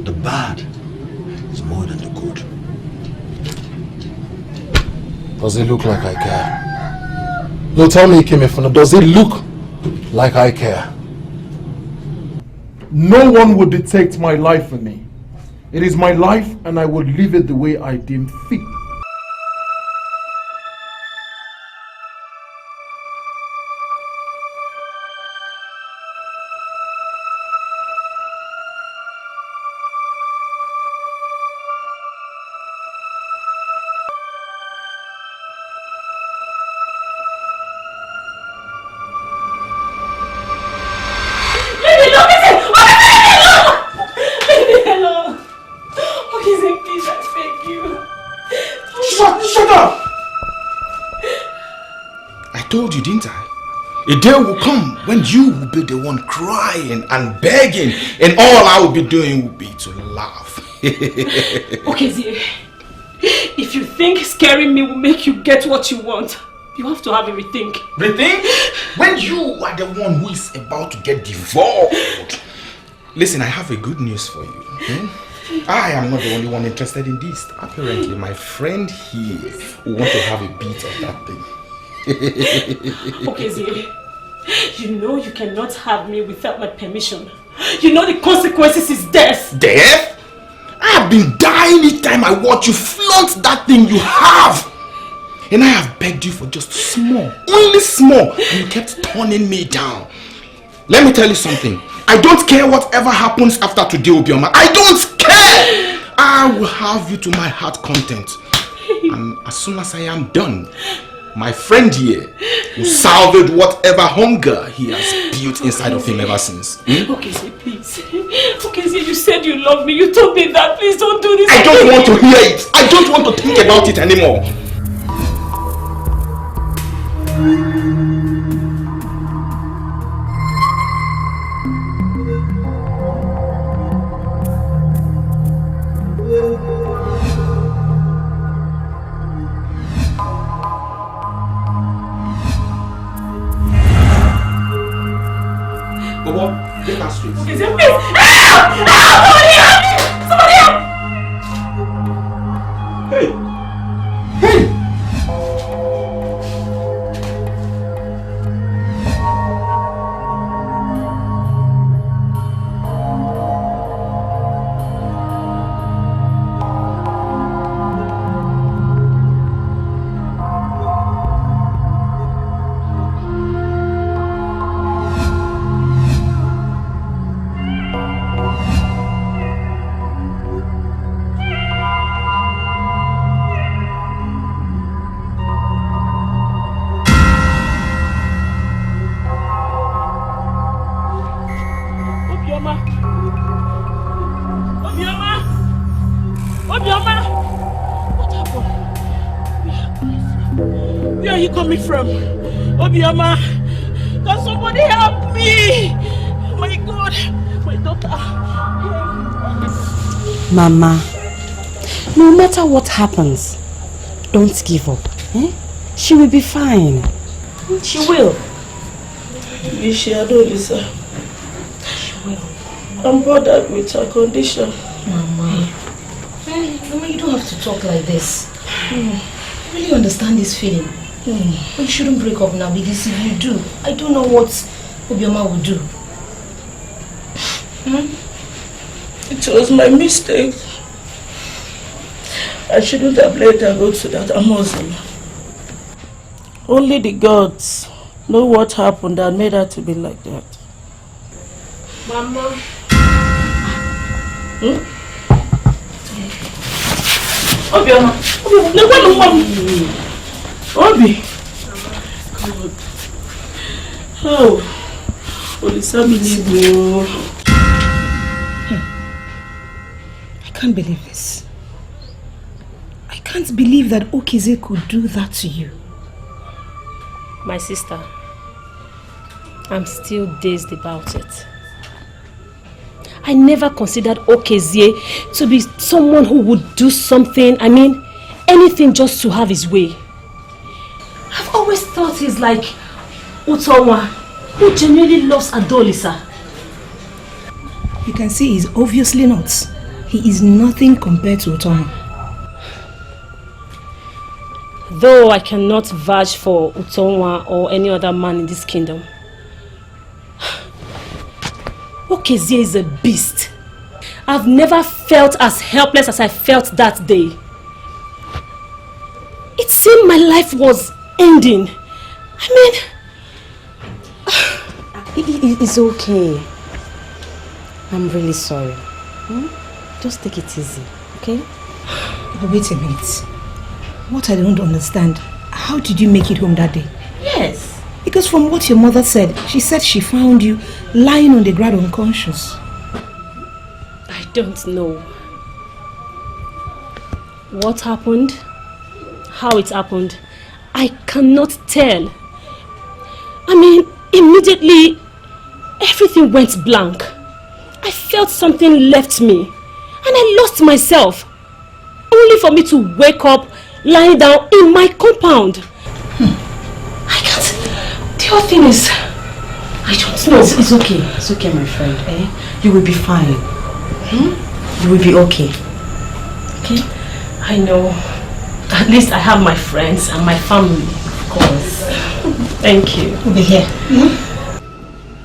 the bad is more than the good. Does it look like I care? No, tell me, Kemefuna, does it look like I care? No one will dictate my life for me. It is my life and I will live it the way I deem fit. Leave me told you, didn't I? A day will come when you will be the one crying and begging, and all I will be doing will be to laugh. Okay, Zie. If you think scaring me will make you get what you want, you have to have a rethink. Rethink? When you are the one who is about to get devoured. Listen, I have a good news for you. I am not the only one interested in this. Apparently, my friend here will want to have a bit of that thing. Okay, Zie. You know you cannot have me without my permission. You know the consequences is death. Death? I have been dying each time I watch you flaunt that thing you have. And I have begged you for just small, only small, and you kept turning me down. Let me tell you something. I don't care whatever happens after today, Obioma. I don't care! I will have you to my heart content. And as soon as I am done, my friend here will salvage whatever hunger he has built inside of him ever since. Okay, say please. Okay, say you said you love me. You told me that. Please don't do this. I don't want to hear it. I don't want to think about it anymore. Get that straight. Okay, say please. Somebody help me! Somebody help! Hey! Hey! From Obioma, can somebody help me? Oh my God, my daughter. Mama, no matter what happens, don't give up. She will be fine. She will. She Lisa. She will. I'm bothered with her condition. Mama, you don't have to talk like this. I really understand this feeling. But you shouldn't break up now, because if you do, I don't know what Obioma will do. It was my mistake. I shouldn't have let her go to that Amazon. Only the gods know what happened that made her to be like that. Mama. Obioma, Obi. God. Oh, Olisa believe you. I can't believe this. I can't believe that Okize could do that to you. My sister, I'm still dazed about it. I never considered Okezie to be someone who would do something, anything just to have his way. I've always thought he's like Utonwa, who genuinely loves Adolisa. You can see he's obviously not. He is nothing compared to Utonwa. Though I cannot vouch for Utonwa or any other man in this kingdom, Okezie is a beast. I've never felt as helpless as I felt that day. It seemed my life was ending. It's okay. I'm really sorry. Just take it easy, okay? But wait a minute. What I don't understand, how did you make it home that day? Yes. Because from what your mother said, she said she found you lying on the ground unconscious. I don't know what happened, how it happened. I cannot tell. I mean, immediately, everything went blank. I felt something left me, and I lost myself. Only for me to wake up, lying down in my compound. I can't. The whole thing is, I don't know. It's okay. It's okay, my friend. You will be fine. You will be okay. Okay? I know. At least I have my friends and my family, of course. Thank you. We'll be here.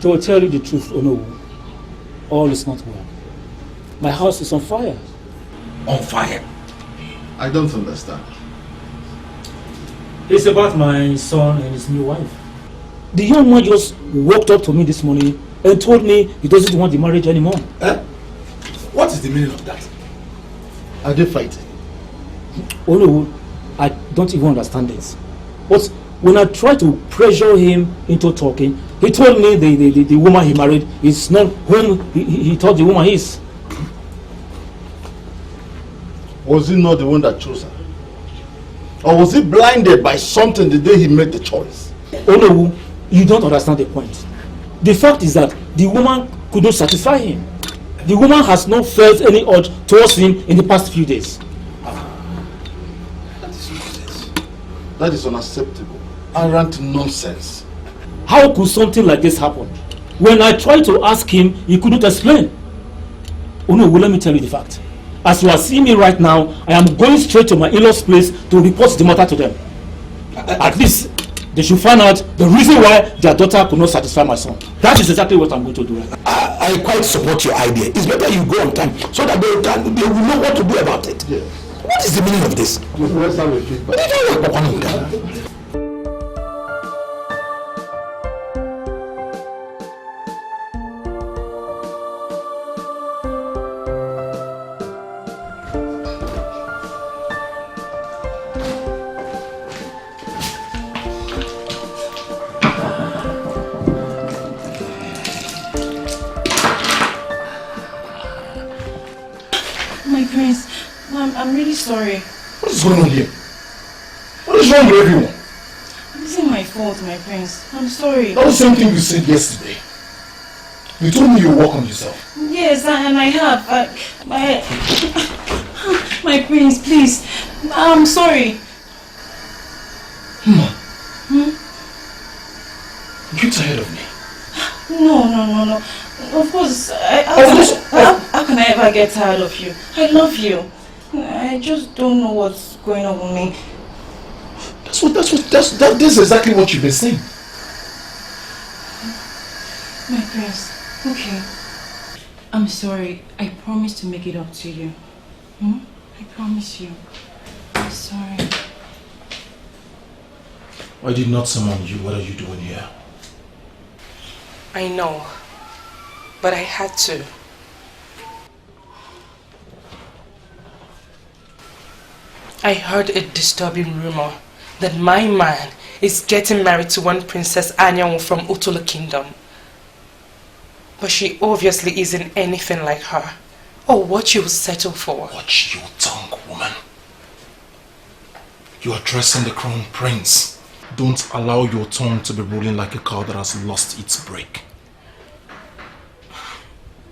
To tell you the truth, Ono, all is not well. My house is on fire. On fire? I don't understand. It's about my son and his new wife. The young man just walked up to me this morning and told me he doesn't want the marriage anymore. What is the meaning of that? Are they fighting? Oh no, I don't even understand this. But when I tried to pressure him into talking, he told me the woman he married is not whom he thought the woman is. Was he not the one that chose her? Or was he blinded by something the day he made the choice? Oh no, you don't understand the point. The fact is that the woman could not satisfy him. The woman has not felt any urge towards him in the past few days. That is unacceptable. Arrant nonsense. How could something like this happen? When I tried to ask him, he couldn't explain. Oh no, well, let me tell you the fact. As you are seeing me right now, I am going straight to my in-laws' place to report the matter to them. At least they should find out the reason why their daughter could not satisfy my son. That is exactly what I'm going to do. I quite support your idea. It's better you go on time so that they will know what to do about it. Yes. What is the meaning of this? Let's have a feedback. I'm really sorry. What is going on here? What is wrong with everyone? This isn't my fault, my prince. I'm sorry. That was the same thing you said yesterday. You told me you work on yourself. Yes, and I have. My prince, please. I'm sorry. You tired of me? No. Of course. How can I ever get tired of you? I love you. I just don't know what's going on with me. This is exactly what you've been saying. My prince, okay. I'm sorry. I promise to make it up to you. I promise you. I'm sorry. Why did not summon you? What are you doing here? I know, but I had to. I heard a disturbing rumor that my man is getting married to one Princess Anyanwu from Utulu Kingdom. But she obviously isn't anything like her, or what you will settle for. Watch your tongue, woman. You are dressing the crown prince. Don't allow your tongue to be rolling like a car that has lost its brake.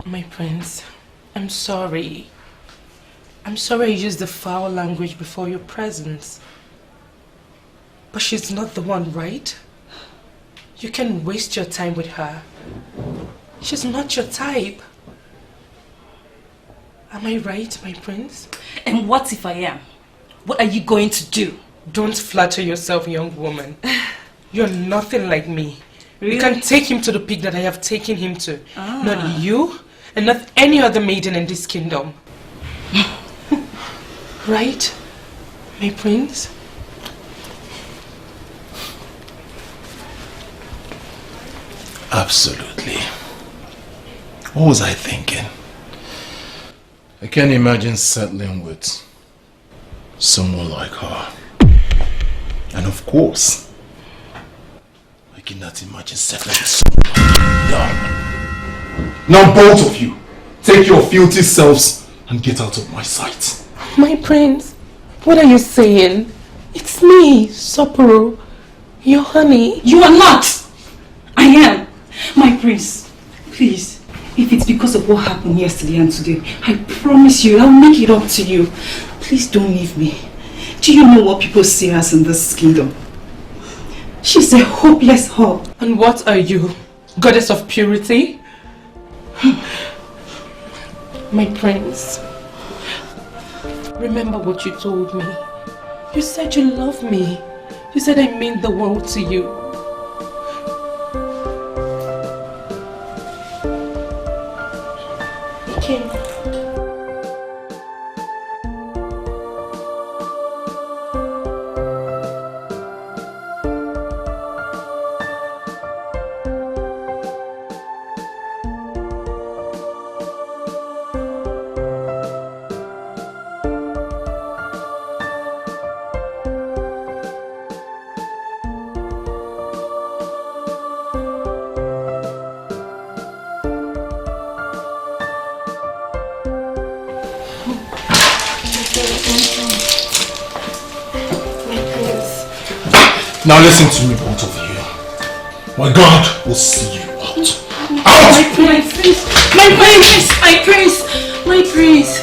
My prince, I'm sorry. I'm sorry I used the foul language before your presence. But she's not the one, right? You can waste your time with her. She's not your type. Am I right, my prince? And what if I am? What are you going to do? Don't flatter yourself, young woman. You're nothing like me. Really? You can take him to the peak that I have taken him to. Not you, and not any other maiden in this kingdom. Right, my prince? Absolutely. What was I thinking? I can't imagine settling with someone like her. And of course, I cannot imagine settling with someone young. Now both of you, take your filthy selves and get out of my sight. My prince, what are you saying? It's me, Sapporo, your honey. You are not! I am. My prince, please, if it's because of what happened yesterday and today, I promise you, I'll make it up to you. Please don't leave me. Do you know what people see us in this kingdom? She's a hopeless whore. And what are you? Goddess of purity? My prince, remember what you told me. You said you love me. You said I mean the world to you. Okay. Now listen to me, both of you. My God will see you out. Out! My prince! My prince! My prince! My prince!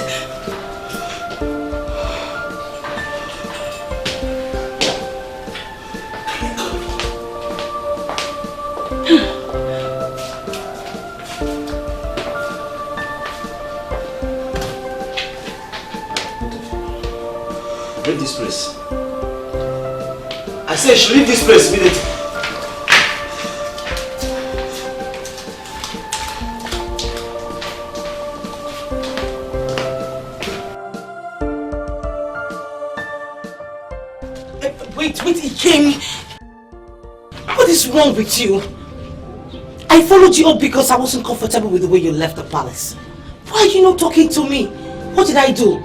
Leave this place. I say she leave this place immediately. Wait, he came. What is wrong with you? I followed you up because I wasn't comfortable with the way you left the palace. Why are you not talking to me? What did I do?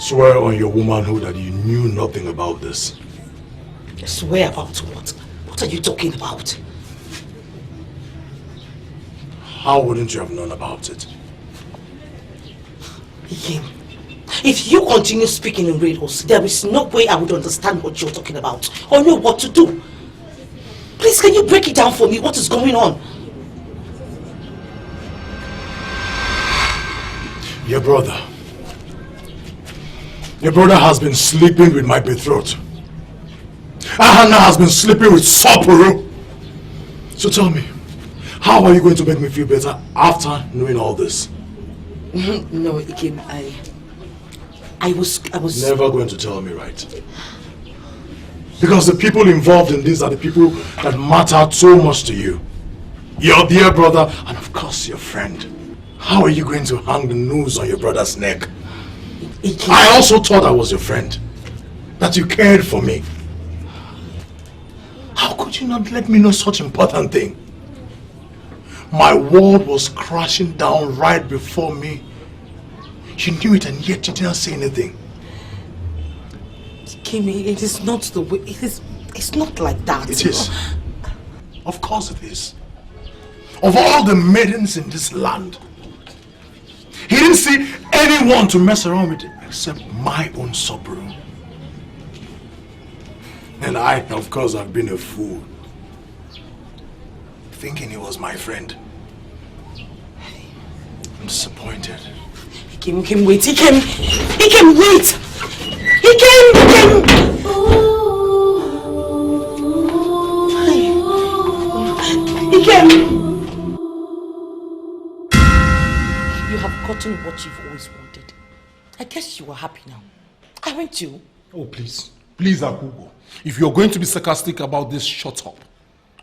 Swear on your womanhood that you knew nothing about this. Swear about what? What are you talking about? How wouldn't you have known about it? If you continue speaking in riddles, there is no way I would understand what you're talking about or know what to do. Please, can you break it down for me? What is going on? Your brother has been sleeping with my betrothed. Ahana has been sleeping with Sopuru. So tell me, how are you going to make me feel better after knowing all this? No, Ikem, I was... Never going to tell me, right? Because the people involved in this are the people that matter so much to you. Your dear brother and of course your friend. How are you going to hang the noose on your brother's neck? I also thought I was your friend. That you cared for me. How could you not let me know such important thing? My world was crashing down right before me. You knew it and yet you didn't say anything. Kimi, it is not the way... It's not like that. It is. Of course it is. Of all the maidens in this land, he didn't see anyone to mess around with except my own Sopuru. And I, of course, have been a fool. Thinking he was my friend. I'm disappointed. He came, wait. He came, wait. He came. You have gotten what you've always wanted. I guess you are happy now. Aren't you? Oh, please. Please, Akugo. If you're going to be sarcastic about this, shut up.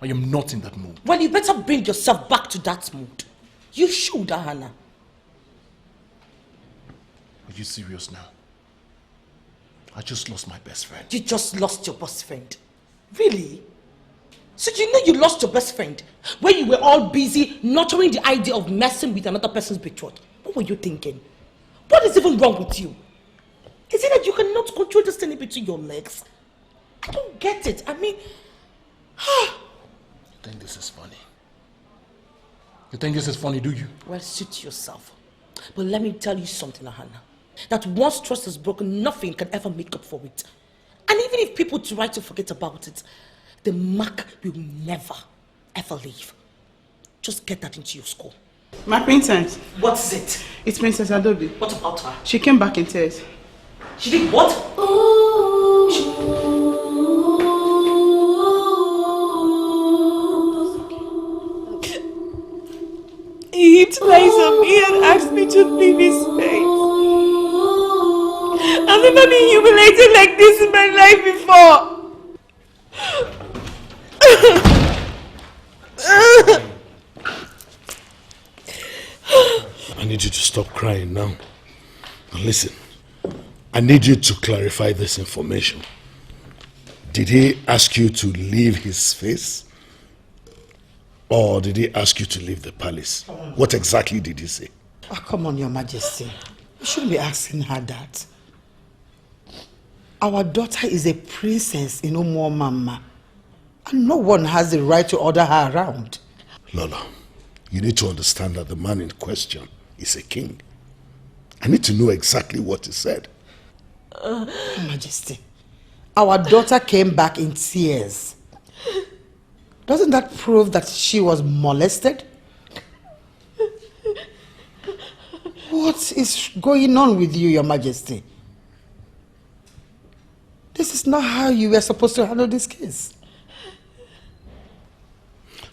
I am not in that mood. Well, you better bring yourself back to that mood. You should, Hannah. Are you serious now? I just lost my best friend. You just lost your best friend? Really? So you know you lost your best friend when you were all busy nurturing the idea of messing with another person's betrothed. What were you thinking? What is even wrong with you? Is it that you cannot control the thing between your legs? I don't get it. I mean... You think this is funny? You think this is funny, do you? Well, suit yourself. But let me tell you something, Ahana. That once trust is broken, nothing can ever make up for it. And even if people try to forget about it, the mark will never, ever leave. Just get that into your skull. My princess. What is it? It's Princess Adobe. What about her? She came back in tears. She did what? He heaped lies on me and asked me to leave his face. I've never been humiliated like this in my life before. I need you to stop crying now. Now listen, I need you to clarify this information. Did he ask you to leave his face? Or did he ask you to leave the palace? What exactly did he say? Oh, come on, Your Majesty. You shouldn't be asking her that. Our daughter is a princess in Umuo Mama. And no one has the right to order her around. Lola, you need to understand that the man in question is a king. I need to know exactly what he said. Your Majesty, our daughter came back in tears. Doesn't that prove that she was molested? What is going on with you, Your Majesty? This is not how you were supposed to handle this case.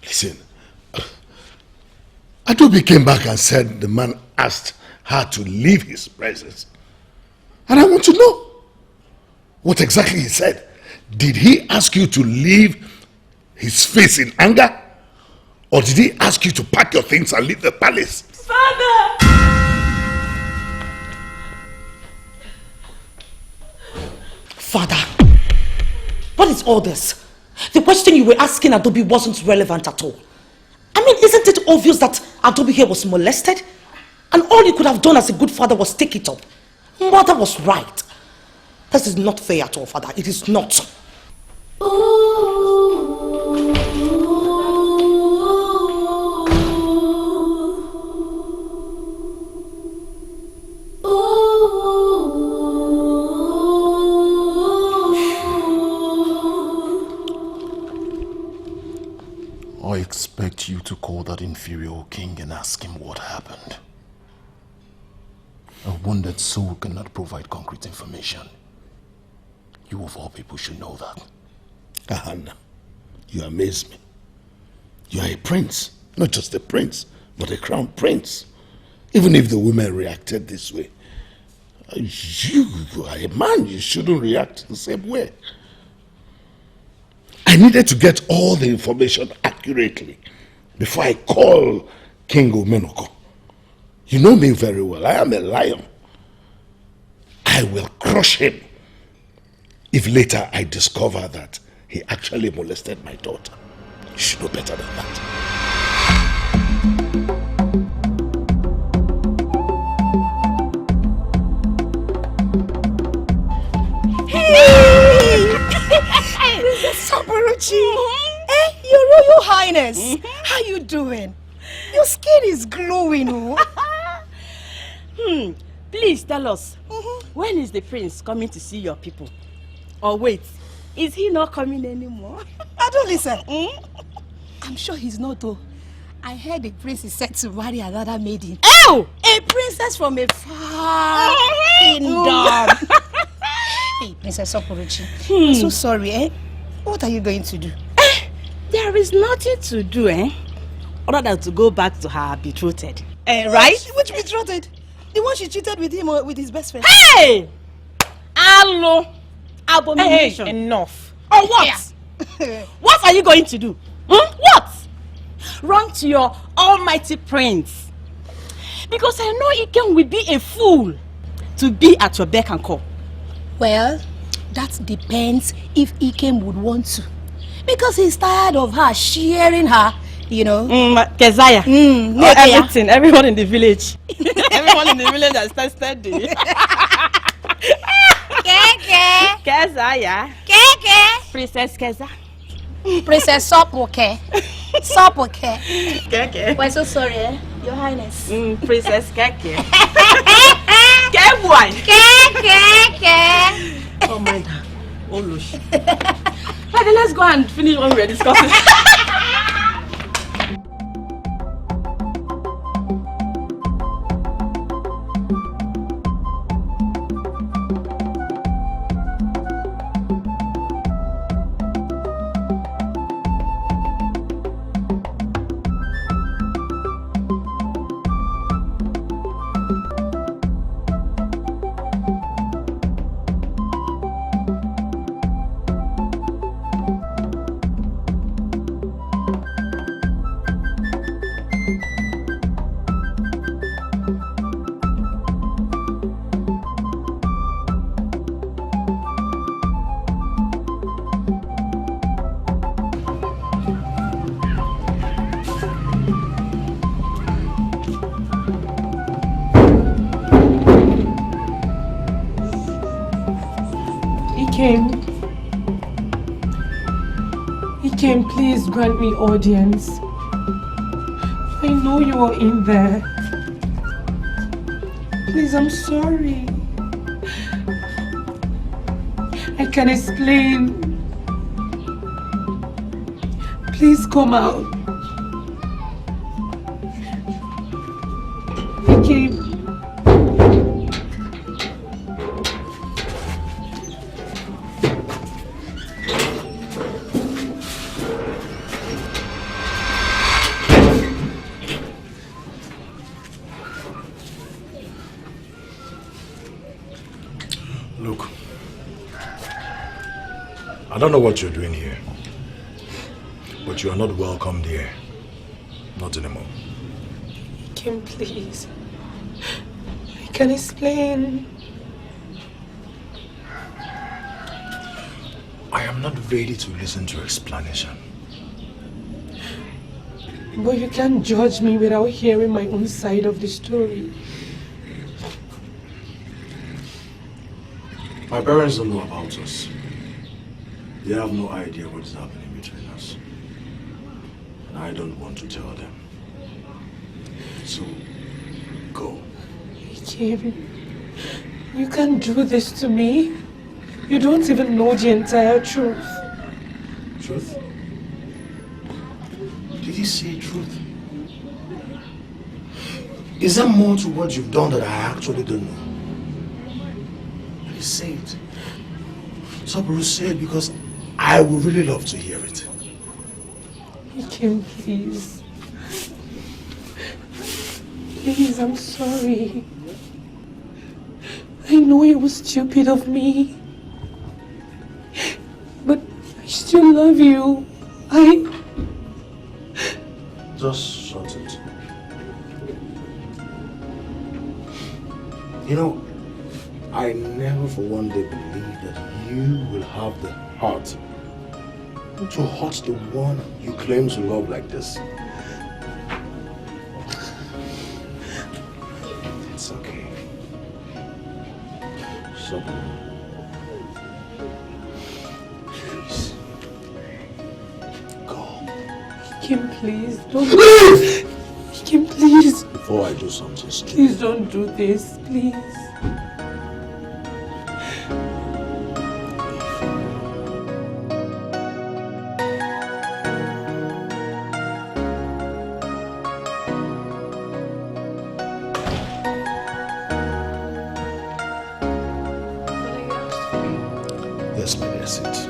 Listen, Adobe came back and said the man asked her to leave his presence. And I want to know what exactly he said. Did he ask you to leave his face in anger? Or did he ask you to pack your things and leave the palace? Father! Father, what is all this? The question you were asking Adobe wasn't relevant at all. I mean, isn't it obvious that Adobe here was molested? And all you could have done as a good father was take it up. Mother was right. This is not fair at all, Father. It is not. I expect you to call that inferior king and ask him what happened. A wounded soul cannot provide concrete information. You of all people should know that. Ahana, you amaze me. You are a prince, not just a prince, but a crown prince. Even if the women reacted this way, you are a man, you shouldn't react the same way. I needed to get all the information accurately before I call King Omenoko. You know me very well. I am a lion. I will crush him if later I discover that he actually molested my daughter. You should know better than that. Your Royal Highness, how you doing? Your skin is glowing. Please tell us, when is the prince coming to see your people? Or wait, is he not coming anymore? I don't listen. I'm sure he's not though. I heard the prince is set to marry another maiden. Oh! A princess from a far kingdom. Hey, Princess Oporuchi, I'm so sorry, eh? What are you going to do? There is nothing to do, other than to go back to her betrothed. Right? Which betrothed? The one she cheated with him or with his best friend? Hey! Hello! Abomination. Hey, enough. Or what? What are you going to do? What? Run to your almighty prince. Because I know Ikem will be a fool to be at your beck and call. Well, that depends if Ikem would want to. Because he's tired of her sharing her, you know. Keziah. Everything. Everyone in the village. Everyone in the village has tested you. Keke. Keziah. Keke. Princess Keza. Princess Sopoke. Sopoke. Keke. We're so sorry, Your Highness. Princess Keke. Ke boy. Ke. Oh my God. Oh lush. Hey, let's go and finish what we were discussing. Ikem, please grant me audience. I know you are in there. Please, I'm sorry. I can explain. Please come out. Ikem. I don't know what you're doing here, but you are not welcomed here. Not anymore. Kim, please. I can explain. I am not ready to listen to explanation. But you can't judge me without hearing my own side of the story. My parents don't know about us. They have no idea what is happening between us. And I don't want to tell them. So, go. Kim, you can't do this to me. You don't even know the entire truth. Truth? Did he say truth? Is there more to what you've done that I actually don't know? Please say it. Saburu, say it because I would really love to hear it. Kim, please. Please, I'm sorry. I know it was stupid of me. But I still love you. Just shut it. You know, I never for one day believed that you will have the heart to hurt the one you claim to love like this. It's okay. So, please, go. Kim, please, don't. Kim, please. Before I do something stupid. Please don't do this, please. Yes, my dear, sit.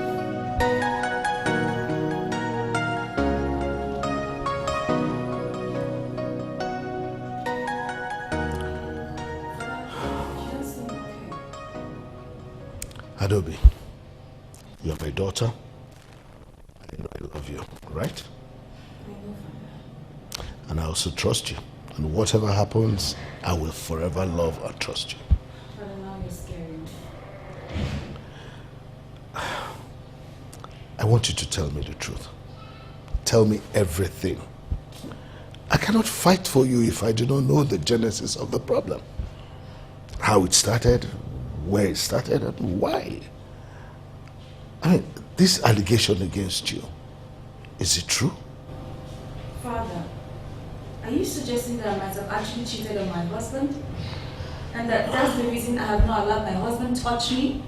Adobe, you're my daughter. I know I love you, right? And I also trust you. And whatever happens, I will forever love and trust you. Father, now you're scared. I want you to tell me the truth. Tell me everything. I cannot fight for you if I do not know the genesis of the problem. How it started, where it started, and why. I mean, this allegation against you, is it true? Father, Are you suggesting that I might have actually cheated on my husband? And that's the reason I have not allowed my husband to touch me?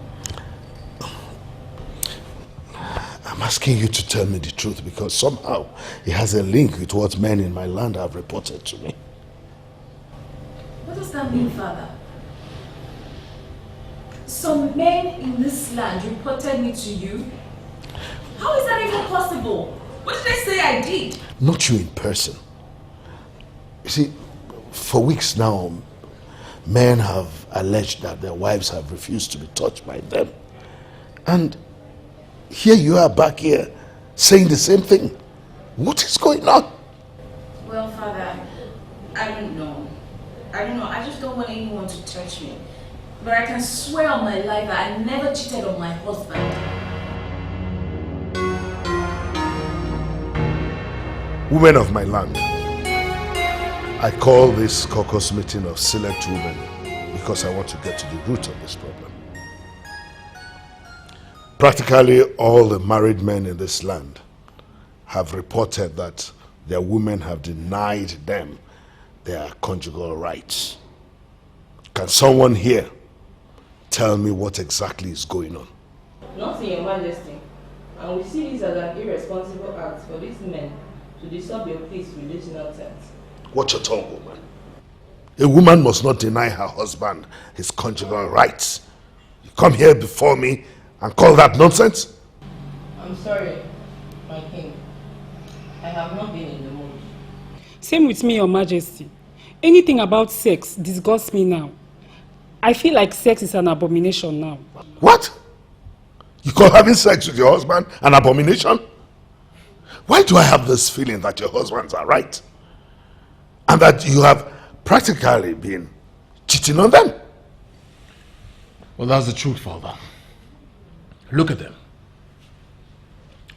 I'm asking you to tell me the truth because somehow it has a link with what men in my land have reported to me. What does that mean, Father? Some men in this land reported me to you? How is that even possible? What did I say I did? Not you in person. You see, for weeks now, men have alleged that their wives have refused to be touched by them. And here you are back here saying the same thing. What is going on? Well, Father, I don't know. I just don't want anyone to touch me. But I can swear on my life that I never cheated on my husband. Women of my land, I call this caucus meeting of select women because I want to get to the root of this problem. Practically all the married men in this land have reported that their women have denied them their conjugal rights. Can someone here tell me what exactly is going on? Nothing, Your Majesty. And we see this as an irresponsible act for these men to disturb your peace with this nonsense. Watch your tongue, woman. A woman must not deny her husband his conjugal rights. You come here before me and call that nonsense? I'm sorry, my king. I have not been in the mood. Same with me, Your Majesty. Anything about sex disgusts me now. I feel like sex is an abomination now. What? You call having sex with your husband an abomination? Why do I have this feeling that your husbands are right? And that you have practically been cheating on them? Well, that's the truth, Father. Look at them.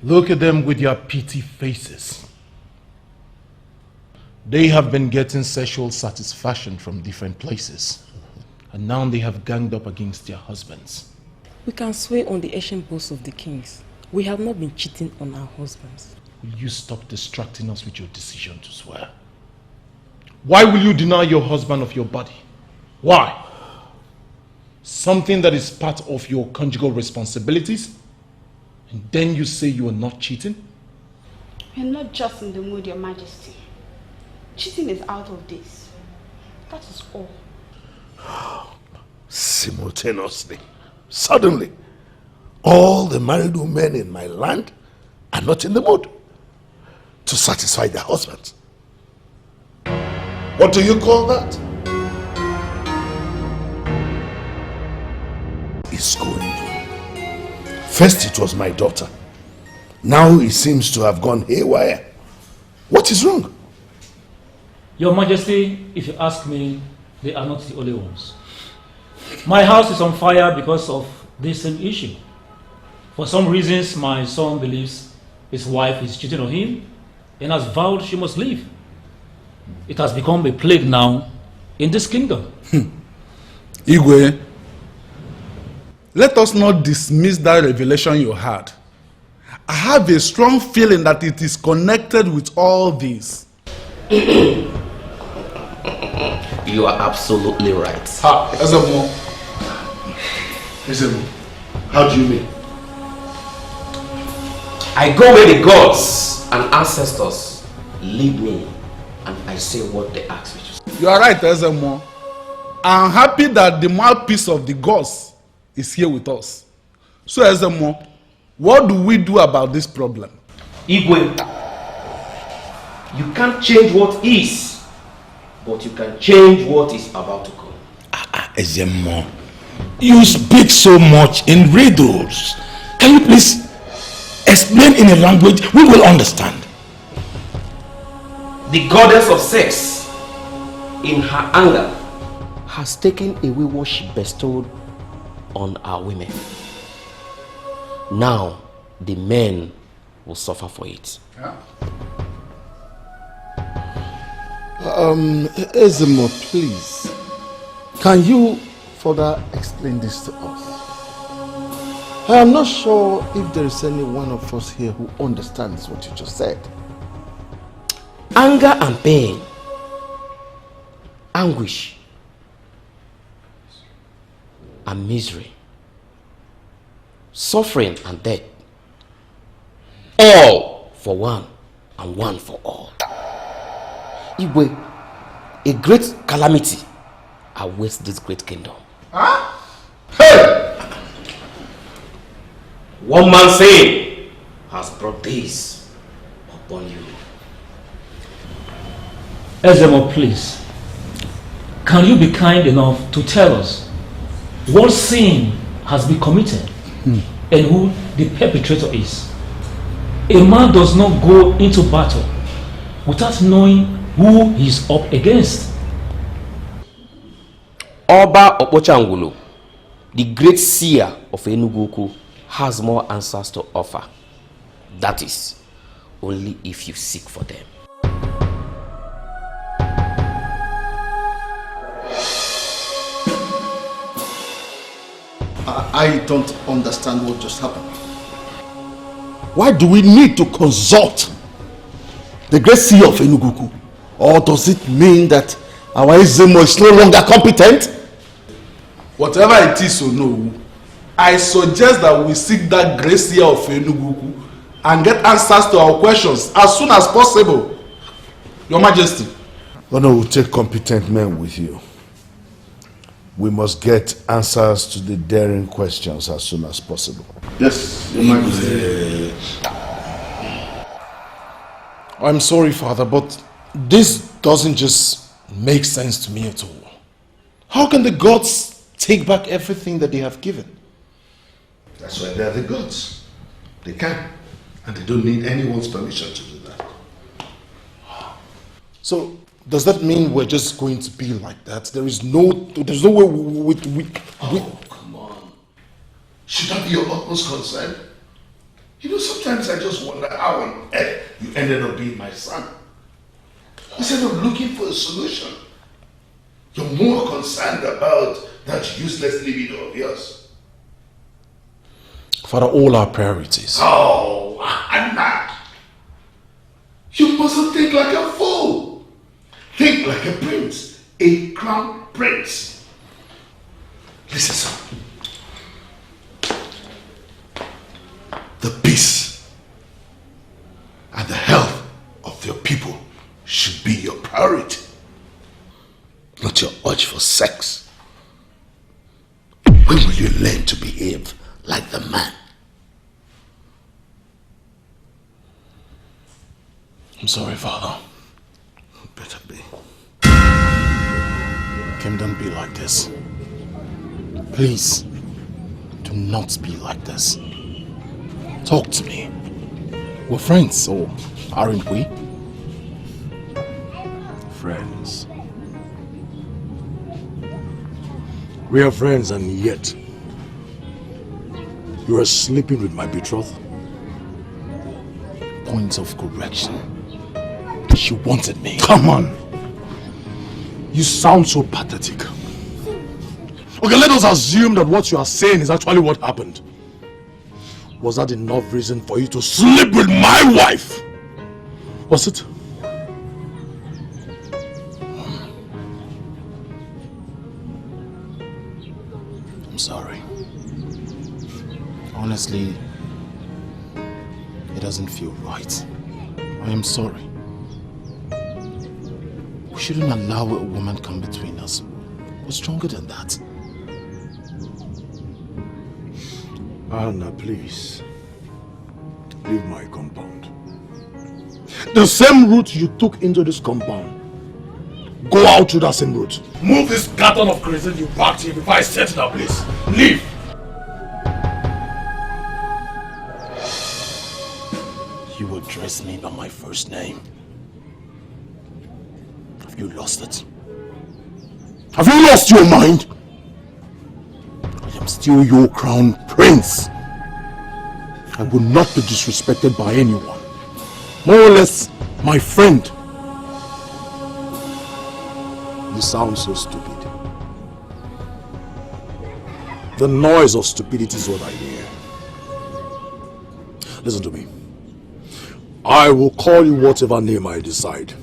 Look at them with their pity faces. They have been getting sexual satisfaction from different places. And now they have ganged up against their husbands. We can swear on the ancient boasts of the kings. We have not been cheating on our husbands. Will you stop distracting us with your decision to swear? Why will you deny your husband of your body? Why? Something that is part of your conjugal responsibilities? And then you say you are not cheating? We're not just in the mood, Your Majesty. Cheating is out of this. That is all. Simultaneously, suddenly, all the married women in my land are not in the mood to satisfy their husbands. What do you call that? It's going on. First it was my daughter. Now it seems to have gone haywire. What is wrong? Your Majesty, if you ask me, they are not the only ones. My house is on fire because of this same issue. For some reasons, my son believes his wife is cheating on him and has vowed she must leave. It has become a plague now in this kingdom. Igwe, let us not dismiss that revelation you had. I have a strong feeling that it is connected with all this. You are absolutely right. Ezemo, how do you mean? I go where the gods and ancestors lead me, and I say what they ask me to say. You are right, Ezemo. I'm happy that the mouthpiece of the gods is here with us. So, Ezemo, what do we do about this problem? Igwe, you can't change what is, but you can change what is about to come. Ezemo, you speak so much in riddles. Can you please explain in a language we will understand? The goddess of sex, in her anger, has taken away what she bestowed on our women. Now, the men will suffer for it. Ezemo, please, can you further explain this to us? I am not sure if there is any one of us here who understands what you just said. Anger and pain anguish, and misery, suffering and death, all for one and one for all. Igwe, a great calamity awaits this great kingdom. Huh? Hey! One man's sin has brought this upon you. Ezemo, please, can you be kind enough to tell us what sin has been committed and who the perpetrator is? A man does not go into battle without knowing who he is up against. Oba Opochangulu, the great seer of Enugu, has more answers to offer. That is, only if you seek for them. I don't understand what just happened. Why do we need to consult the great seer of Enugu? Or does it mean that our Ezemo is no longer competent? Whatever it is or no, I suggest that we seek that great seer of Enugu and get answers to our questions as soon as possible. Your Majesty. Oh no, we'll take competent men with you. We must get answers to the daring questions as soon as possible. Yes, Your Majesty. I'm sorry, Father, but this doesn't just make sense to me at all. How can the gods take back everything that they have given? That's why they're the gods. They can. And they don't need anyone's permission to do that. So, does that mean we're just going to be like that? There's no way we come on. Should that be your utmost concern? You know, sometimes I just wonder how on earth you ended up being my son. Instead of looking for a solution, you're more concerned about that useless libido of yours. Father, all our priorities. Oh, Anna! You mustn't think like a fool. Think like a prince, a crown prince. Listen, son. The peace and the health of your people should be your priority, not your urge for sex. When will you learn to behave like the man? I'm sorry, Father. Better be. Kim, don't be like this. Please, do not be like this. Talk to me. We're friends, or aren't we? Friends. We are friends, and yet you are sleeping with my betrothed. Points of correction. She wanted me. Come on. You sound so pathetic. Okay, let us assume that what you are saying is actually what happened. Was that enough reason for you to sleep with my wife? Was it? I'm sorry. Honestly, it doesn't feel right. I am sorry. We shouldn't allow a woman come between us. We're stronger than that. Anna, please. Leave my compound. The same route you took into this compound. Go out through that same route. Move this carton of kerosene you packed here before I set it up, please. Leave. You address me by my first name. Have you lost it? Have you lost your mind? I am still your crown prince. I will not be disrespected by anyone. More or less, my friend. You sound so stupid. The noise of stupidity is what I hear. Listen to me. I will call you whatever name I decide.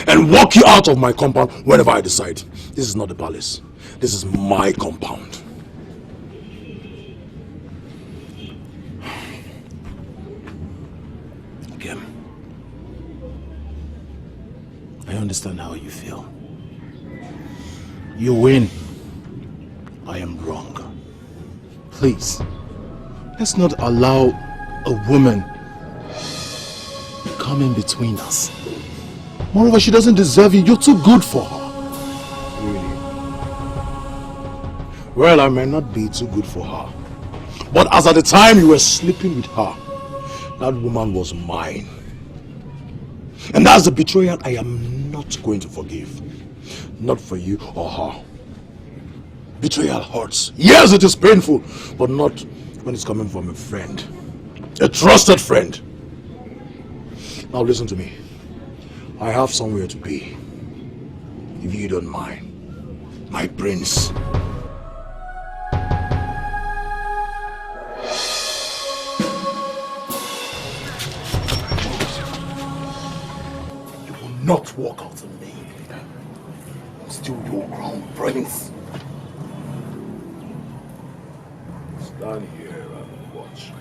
and walk you out of my compound whenever I decide. This is not the palace. This is my compound. Again, I understand how you feel. You win. I am wrong. Please, let's not allow a woman come in between us. Moreover, she doesn't deserve you. You're too good for her. Really? Well, I may not be too good for her. But as at the time you were sleeping with her, that woman was mine. And that's the betrayal I am not going to forgive. Not for you or her. Betrayal hurts. Yes, it is painful, but not when it's coming from a friend. A trusted friend. Now listen to me. I have somewhere to be. If you don't mind. My prince. You will not walk out on me. I'm still your crown prince. Stand here and watch.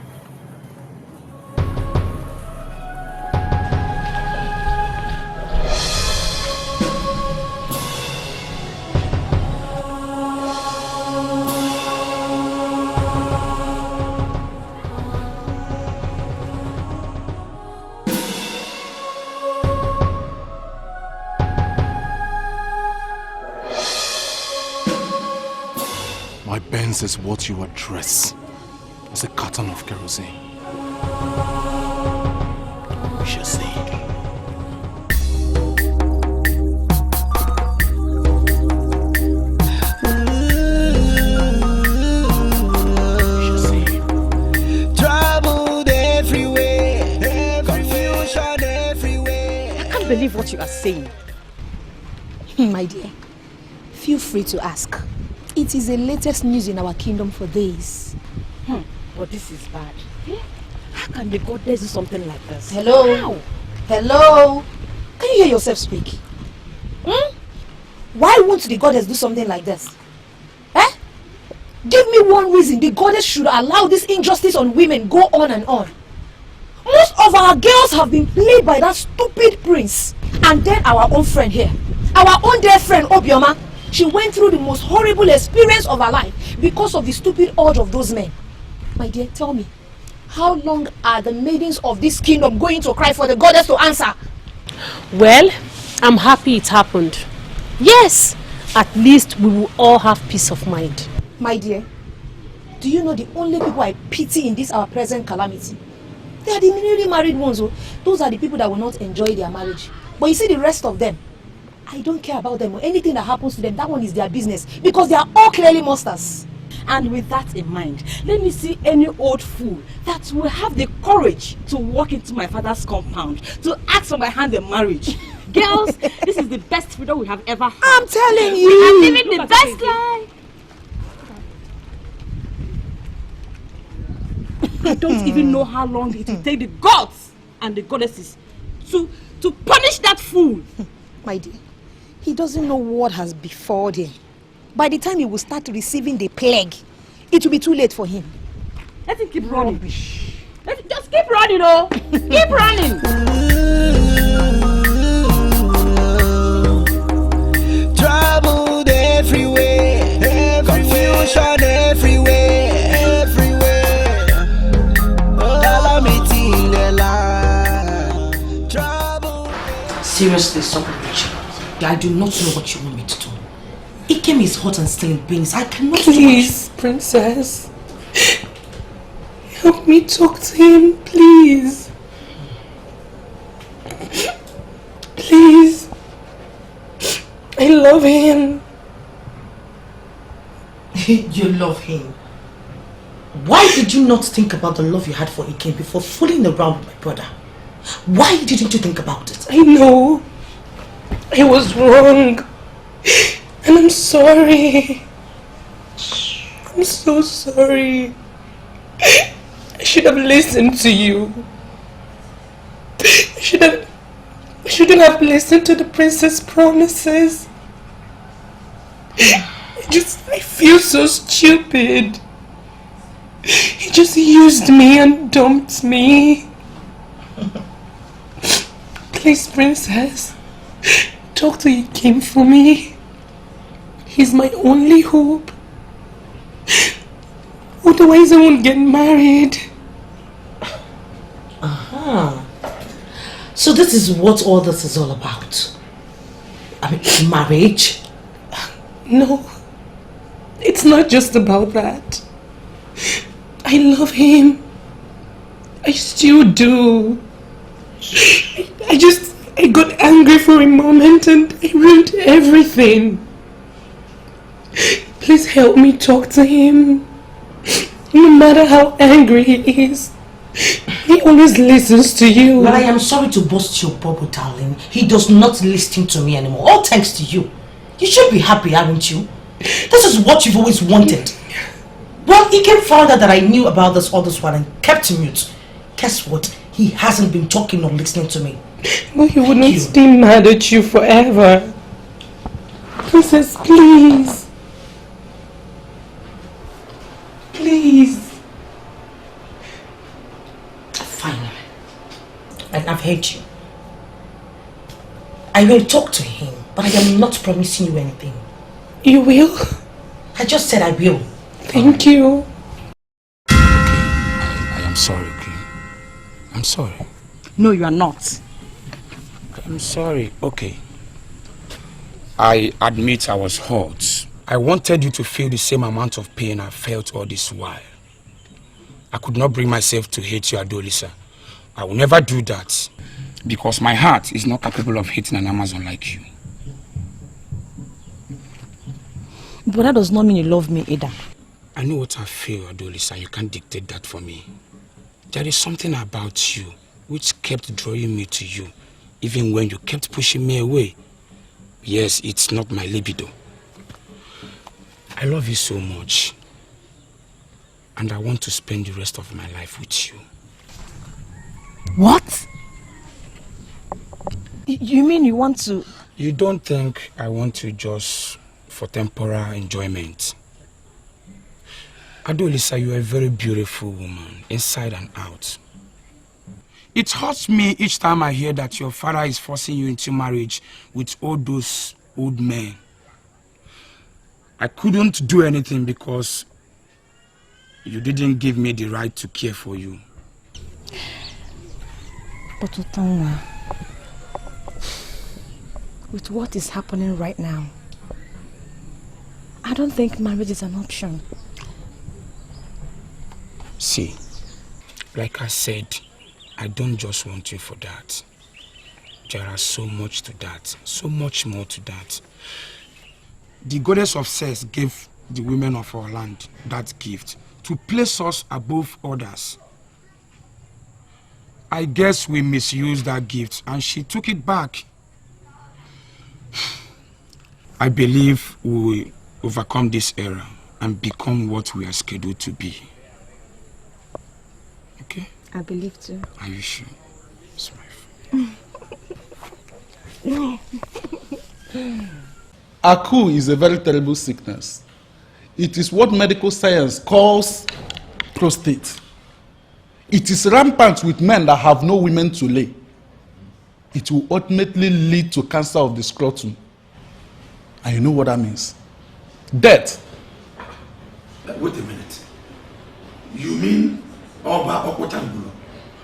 My Benz is what you address as a carton of kerosene. We shall see. Troubled everywhere, confusion everywhere. I can't believe what you are saying. My dear, feel free to ask. It is the latest news in our kingdom for days. But this is bad. How can the goddess do something like this? Hello? How? Hello? Can you hear yourself speak? Why won't the goddess do something like this? Give me one reason the goddess should allow this injustice on women go on and on. Most of our girls have been played by that stupid prince. And then our own friend here, our own dear friend Obioma, she went through the most horrible experience of her life because of the stupid urge of those men. My dear, tell me, how long are the maidens of this kingdom going to cry for the goddess to answer? Well, I'm happy it happened. Yes, at least we will all have peace of mind. My dear, do you know the only people I pity in this our present calamity? They are the newly married ones. Those are the people that will not enjoy their marriage. But you see the rest of them, I don't care about them. Anything that happens to them, that one is their business. Because they are all clearly monsters. And with that in mind, let me see any old fool that will have the courage to walk into my father's compound to ask for my hand in marriage. Girls, this is the best freedom we have ever had. I'm telling you. We are living the best life. I don't even know how long it will take the gods and the goddesses to punish that fool. My dear, he doesn't know what has befallen him. By the time he will start receiving the plague, it will be too late for him. Let him keep running. Just keep running, oh! Keep running! Troubled everywhere, confusion everywhere, calamity in the land. Seriously, stop Rachel. I do not know what you want me to do. Ikem is hot and still in pains. I cannot. Please, princess. Help me talk to him, please. Please. I love him. You love him. Why did you not think about the love you had for Ikem before fooling around with my brother? Why didn't you think about it? I know. I was wrong. And I'm sorry. I'm so sorry. I should have listened to you. I should shouldn't have listened to the princess' promises. I feel so stupid. He just used me and dumped me. Please, princess, talk to him for me. He's my only hope. Otherwise I won't get married. So this is what all this is all about. I mean, marriage? No, it's not just about that. I love him. I still do. I got angry for a moment and I ruined everything. Please help me talk to him. No matter how angry he is, he always listens to you. But I am sorry to burst your bubble, darling. He does not listen to me anymore. All thanks to you. You should be happy, aren't you? This is what you've always wanted. Well, he came found out that I knew about all this one and kept mute. Guess what? He hasn't been talking or listening to me. But he wouldn't stay mad at you forever. Princess, please. Please. Fine. I've heard you. I will talk to him, but I am not promising you anything. You will? I just said I will. Thank you. I am sorry, okay? I'm sorry. No, you are not. I'm sorry, okay. I admit I was hurt. I wanted you to feel the same amount of pain I felt all this while. I could not bring myself to hate you, Adolisa. I will never do that. Because my heart is not capable of hating an Amazon like you. But that does not mean you love me either. I know what I feel, Adolisa. You can't dictate that for me. There is something about you which kept drawing me to you, even when you kept pushing me away. Yes, it's not my libido. I love you so much. And I want to spend the rest of my life with you. What? You mean you want to... You don't think I want to just for temporal enjoyment? Adolisa, you are a very beautiful woman, inside and out. It hurts me each time I hear that your father is forcing you into marriage with all those old men. I couldn't do anything because you didn't give me the right to care for you. But Utanga, with what is happening right now, I don't think marriage is an option. See, like I said, I don't just want you for that. There are so much to that, so much more to that. The goddess of sex gave the women of our land that gift to place us above others. I guess we misused that gift and she took it back. I believe we will overcome this era and become what we are scheduled to be. Okay? I believe too. Are you sure? Smile. No. Aku is a very terrible sickness. It is what medical science calls prostate. It is rampant with men that have no women to lay. It will ultimately lead to cancer of the scrotum. And you know what that means? Death. Wait a minute. You mean Oba Okotangulu,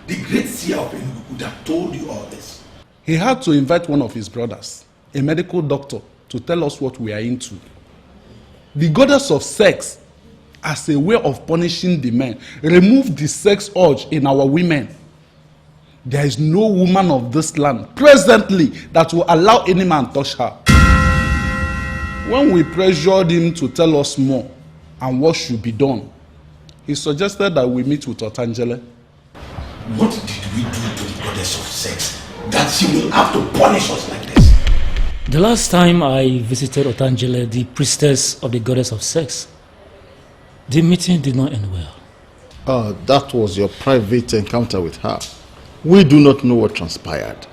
the great seer of Enugu, that told you all this? He had to invite one of his brothers, a medical doctor, to tell us what we are into. The goddess of sex, as a way of punishing the men, removed the sex urge in our women. There is no woman of this land presently that will allow any man touch her. When we pressured him to tell us more and what should be done, he suggested that we meet with Otangele. What did we do to the goddess of sex that she will have to punish us like this? The last time I visited Otangele, the priestess of the goddess of sex, the meeting did not end well. That was your private encounter with her. We do not know what transpired.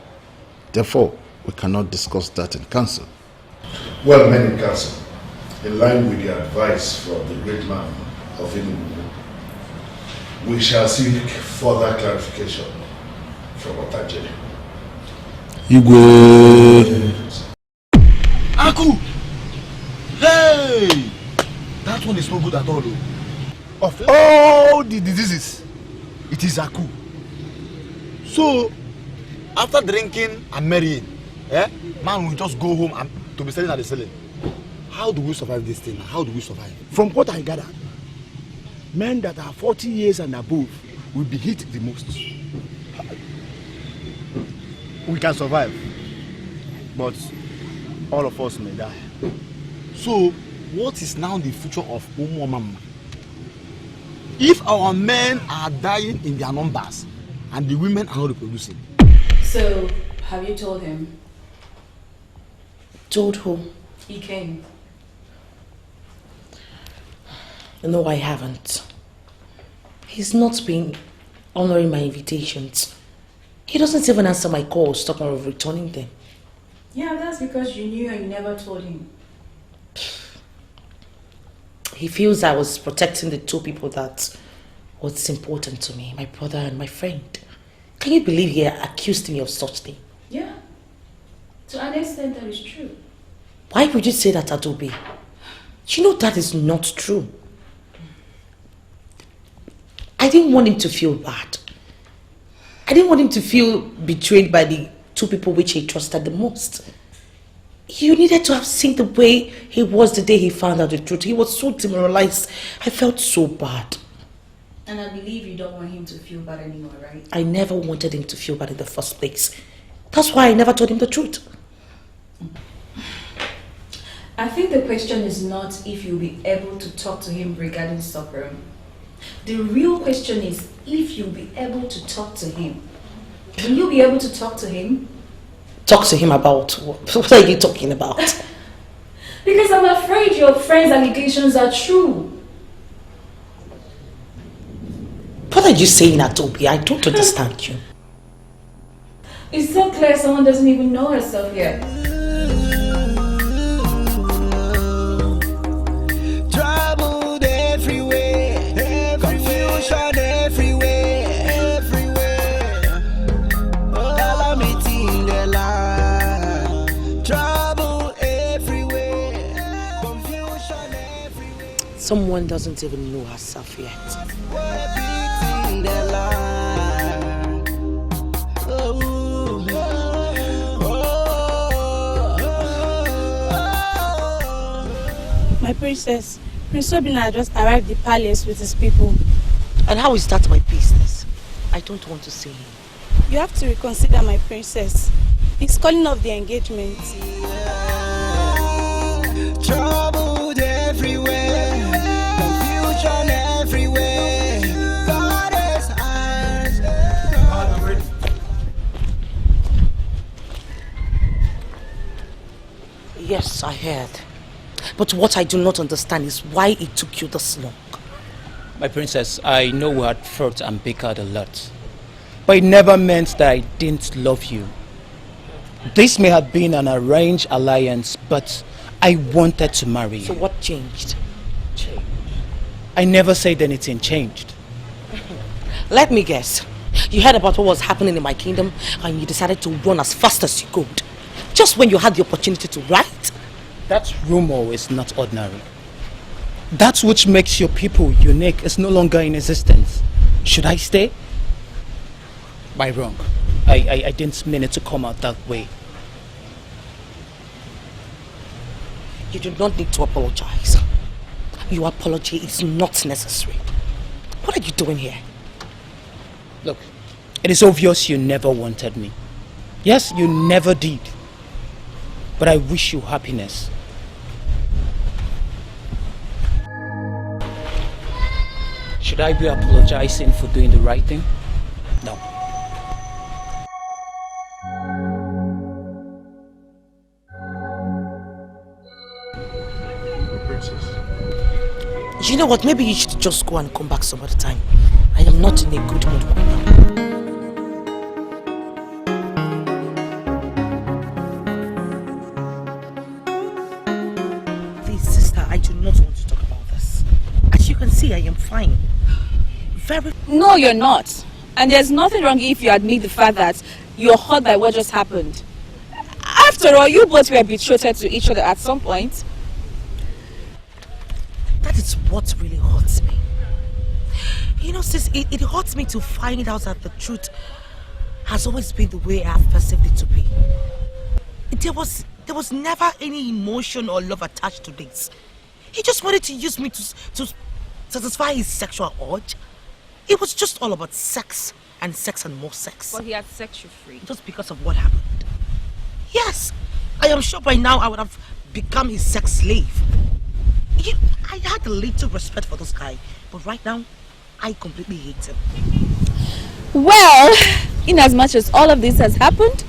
Therefore, we cannot discuss that in council. Well, men in council, in line with the advice from the great man of Enugu, we shall seek further clarification from Otajele. Igwe. Aku! Hey! That one is no good at all. Of all the diseases, it is Aku. So, after drinking and marrying, man will just go home and to be selling at the selling. How do we survive this thing? How do we survive? From what I gather, men that are 40 years and above will be hit the most. We can survive, but all of us may die. So, what is now the future of Umwamama? If our men are dying in their numbers and the women are not reproducing. So, have you told him? Told who? He came. No, I haven't. He's not been honoring my invitations. He doesn't even answer my calls, talking of returning them. Yeah, that's because you knew and you never told him. He feels I was protecting the two people that was important to me, my brother and my friend. Can you believe he accused me of such thing? Yeah. To an extent, that is true. Why would you say that, Adobe? You know that is not true. I didn't want him to feel bad. I didn't want him to feel betrayed by the two people which he trusted the most. You needed to have seen the way he was the day he found out the truth. He was so demoralized. I felt so bad. And I believe you don't want him to feel bad anymore, right? I never wanted him to feel bad in the first place. That's why I never told him the truth. I think the question is not if you'll be able to talk to him regarding Stockroom. The real question is if you'll be able to talk to him. Will you be able to talk to him? Talk to him about what? What are you talking about? Because I'm afraid your friend's allegations are true. What are you saying, Atobi? I don't understand you. It's so clear someone doesn't even know herself yet. Troubled everywhere, confusion everywhere, calamity in the land. Trouble everywhere, confusion everywhere. Someone doesn't even know herself yet. In the land. My princess, Prince Obina just arrived at the palace with his people. And how is that my business? I don't want to see him. You have to reconsider, my princess. He's calling off the engagement. Troubled everywhere, confusion everywhere. Goddess eyes. Yes, I heard. But what I do not understand is why it took you this long. My princess, I know we had fought and bickered a lot. But it never meant that I didn't love you. This may have been an arranged alliance, but I wanted to marry you. So what changed? I never said anything changed. Let me guess. You heard about what was happening in my kingdom and you decided to run as fast as you could. Just when you had the opportunity to, right? That rumor is not ordinary. That which makes your people unique is no longer in existence. Should I stay? By wrong. I didn't mean it to come out that way. You do not need to apologize. Your apology is not necessary. What are you doing here? Look, it is obvious you never wanted me. Yes, you never did. But I wish you happiness. Should I be apologizing for doing the right thing? No. You know what? Maybe you should just go and come back some other time. I am not in a good mood right now. very... No, you're not. And there's nothing wrong if you admit the fact that you're hurt by what just happened. After all, you both were betrothed to each other at some point. That is what really hurts me. You know, sis, it hurts me to find out that the truth has always been the way I've perceived it to be. There was never any emotion or love attached to this. He just wanted to use me to satisfy his sexual urge. It was just all about sex and more sex. But he had set you free. Just because of what happened. Yes, I am sure by now I would have become his sex slave. I had a little respect for this guy, but right now, I completely hate him. Well, in as much as all of this has happened,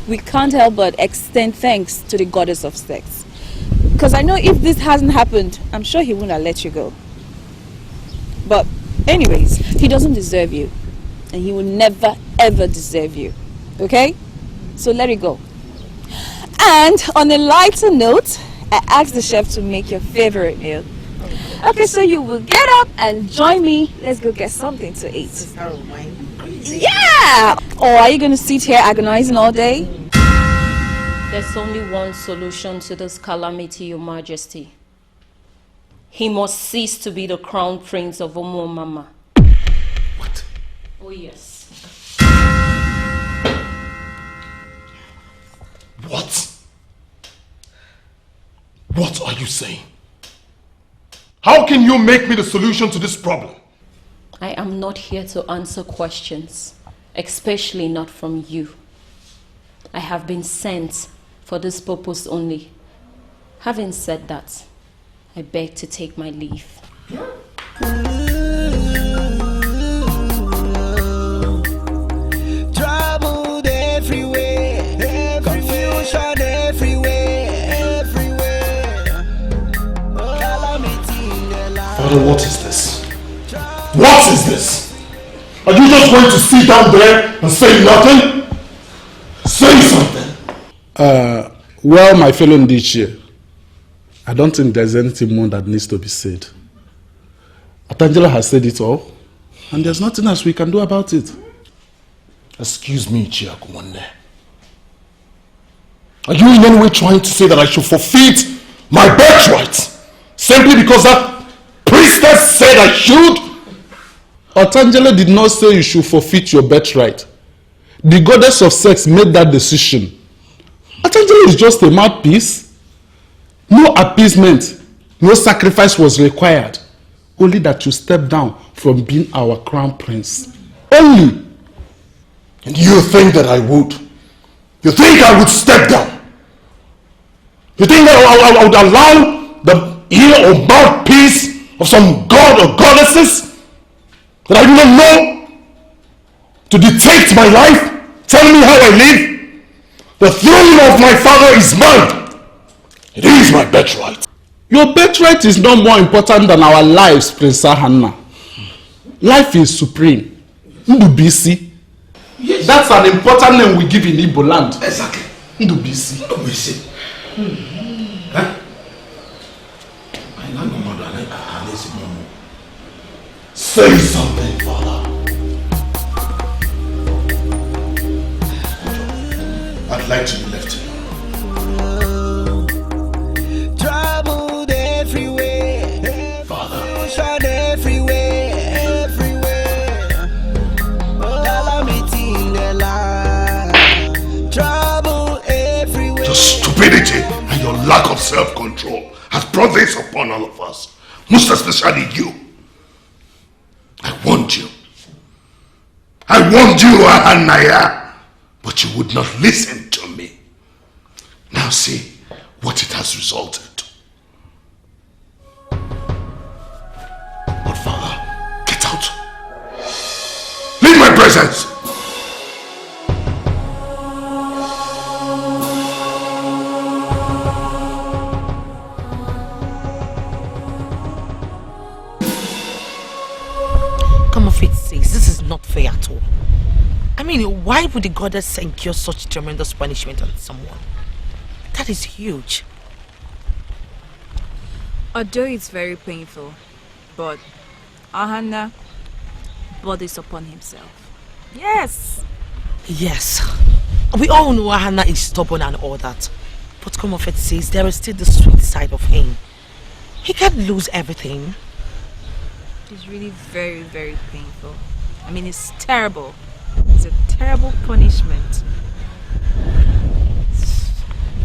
we can't help but extend thanks to the goddess of sex. Because I know if this hasn't happened, I'm sure he wouldn't have let you go. But anyways, he doesn't deserve you. And he will never ever deserve you. Okay? So let it go. And on a lighter note, I asked the chef to make your favorite meal. Okay, so you will get up and join me. Let's go get something to eat. Yeah! Or are you going to sit here agonizing all day? There's only one solution to this calamity, Your Majesty. He must cease to be the crown prince of Omo Mama. What? Oh, yes. What? What are you saying? How can you make me the solution to this problem? I am not here to answer questions, especially not from you. I have been sent for this purpose only. Having said that, I beg to take my leave. Troubled everywhere, confusion everywhere. Father, what is this? What is this? Are you just going to sit down there and say nothing? Say something. Well, my fellow Ndichie, I don't think there's anything more that needs to be said. Atangela has said it all, and there's nothing else we can do about it. Excuse me, Chiakumone. Are you in any way trying to say that I should forfeit my birthright simply because that priestess said I should? Atangela did not say you should forfeit your birthright. The goddess of sex made that decision. Atangela is just a mouthpiece. No appeasement, no sacrifice was required. Only that you step down from being our crown prince. Only. And you think that I would? You think I would step down? You think that I would allow the ear or mouthpiece of some god or goddesses that I do not know to dictate my life, tell me how I live? The throne of my father is mine. It is my birthright. Your birthright is not more important than our lives, Prince Hannah. Life is supreme. Ndubisi. Yes. That's an important name we give in Igbo land. Exactly. Ndubisi. Ndubisi. Huh? Say something, Father. I'd like to be left alone. Troubled everywhere, Father. confusion everywhere. Calamity in the land. Trouble everywhere. Your stupidity and your lack of self-control has brought this upon all of us. Most especially you. I warned you. I warned you, Ahanaya. But you would not listen to me. Now see what it has resulted to. But Father, get out. Leave my presence. Come off it, sis. This is not fair at all. I mean, why would the goddess incur such tremendous punishment on someone? That is huge. Although it's very painful, but Ahana, brought this upon himself. Yes. Yes. We all know Hannah is stubborn and all that. But Confrontation says there is still the sweet side of him. He can't lose everything. It's really very, very painful. I mean, it's terrible. It's a terrible punishment.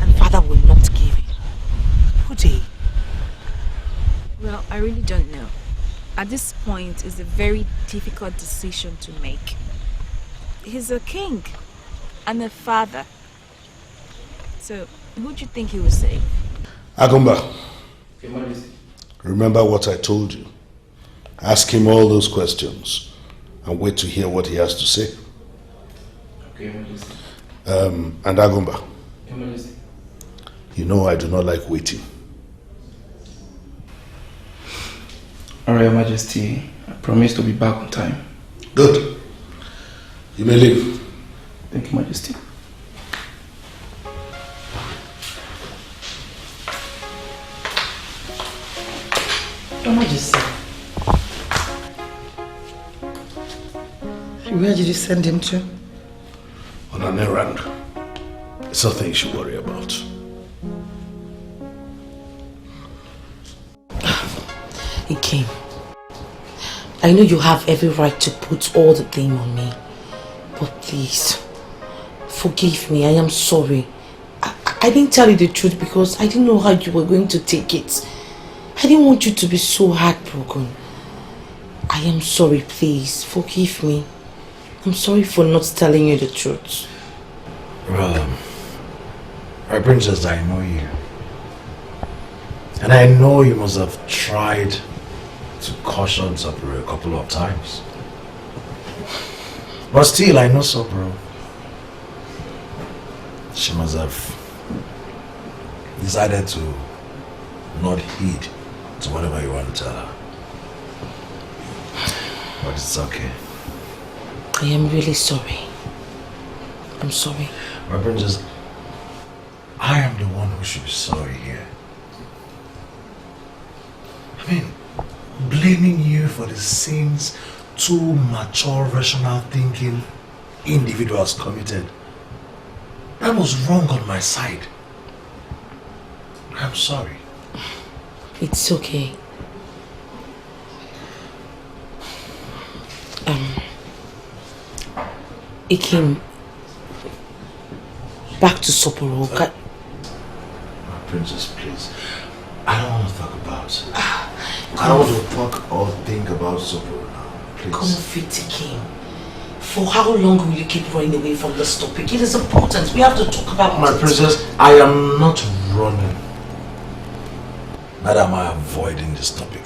And Father will not give it. Would he? Well, I really don't know. At this point, it's a very difficult decision to make. He's a king and a father. So, who do you think he will save? Agumba, remember what I told you. Ask him all those questions and wait to hear what he has to say. Okay, Majesty. And Agumba, Okay, Majesty. you know I do not like waiting. Alright, Your Majesty. I promise to be back on time. Good. You may leave. Thank you, Majesty. Your Majesty. Where did you send him to? On an errand. It's nothing you should worry about. He came. I know you have every right to put all the blame on me. But please, forgive me. I am sorry. I didn't tell you the truth because I didn't know how you were going to take it. I didn't want you to be so heartbroken. I am sorry, please. Forgive me. I'm sorry for not telling you the truth. Well, my princess, I know you. And I know you must have tried to caution Saburo a couple of times. But still, I know Saburo. She must have decided to not heed to whatever you want to tell her. But it's okay. I am really sorry. I'm sorry. My princess, I am the one who should be sorry here. I mean, blaming you for the sins two mature, rational thinking individuals committed. That was wrong on my side. I'm sorry. It's okay. He came back to Sapporo. Princess, please. I don't want to talk about it. I don't want to talk or think about Sapporo now. Please. Confrontation came. For how long will you keep running away from this topic? It is important. We have to talk about My princess, I am not running. Neither am I avoiding this topic.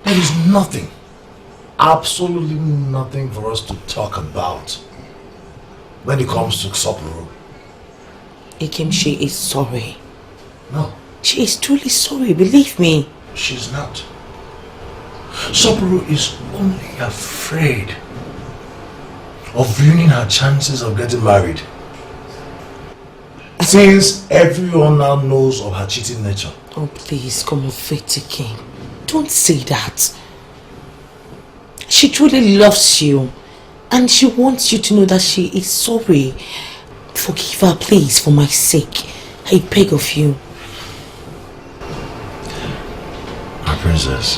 There is nothing, absolutely nothing for us to talk about when it comes to Sapporo. Ikem, she is sorry. No. She is truly sorry, believe me. She's not. Sapporo is only afraid of ruining her chances of getting married. Since everyone now knows of her cheating nature. Oh please, Confrontation. Don't say that. She truly loves you. And she wants you to know that she is sorry. Forgive her, please, for my sake. I beg of you. My princess,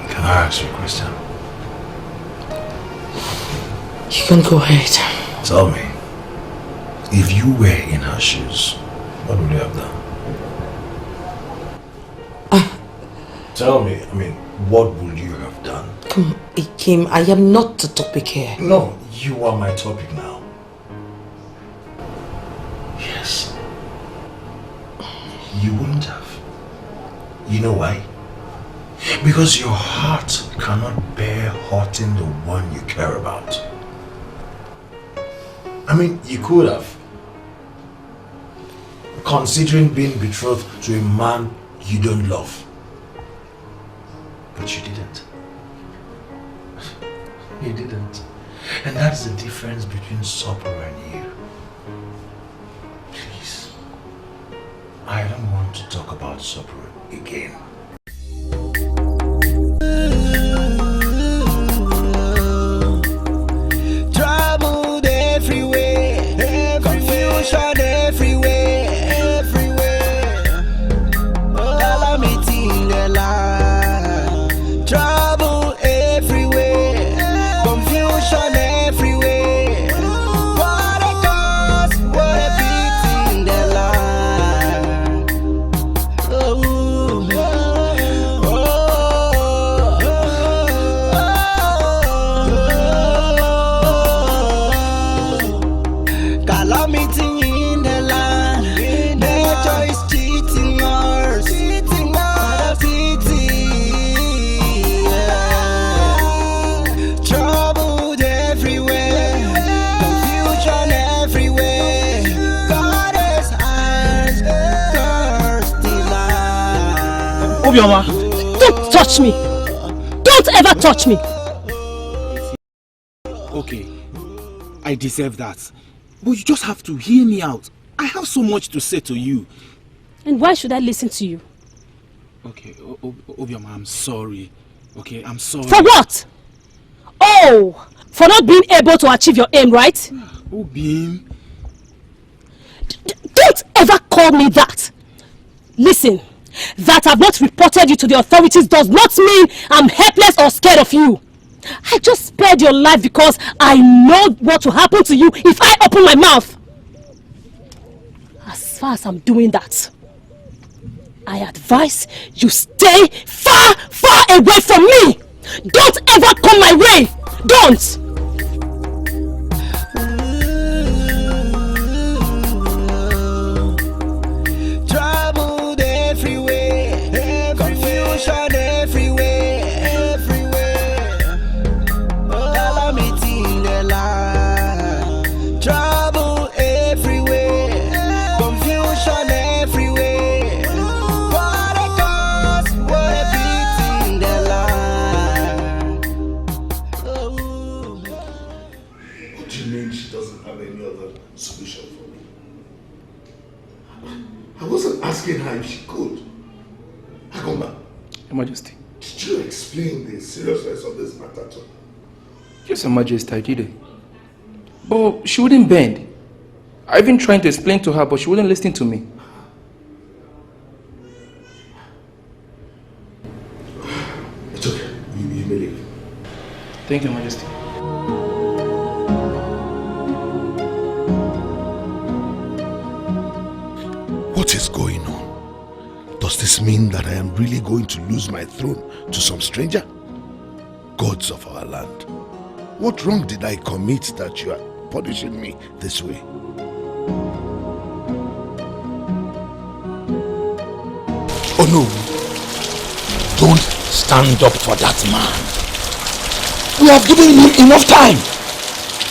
can I ask you a question? You can go ahead. Tell me, if you were in her shoes, what would you have done? Tell me, what would you have done? Come, Ikem, I am not the topic here. No, you are my topic now. Yes. You wouldn't have. You know why? Because your heart cannot bear hurting the one you care about. You could have. Considering being betrothed to a man you don't love. But you didn't. You didn't. And that's the difference between Sapporo and you. Please. I don't want to talk about Sapporo again. Obioma. Don't touch me. Don't ever touch me. Okay, I deserve that. But you just have to hear me out. I have so much to say to you. And why should I listen to you? Okay, Obioma, I'm sorry. Okay, I'm sorry. For what? Oh, for not being able to achieve your aim, right? Obim. Don't ever call me that. Listen, that I've not reported you to the authorities does not mean I'm helpless or scared of you. I just spared your life because I know what will happen to you if I open my mouth. As far as I'm doing that, I advise you stay far, far away from me. Don't ever come my way. Don't. Troubled everywhere, confusion everywhere, calamity in the land. Trouble everywhere, confusion everywhere. What a cause, what a pity in the land. What do you mean she doesn't have any other solution for me? I wasn't asking her if she could. Agomba, Your Majesty. did you explain the seriousness of this matter to her? Yes, Your Majesty, I did it. But she wouldn't bend. I've been trying to explain to her, but she wouldn't listen to me. It's okay. You may leave. Thank you, Your Majesty. What is going on? Does this mean that I am really going to lose my throne to some stranger? Gods of our land, what wrong did I commit that you are punishing me this way? Oh no, don't stand up for that man. We have given him enough time.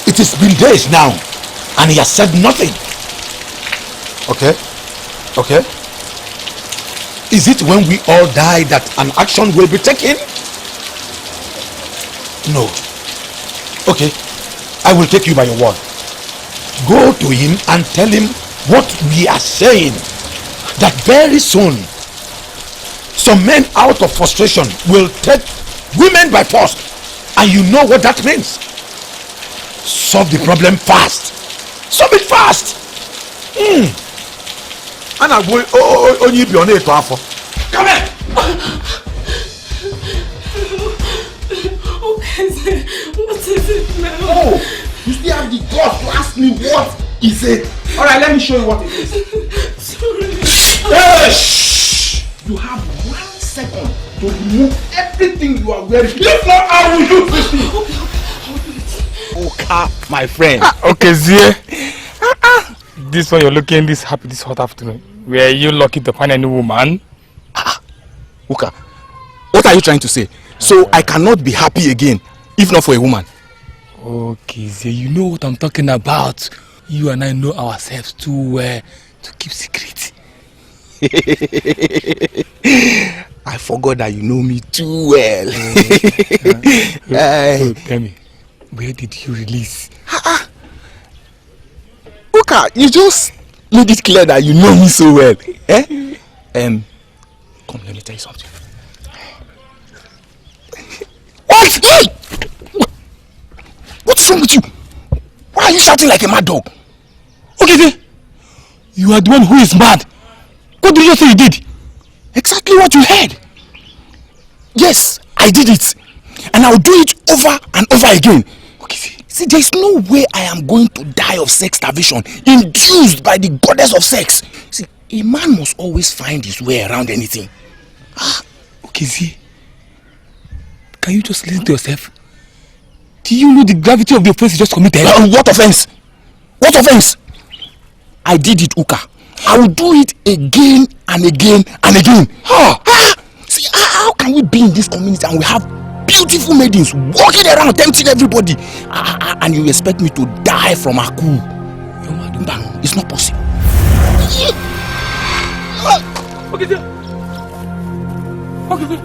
It has been days now and he has said nothing. Okay? Okay? Is it when we all die that an action will be taken? No. Okay, I will take you by your word. Go to him and tell him what we are saying. That very soon, some men out of frustration will take women by force. And you know what that means. Solve the problem fast. Solve it fast. And I will only be on it to have. Come here. What is it now? Oh, you still have the guts to ask me what is it? Alright, let me show you what it is. Sorry. Hey, shh! You have 1 second to remove everything you are wearing. If not, I will use this thing. Oka, my friend. Okay, Zie. This one you're looking this happy this hot afternoon. Were you lucky to find a new woman? Oka, what are you trying to say? So I cannot be happy again, if not for a woman. Okay, Zie, you know what I'm talking about. You and I know ourselves too well to keep secret. I forgot that you know me too well. So tell me, where did you release? Oka, you just made it clear that you know me so well. Come, let me tell you something. What? What's wrong with you? Why are you shouting like a mad dog? Okay, then. You are the one who is mad. What did you just say you did? Exactly what you heard. Yes, I did it. And I'll do it over and over again. Okay, see, there's no way I am going to die of sex starvation induced by the goddess of sex. See, a man must always find his way around anything. Okay, see. Can you just listen to yourself? Do you know the gravity of the offense you just committed? What offense? What offense? I did it, Uka. I will do it again and again and again. See, how can we be in this community and we have beautiful maidens walking around tempting everybody and you expect me to die from a coup? It's not possible. Okay, Okay.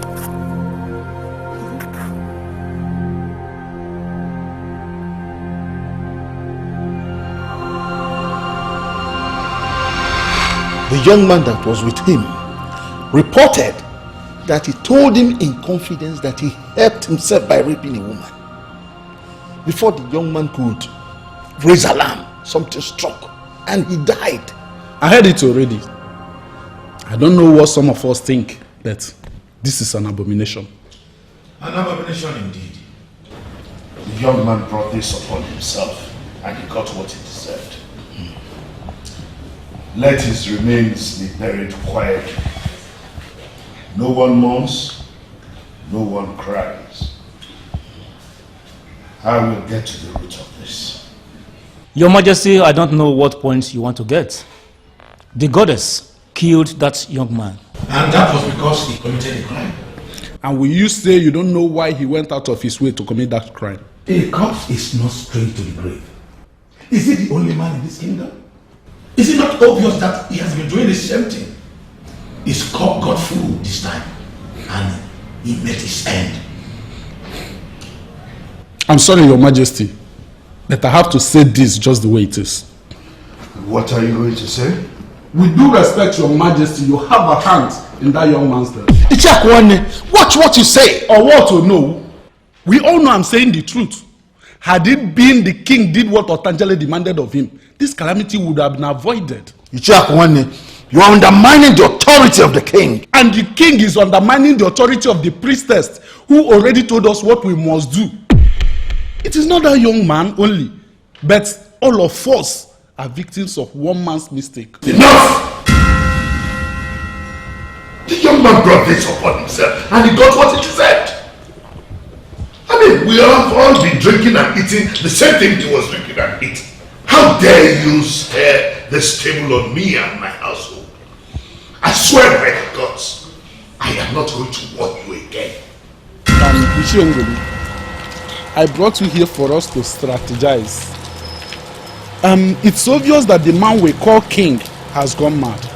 The young man that was with him reported that he told him in confidence that he helped himself by raping a woman. Before the young man could raise alarm, something struck and he died. I heard it already. I don't know what some of us think, but this is an abomination. An abomination indeed. The young man brought this upon himself and he got what he deserved. Let his remains be buried quietly. No one mourns, no one cries. I will get to the root of this. Your Majesty, I don't know what points you want to get. The goddess killed that young man. And that was because he committed a crime. And will you say you don't know why he went out of his way to commit that crime? A corpse is not straight to the grave. Is he the only man in this kingdom? Is it not obvious that he has been doing the same thing? His cup got full this time and he met his end. I'm sorry, Your Majesty, but I have to say this just the way it is. What are you going to say? With due respect, Your Majesty, you have a hand in that young man's death. Watch what you say. Or what to know. We all know I'm saying the truth. Had it been the king did what Otangele demanded of him, this calamity would have been avoided. You are undermining the authority of the king. And the king is undermining the authority of the priestess, who already told us what we must do. It is not that young man only, but all of us are victims of one man's mistake. Enough! The young man brought this upon himself and he got what he deserved. I mean, we have all been drinking and eating the same thing he was drinking and eating. How dare you stare this table on me and my household? I swear by the gods, I am not going to warn you again. I brought you here for us to strategize. It's obvious that the man we call king has gone mad.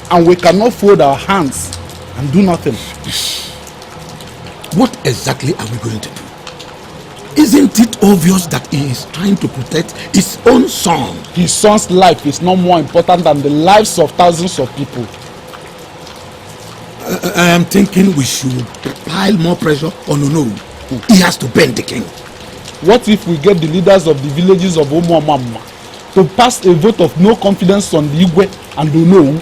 And we cannot fold our hands and do nothing. What exactly are we going to do? Isn't it obvious that he is trying to protect his own son? His son's life is not more important than the lives of thousands of people. I am thinking we should pile more pressure on Onowu. He has to bend the king. What if we get the leaders of the villages of Omuamama to pass a vote of no confidence on the Igwe and Onowu?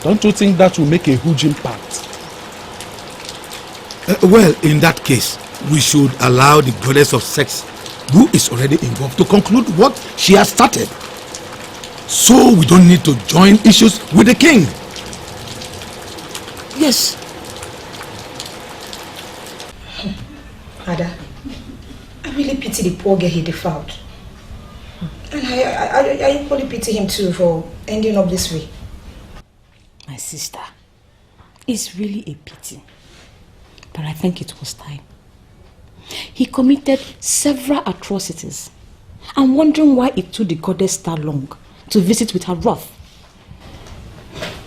Don't you think that will make a huge impact? Well, in that case, we should allow the goddess of sex, who is already involved, to conclude what she has started. So we don't need to join issues with the king. Yes. Ada, I really pity the poor girl he defiled. And I equally pity him too for ending up this way. My sister, it's really a pity. But I think it was time. He committed several atrocities. I'm wondering why it took the goddess that long to visit with her wrath.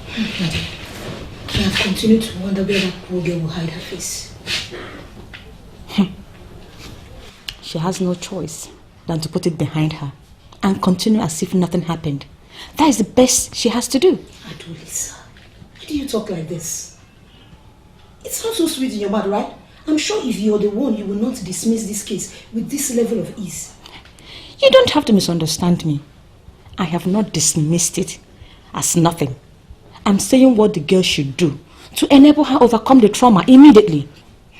I have continued to wonder where that poor girl will hide her face. She has no choice than to put it behind her and continue as if nothing happened. That is the best she has to do. Adolisa, why do you talk like this? It sounds so sweet in your mouth, right? I'm sure if you're the one, you will not dismiss this case with this level of ease. You don't have to misunderstand me. I have not dismissed it as nothing. I'm saying what the girl should do to enable her overcome the trauma immediately.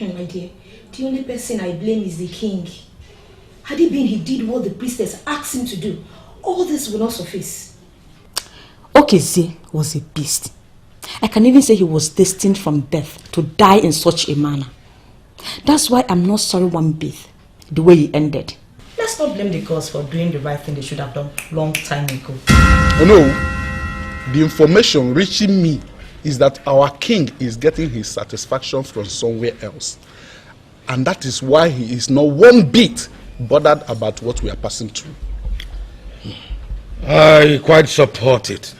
My dear, the only person I blame is the king. Had it been he did what the priestess asked him to do, all this would not suffice. Okeze was a beast. I can even say he was destined from birth to die in such a manner. That's why I'm not sorry one bit, the way he ended. Let's not blame the gods for doing the right thing they should have done long time ago. Oh no, the information reaching me is that our king is getting his satisfaction from somewhere else. And that is why he is not one bit bothered about what we are passing through. I quite support it.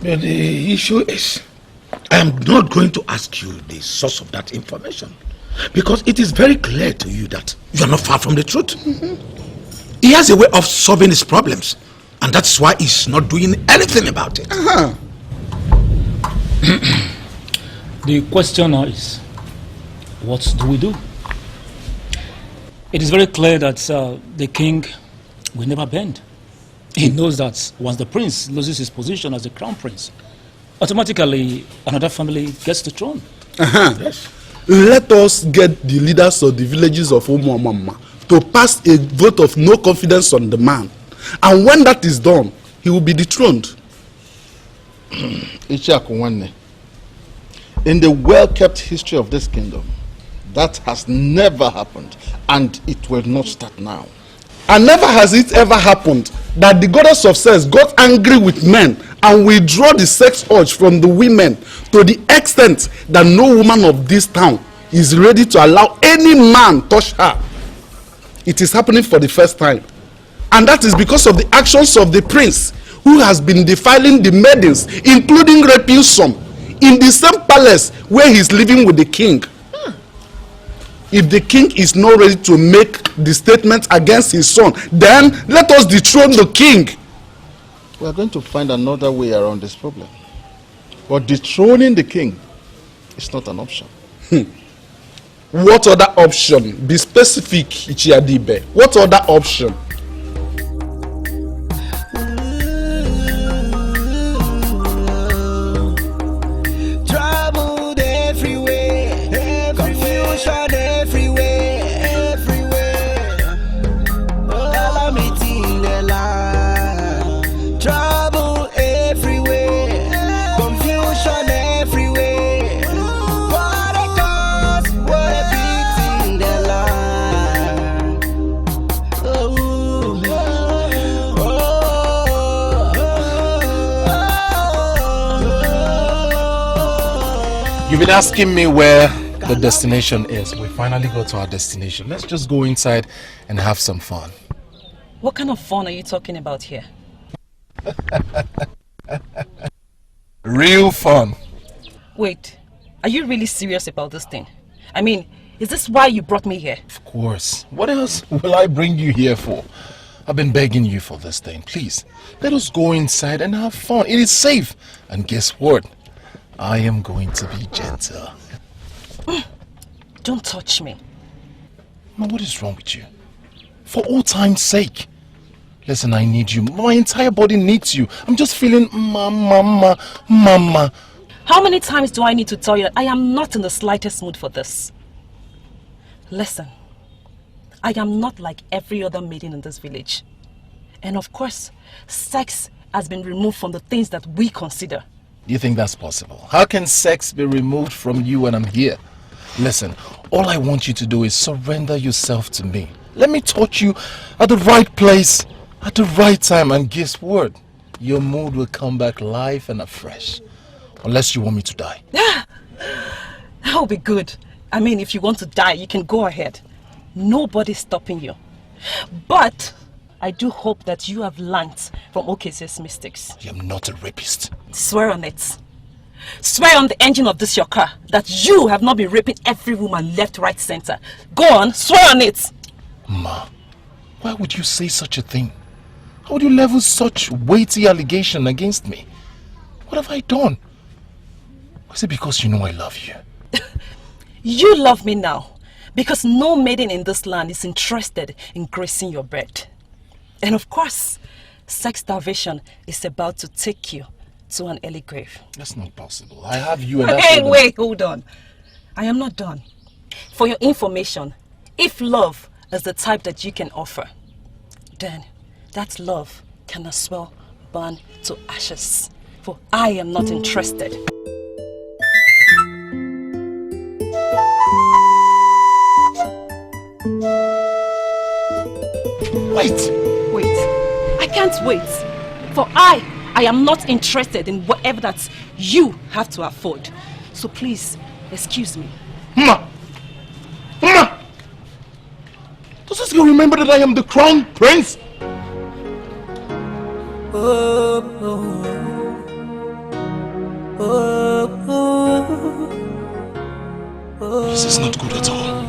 But the issue is, I am not going to ask you the source of that information because it is very clear to you that you are not far from the truth. He has a way of solving his problems, and that's why he's not doing anything about it. The question now is, what do we do? It is very clear that the king will never bend. He knows that once the prince loses his position as the crown prince, automatically another family gets the throne. Yes. Let us get the leaders of the villages of Umuamama to pass a vote of no confidence on the man. And when that is done, he will be dethroned. In the well-kept history of this kingdom, that has never happened, and it will not start now. And never has it ever happened that the goddess of sex got angry with men and withdraw the sex urge from the women to the extent that no woman of this town is ready to allow any man touch her. It is happening for the first time. And that is because of the actions of the prince, who has been defiling the maidens, including raping some, in the same palace where he is living with the king. If the king is not ready to make the statement against his son, then let us dethrone the king. We are going to find another way around this problem. But dethroning the king is not an option. What other option? Be specific, Ichiadibe. What other option? You've been asking me where the destination is. We finally got to our destination. Let's just go inside and have some fun. What kind of fun are you talking about here? Real fun. Wait, are you really serious about this thing? I mean, is this why you brought me here? Of course. What else will I bring you here for? I've been begging you for this thing. Please, let us go inside and have fun. It is safe. And guess what? I am going to be gentle. Don't touch me. Ma, what is wrong with you? For all time's sake. Listen, I need you. My entire body needs you. I'm just feeling mama. How many times do I need to tell you that I am not in the slightest mood for this? Listen, I am not like every other maiden in this village. And of course, sex has been removed from the things that we consider. Do you think that's possible? How can sex be removed from you when I'm here? Listen, all I want you to do is surrender yourself to me. Let me touch you at the right place, at the right time, and guess what? Your mood will come back live and afresh. Unless you want me to die. That will be good. I mean, if you want to die, you can go ahead. Nobody's stopping you. But I do hope that you have learnt from OKC's mistakes. I am not a rapist. Swear on it. Swear on the engine of this your car that you have not been raping every woman left, right, center. Go on, swear on it. Ma, why would you say such a thing? How would you level such weighty allegation against me? What have I done? Or is it because you know I love you? You love me now because no maiden in this land is interested in gracing your bed. And of course, sex starvation is about to take you to an early grave. That's not possible. I have you and that's Wait, hold on. I am not done. For your information, if love is the type that you can offer, then that love can as well burn to ashes. For I am not interested. Wait. I can't wait. For I am not interested in whatever that you have to afford. So please, excuse me. Ma! Does this girl remember that I am the crown prince? Oh, oh, oh, oh. is not good at all.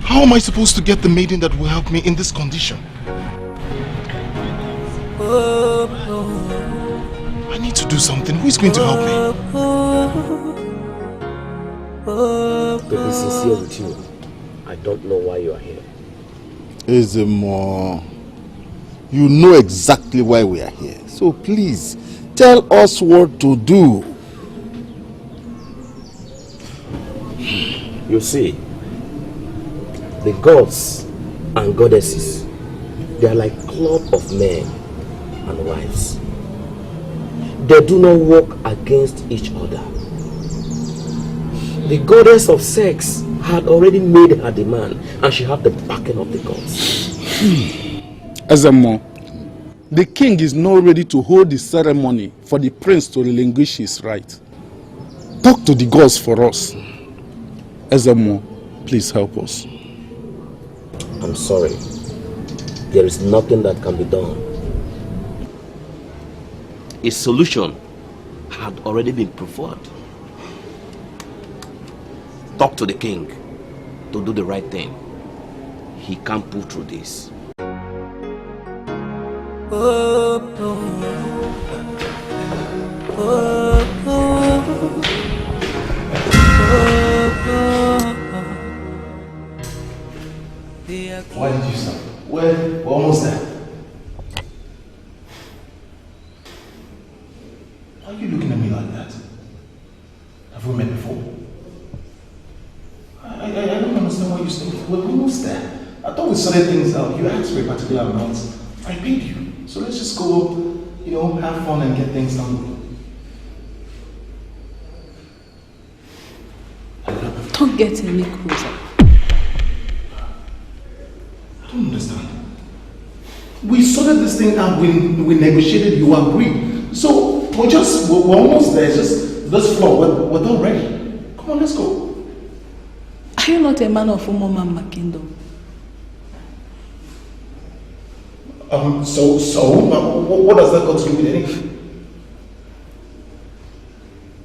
How am I supposed to get the maiden that will help me in this condition? I need to do something. Who is going to help me? To be sincere with you, I don't know why you are here. Ezemo, you know exactly why we are here. So please, tell us what to do. You see, the gods and goddesses, they are like club of men and wives. They do not work against each other. The goddess of sex had already made her demand, and she had the backing of the gods. Ezemo, the king is not ready to hold the ceremony for the prince to relinquish his right. Talk to the gods for us. Ezemo, please help us. I'm sorry. There is nothing that can be done. A solution had already been preferred. Talk to the king to do the right thing. He can't pull through this. Why did you stop? We're almost there. Why are you looking at me like that? Have we met before? I don't understand why you stayed. We're almost there. I thought we sorted things out. You asked for a particular amount. I paid you. So let's just go, have fun and get things done. Don't get any closer. I don't understand. We sorted this thing out, we negotiated, you agreed. So we're almost there. Just this floor, we're done ready. Come on, let's go. Are you not a man of Umoma kingdom? What does that got to do with anything?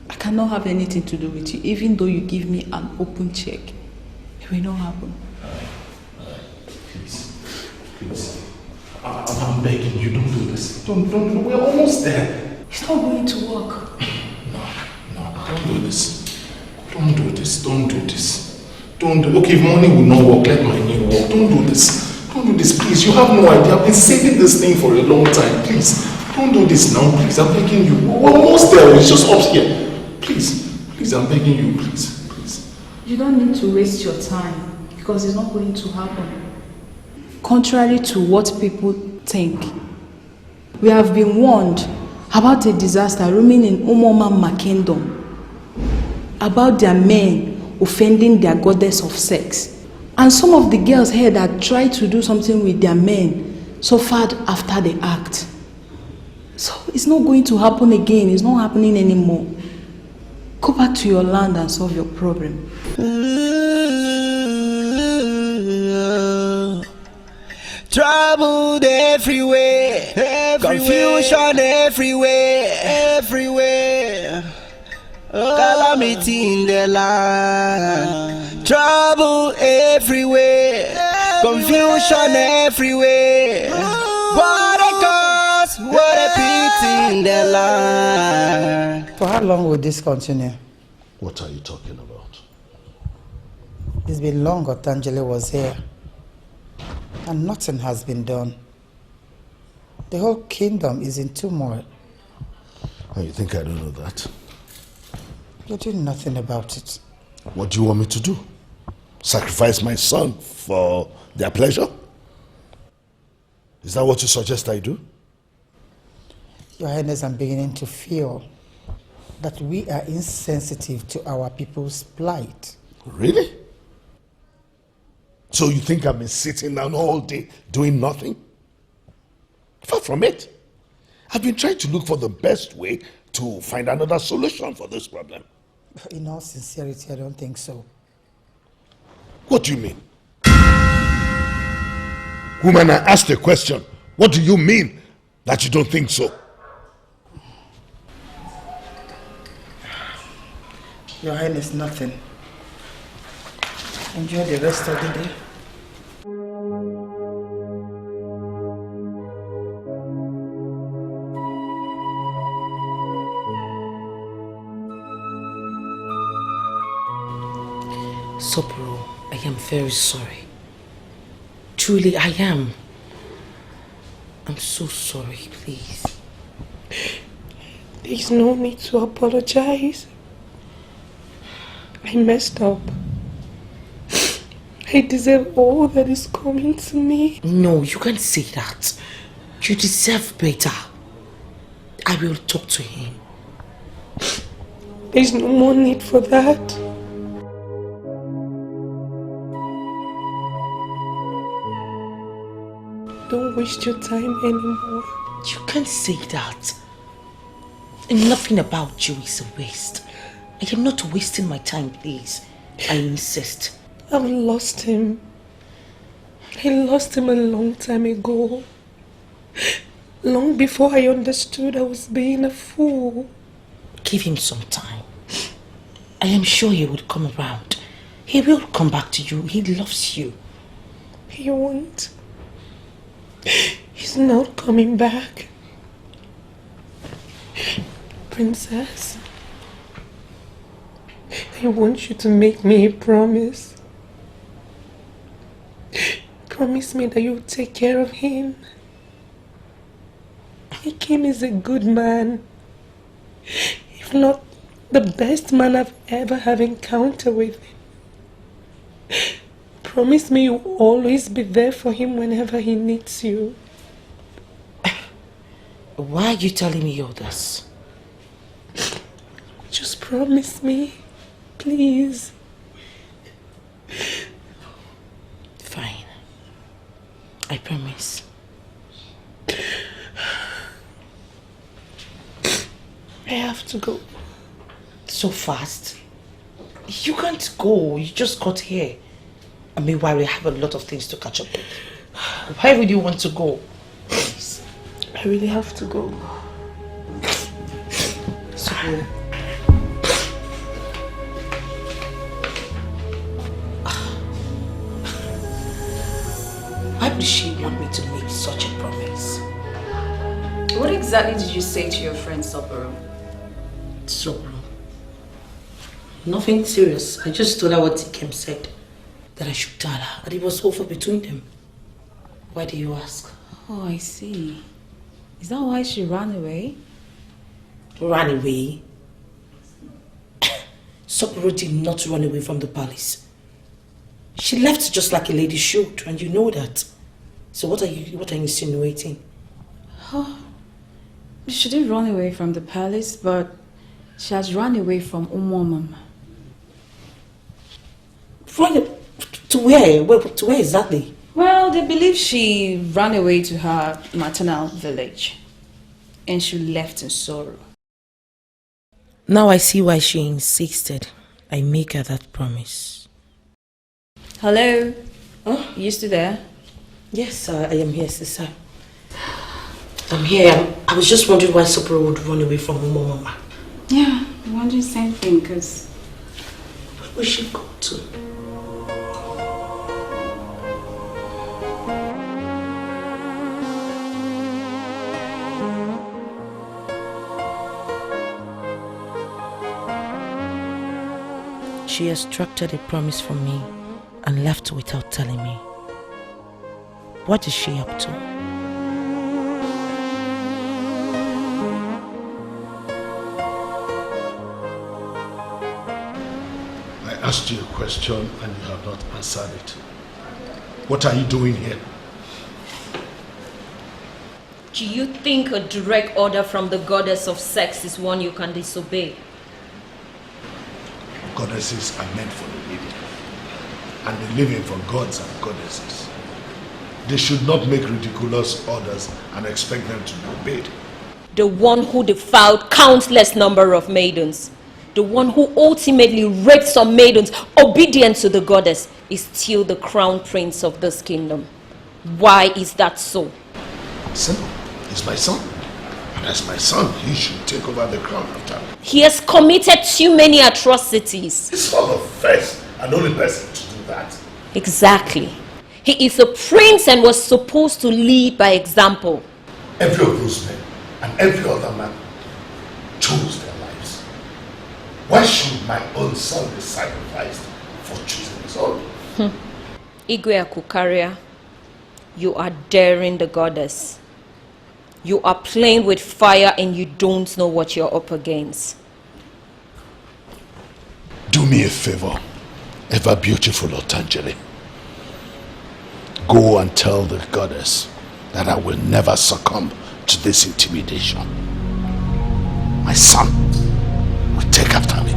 I cannot have anything to do with you, even though you give me an open check. It will not happen. Alright. Please. I'm begging you, don't do this. Don't, we're almost there. It's not going to work. No, don't do this. Don't do this. Okay, if money will not work, let my name work. Don't do this, please. You have no idea. I've been saving this thing for a long time. Please, don't do this now, please. I'm begging you. We're almost there. It's just up here. Please, I'm begging you, please. You don't need to waste your time, because it's not going to happen. Contrary to what people think, we have been warned about a disaster roaming in Umoma kingdom, about their men offending their goddess of sex. And some of the girls here that tried to do something with their men suffered after the act. So it's not going to happen again. It's not happening anymore. Go back to your land and solve your problem. Troubled everywhere, confusion everywhere. Calamity in the land, trouble everywhere, confusion everywhere. What a cause, what a pity in the land. For how long will this continue? What are you talking about? It's been long Otangele was here, and nothing has been done. The whole kingdom is in turmoil. Oh, you think I don't know that? You're doing nothing about it. What do you want me to do? Sacrifice my son for their pleasure? Is that what you suggest I do? Your Highness, I'm beginning to feel that we are insensitive to our people's plight. Really? So you think I've been sitting down all day doing nothing? Far from it. I've been trying to look for the best way to find another solution for this problem. In all sincerity, I don't think so. What do you mean? Woman, I asked a question. What do you mean that you don't think so? Your Highness, nothing. Enjoy the rest of the day. Sopro, I am very sorry. Truly, I am. I'm so sorry, please. There's no need to apologize. I messed up. I deserve all that is coming to me. No, you can't say that. You deserve better. I will talk to him. There's no more need for that. Don't waste your time anymore. You can't say that. And nothing about you is a waste. I am not wasting my time, please. I insist. I've lost him. I lost him a long time ago. Long before I understood I was being a fool. Give him some time. I am sure he will come around. He will come back to you. He loves you. He won't. He's not coming back. Princess, I want you to make me a promise. Promise me that you'll take care of him. Him is a good man. If not the best man I've ever have encountered with. Promise me you'll always be there for him whenever he needs you. Why are you telling me all this? Just promise me, please. Fine. I promise. I have to go. So fast? You can't go. You just got here. I mean, why we have a lot of things to catch up with. Why would you want to go? Please. I really have to go. So, why would she want me to make such a promise? What exactly did you say to your friend Sopro? Sopro? Nothing serious. I just told her what Tikem said. That I should tell her that it was over between them. Why do you ask? Oh, I see. Is that why she ran away? Ran away? Sopro did not run away from the palace. She left just like a lady should, and you know that. So what are you insinuating? Oh, she didn't run away from the palace, but she has run away from Umomam. To where? To where exactly? Well, they believe she ran away to her maternal village. And she left in sorrow. Now I see why she insisted I make her that promise. Hello? Huh? You still there? Yes, I am here, sister. I'm here. I was just wondering why Sopro would run away from Mama. Yeah, I'm wondering the same thing, because... Where would she go to? She extracted a promise from me and left without telling me. What is she up to? I asked you a question and you have not answered it. What are you doing here? Do you think a direct order from the goddess of sex is one you can disobey? Goddesses are meant for the living, and the living for gods and goddesses. They should not make ridiculous orders and expect them to be obeyed. The one who defiled countless number of maidens, the one who ultimately raped some maidens obedient to the goddess, is still the crown prince of this kingdom. Why is that so? Simple. He's my son. And as my son, he should take over the crown after me. He has committed too many atrocities. He's not the first and only person to do that. Exactly. He is a prince and was supposed to lead by example. Every of those men and every other man chose their lives. Why should my own son be sacrificed for choosing his own? Igwe Akukaria, you are daring the goddess. You are playing with fire and you don't know what you're up against. Do me a favor, ever beautiful Otangele. Go and tell the goddess that I will never succumb to this intimidation. My son will take after me.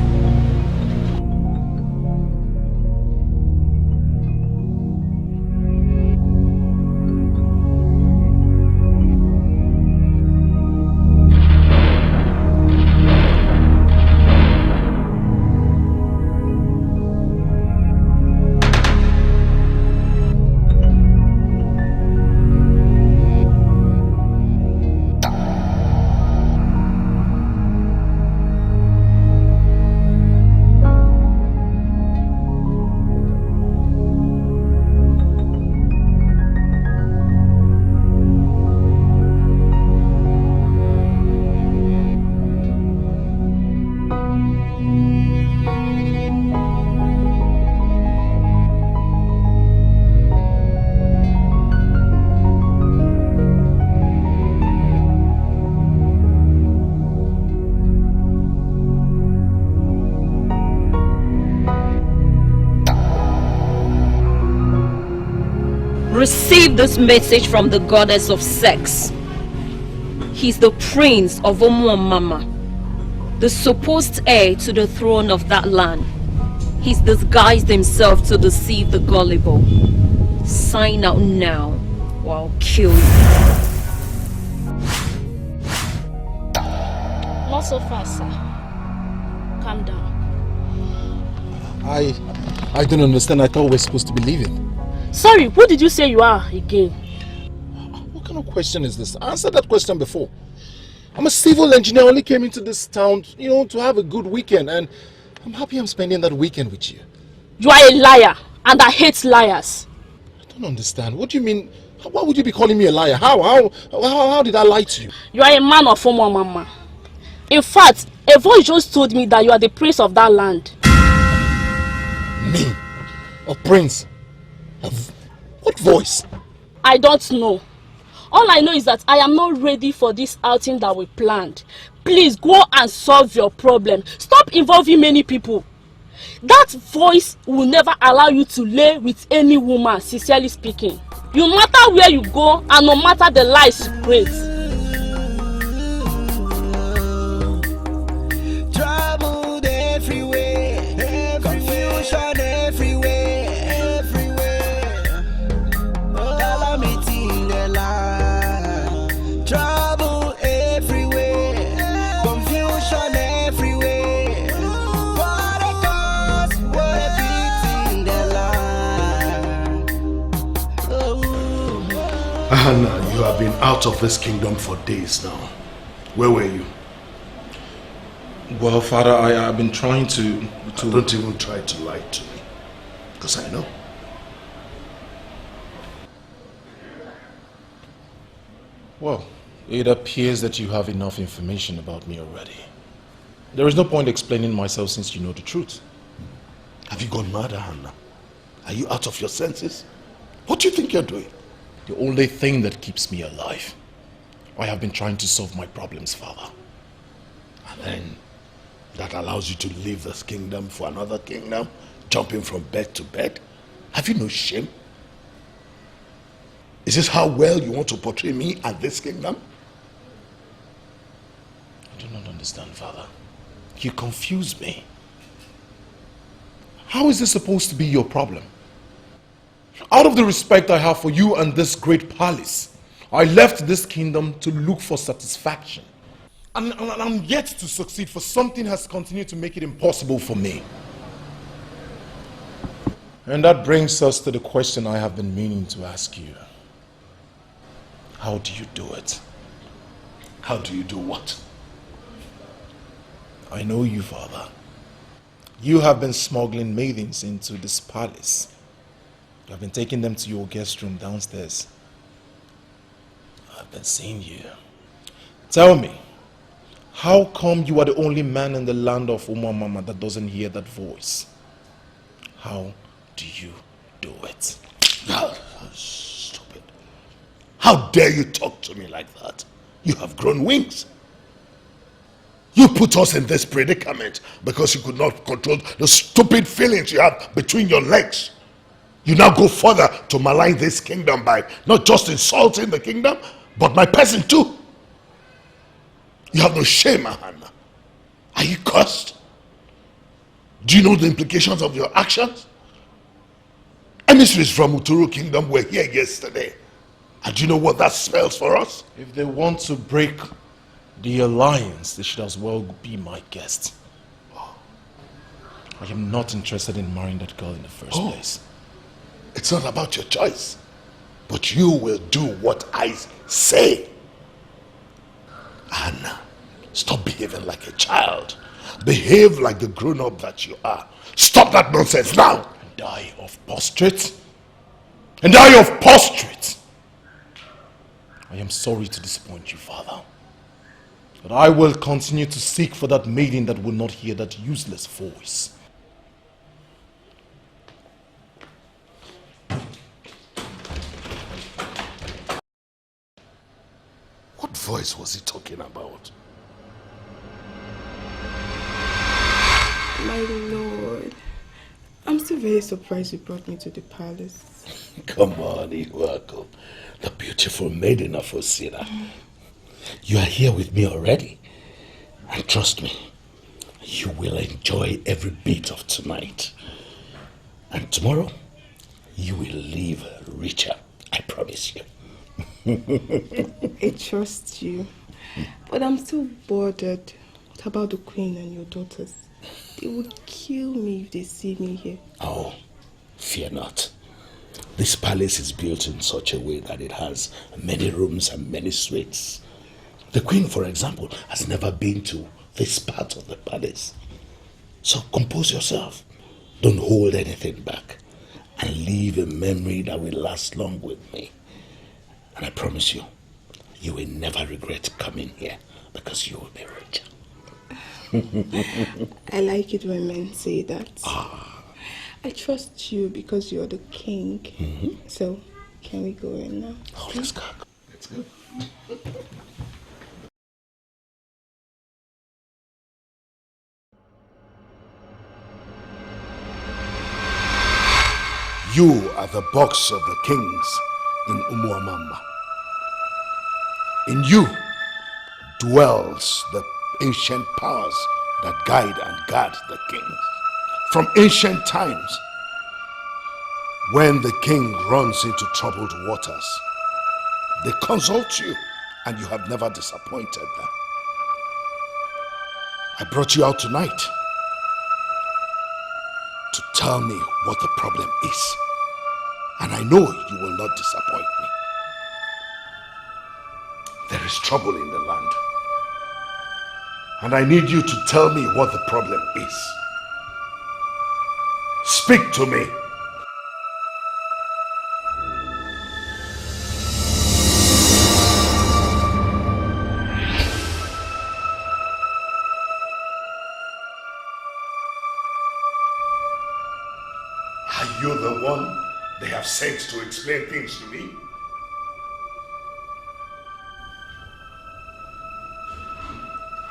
Receive this message from the goddess of sex. He's the prince of Mama, the supposed heir to the throne of that land. He's disguised himself to deceive the gullible. Sign out now, or I'll kill you. Not so fast, sir. Calm down. I don't understand. I thought we're supposed to be leaving. Sorry, who did you say you are again? What kind of question is this? I answered that question before. I'm a civil engineer. I only came into this town, to have a good weekend, and I'm happy I'm spending that weekend with you. You are a liar, and I hate liars. I don't understand. What do you mean? Why would you be calling me a liar? How did I lie to you? You are a man of Mama. In fact, a voice just told me that you are the prince of that land. Me? A prince? What voice? I don't know. All I know is that I am not ready for this outing that we planned. Please go and solve your problem. Stop involving many people. That voice will never allow you to lay with any woman, sincerely speaking. No matter where you go and no matter the lies you create. Troubled everywhere, confusion everywhere, calamity in the land. Trouble everywhere, confusion everywhere. What a cause, what a pity in the land. Hannah, you have been out of this kingdom for days now. Where were you? Well, Father, I have been trying to... Don't even try to lie to me, because I know. Well, it appears that you have enough information about me already. There is no point explaining myself since you know the truth. Have you gone mad, Hannah? Are you out of your senses? What do you think you're doing? The only thing that keeps me alive. I have been trying to solve my problems, Father. And then that allows you to leave this kingdom for another kingdom, jumping from bed to bed? Have you no shame? Is this how well you want to portray me and this kingdom? I do not understand, Father. You confuse me. How is this supposed to be your problem? Out of the respect I have for you and this great palace, I left this kingdom to look for satisfaction. And I'm yet to succeed, for something has continued to make it impossible for me. And that brings us to the question I have been meaning to ask you. How do you do it? How do you do what? I know you, Father. You have been smuggling maidens into this palace. You have been taking them to your guest room downstairs. I've been seeing you. Tell me, how come you are the only man in the land of Umamama that doesn't hear that voice? How do you do it? Stupid. How dare you talk to me like that? You have grown wings. You put us in this predicament because you could not control the stupid feelings you have between your legs. You now go further to malign this kingdom by not just insulting the kingdom, but my person too. You have no shame, Ahana. Are you cursed? Do you know the implications of your actions? Emissaries from Uturu Kingdom were here yesterday. And do you know what that spells for us? If they want to break the alliance, they should as well be my guest. I am not interested in marrying that girl in the first place. It's not about your choice, but you will do what I say. Anna, stop behaving like a child. Behave like the grown-up that you are. Stop that nonsense now. Die of prostrate. And die of prostrate. I am sorry to disappoint you, Father. But I will continue to seek for that maiden that will not hear that useless voice. What voice was he talking about? My lord, I'm still very surprised you brought me to the palace. Come on, Iwako, the beautiful maiden of Osira. You are here with me already. And trust me, you will enjoy every bit of tonight. And tomorrow, you will leave richer, I promise you. I trust you. But I'm still bothered. What about the queen and your daughters? They would kill me if they see me here. Oh, fear not. This palace is built in such a way that it has many rooms and many suites. The queen, for example, has never been to this part of the palace. So compose yourself. Don't hold anything back. And leave a memory that will last long with me. And I promise you, you will never regret coming here because you will be richer. I like it when men say that. I trust you because you're the king. So, can we go in now? Oh, let's go. Let's go. You are the box of the kings in Umuamamba. In you dwells the ancient powers that guide and guard the kings. From ancient times, when the king runs into troubled waters, they consult you and you have never disappointed them. I brought you out tonight to tell me what the problem is. And I know you will not disappoint me. There is trouble in the land. And I need you to tell me what the problem is. Speak to me. Are you the one they have sent to explain things to me?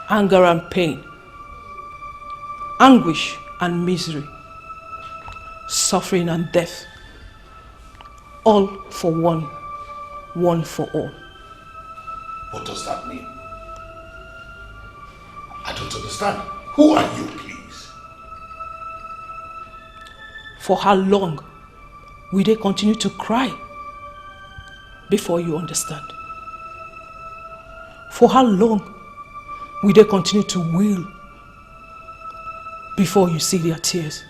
Anger and pain, anguish and misery, suffering and death, all for one, one for all. What does that mean? I don't understand. Who are you, please? For how long will they continue to cry before you understand? For how long will they continue to wail before you see their tears?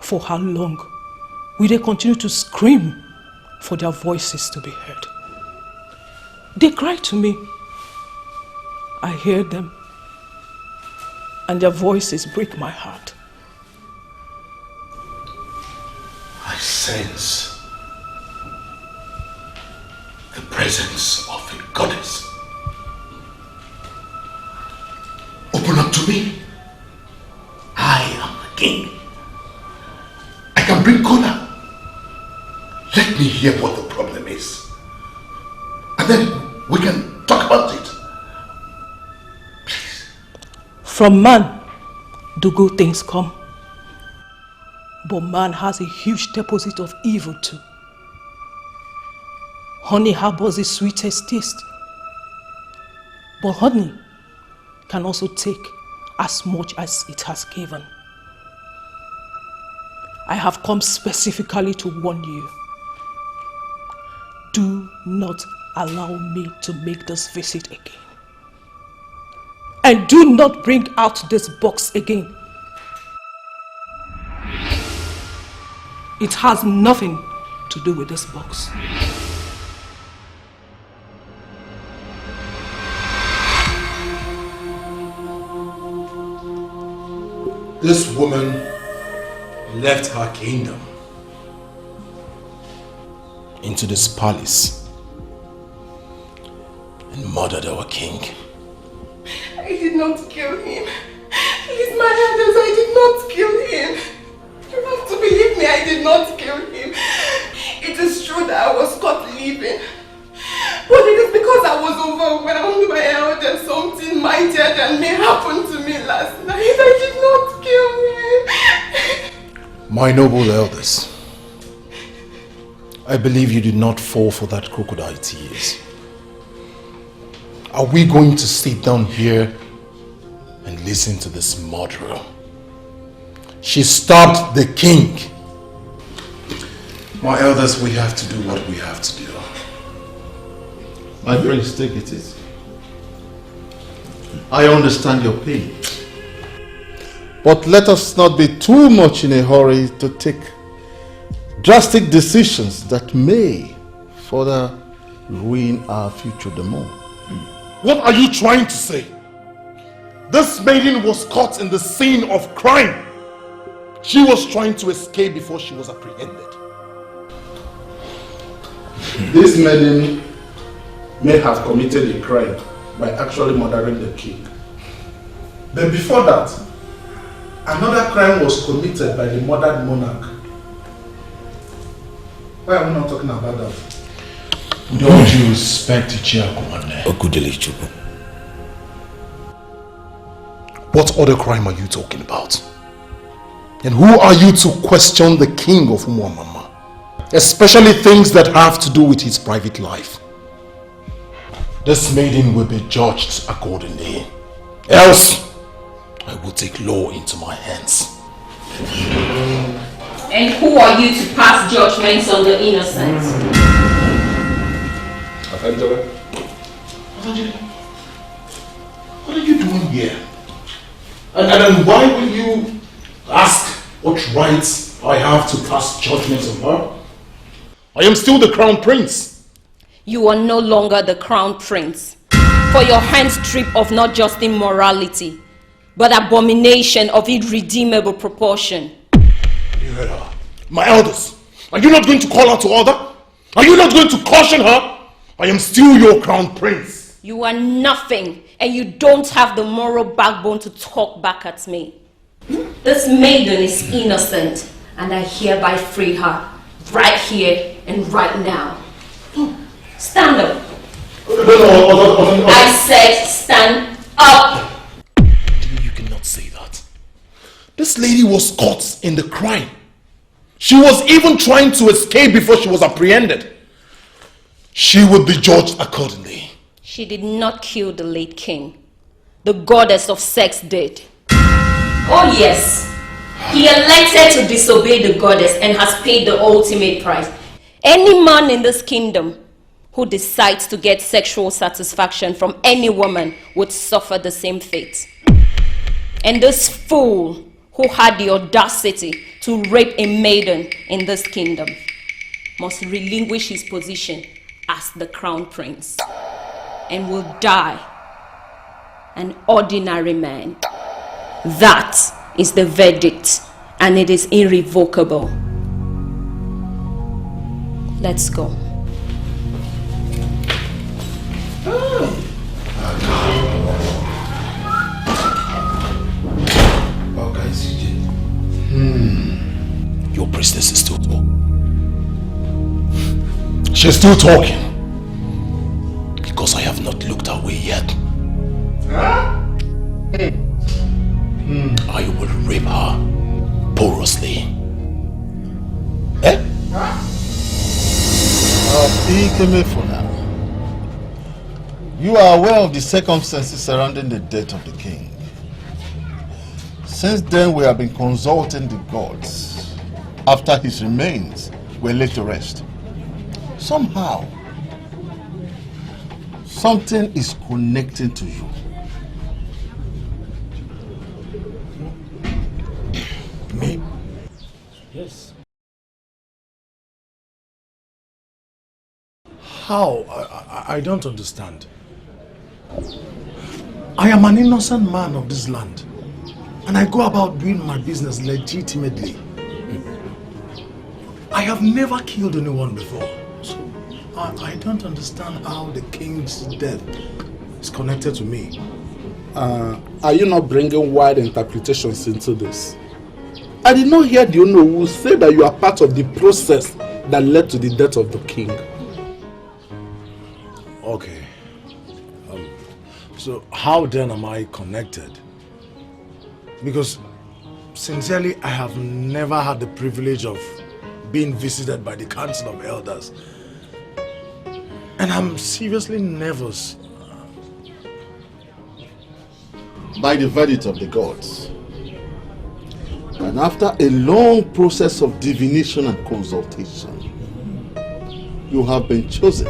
For how long will they continue to scream for their voices to be heard? They cry to me. I hear them, and their voices break my heart. I sense the presence of a goddess. Open up to me. I am the king. I can bring color. Let me hear what the problem is. And then we can talk about it. From man, do good things come. But man has a huge deposit of evil too. Honey harbors the sweetest taste. But honey can also take as much as it has given. I have come specifically to warn you. Do not allow me to make this visit again. And do not bring out this box again. It has nothing to do with this box. This woman left her kingdom into this palace and murdered our king. I did not kill him. Please, my elders, I did not kill him. You have to believe me, I did not kill him. It is true that I was caught leaving. But it is because I was overwhelmed by elders. Something mightier than me happened to me last night. I did not kill him. My noble elders, I believe you did not fall for that crocodile tears. Are we going to sit down here and listen to this murderer? She stabbed the king. My elders, we have to do what we have to do. My friends, take it easy. I understand your pain. But let us not be too much in a hurry to take drastic decisions that may further ruin our future the more. What are you trying to say? This maiden was caught in the scene of crime. She was trying to escape before she was apprehended. This maiden may have committed a crime by actually murdering the king. But before that, another crime was committed by the murdered monarch. Why are we not talking about that? Don't you respect Chiakumane? What other crime are you talking about? And who are you to question the king of Umuamama? Especially things that have to do with his private life. This maiden will be judged accordingly. Else, I will take law into my hands. And who are you to pass judgments on the innocent? Angela? What are you doing here? And then why will you ask what rights I have to pass judgments on her? I am still the crown prince. You are no longer the crown prince. For your hands trip of not just immorality, but abomination of irredeemable proportion. You heard her. My elders, are you not going to call her to order? Are you not going to caution her? I am still your crown prince. You are nothing, and you don't have the moral backbone to talk back at me. This maiden is innocent, and I hereby free her, right here and right now. Stand up. I said stand up. You cannot say that. This lady was caught in the crime. She was even trying to escape before she was apprehended. She would be judged accordingly. She did not kill the late king. The goddess of sex did. Oh yes, he elected to disobey the goddess and has paid the ultimate price. Any man in this kingdom who decides to get sexual satisfaction from any woman would suffer the same fate. And this fool who had the audacity to rape a maiden in this kingdom must relinquish his position as the crown prince and will die an ordinary man. That is the verdict, and it is irrevocable. Let's go. Your priestess is still talking. She's still talking. Because I have not looked away yet. I will rape her porously. Eh? For now. You are aware of the circumstances surrounding the death of the king. Since then, we have been consulting the gods after his remains were laid to rest. Somehow, something is connecting to you. Me? Yes. How? I don't understand. I am an innocent man of this land, and I go about doing my business legitimately. I have never killed anyone before, so I don't understand how the king's death is connected to me. Are you not bringing wild interpretations into this? I did not hear the Onowu say that you are part of the process that led to the death of the king. Okay. So how then am I connected? Because sincerely, I have never had the privilege of being visited by the Council of Elders. And I'm seriously nervous. By the verdict of the gods. And after a long process of divination and consultation, you have been chosen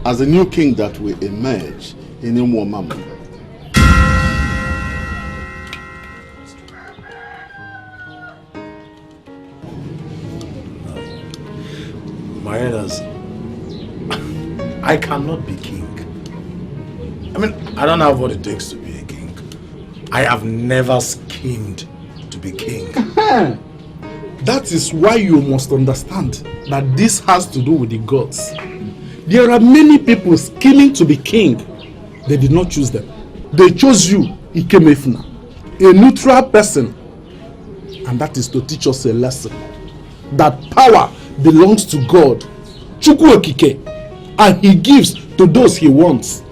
as the new king that will emerge in Umuamamu. My elders, I cannot be king. I mean, I don't have what it takes to be a king. I have never schemed to be king. That is why you must understand that this has to do with the gods. There are many people scheming to be king. They did not choose them. They chose you, Ikemefuna, a neutral person. And that is to teach us a lesson. That power belongs to God, Chukwu Okike, and he gives to those he wants.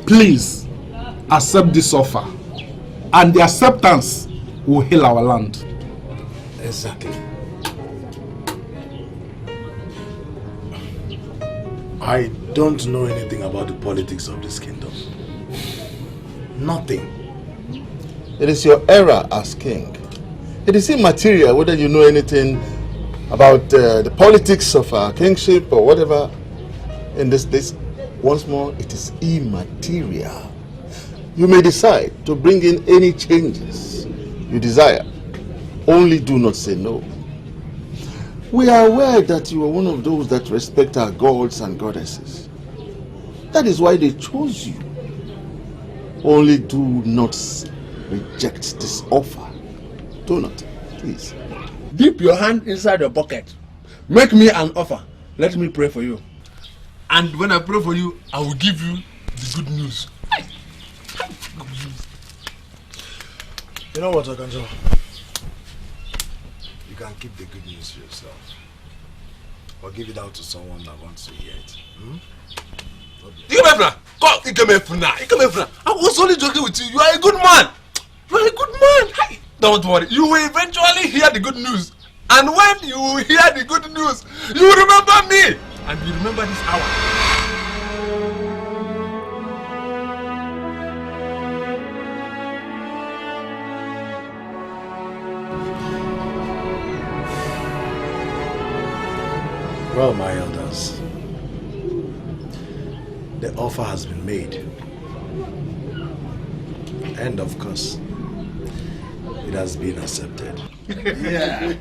Please accept this offer, and the acceptance will heal our land. Exactly. I don't know anything about the politics of this kingdom. Nothing. It is your error as king. It is immaterial whether you know anything about the politics of our kingship or whatever. In this place, once more, it is immaterial. You may decide to bring in any changes you desire. Only do not say no. We are aware that you are one of those that respect our gods and goddesses. That is why they chose you. Only do not reject this offer. Do not, please. Dip your hand inside your pocket. Make me an offer. Let me pray for you. And when I pray for you, I will give you the good news. You know what, Akanjo? You can keep the good news to yourself. Or give it out to someone that wants to hear it. Ikemefuna! Come, Ikemefuna! I was only joking with you. You are a good man. You are a good man. Hey, don't worry. You will eventually hear the good news. And when you hear the good news, you will remember me. And you remember this hour. Well, my elders, the offer has been made. And of course, it has been accepted. Yeah.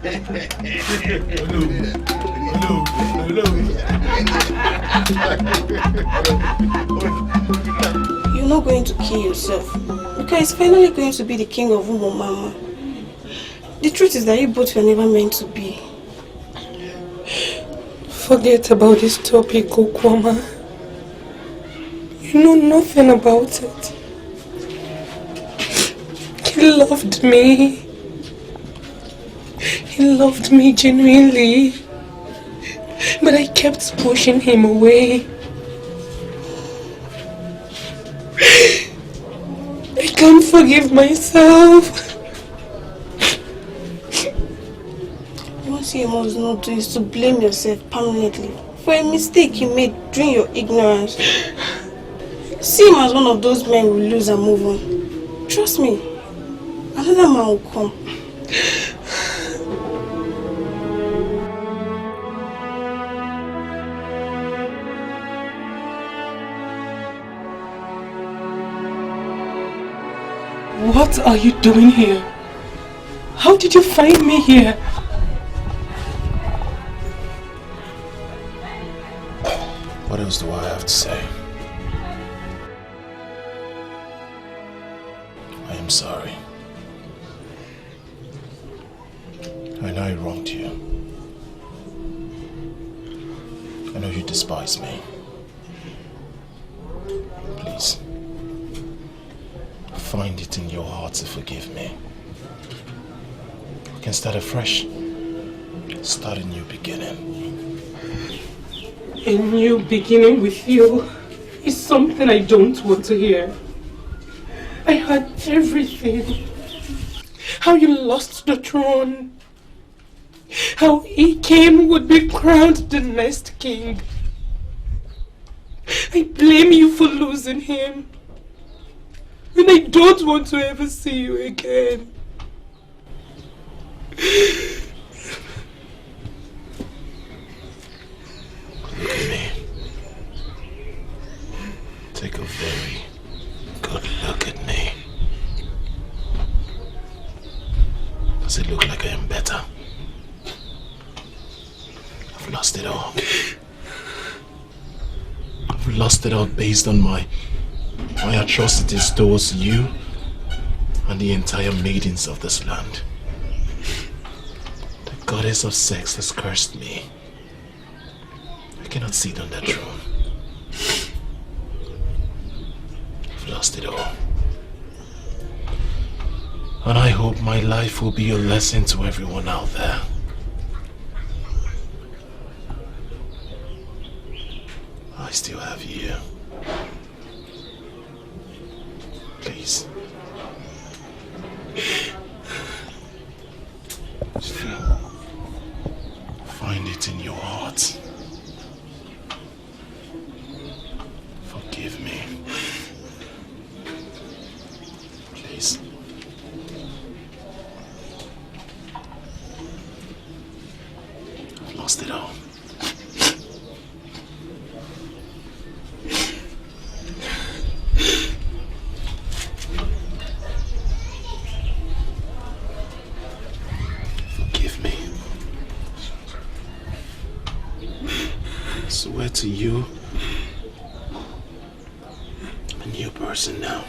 You're not going to kill yourself. Because it's finally going to be the king of Umomama. The truth is that you both were never meant to be. Forget about this topic, Okwama. You know nothing about it. He loved me. He loved me genuinely. But I kept pushing him away. I can't forgive myself. What you must not do is to blame yourself permanently for a mistake you made during your ignorance. See him as one of those men who lose and move on. Trust me, another man will come. What are you doing here? How did you find me here? What else do I have to say? I am sorry. I know I wronged you. I know you despise me. Please, find it in your heart to forgive me. We can start afresh. Start a new beginning. A new beginning with you is something I don't want to hear. I had everything. How you lost the throne. How Ikem would be crowned the next king. I blame you for losing him. And I don't want to ever see you again. Look at me. Take a very good look at me. Does it look like I am better? I've lost it all. I've lost it all based on my atrocities towards you and the entire maidens of this land. The goddess of sex has cursed me. I cannot sit on that throne. I've lost it all. And I hope my life will be a lesson to everyone out there. I still have you. Please. Find it in your heart. Forgive me. Please. I've lost it all. To you, a new person now.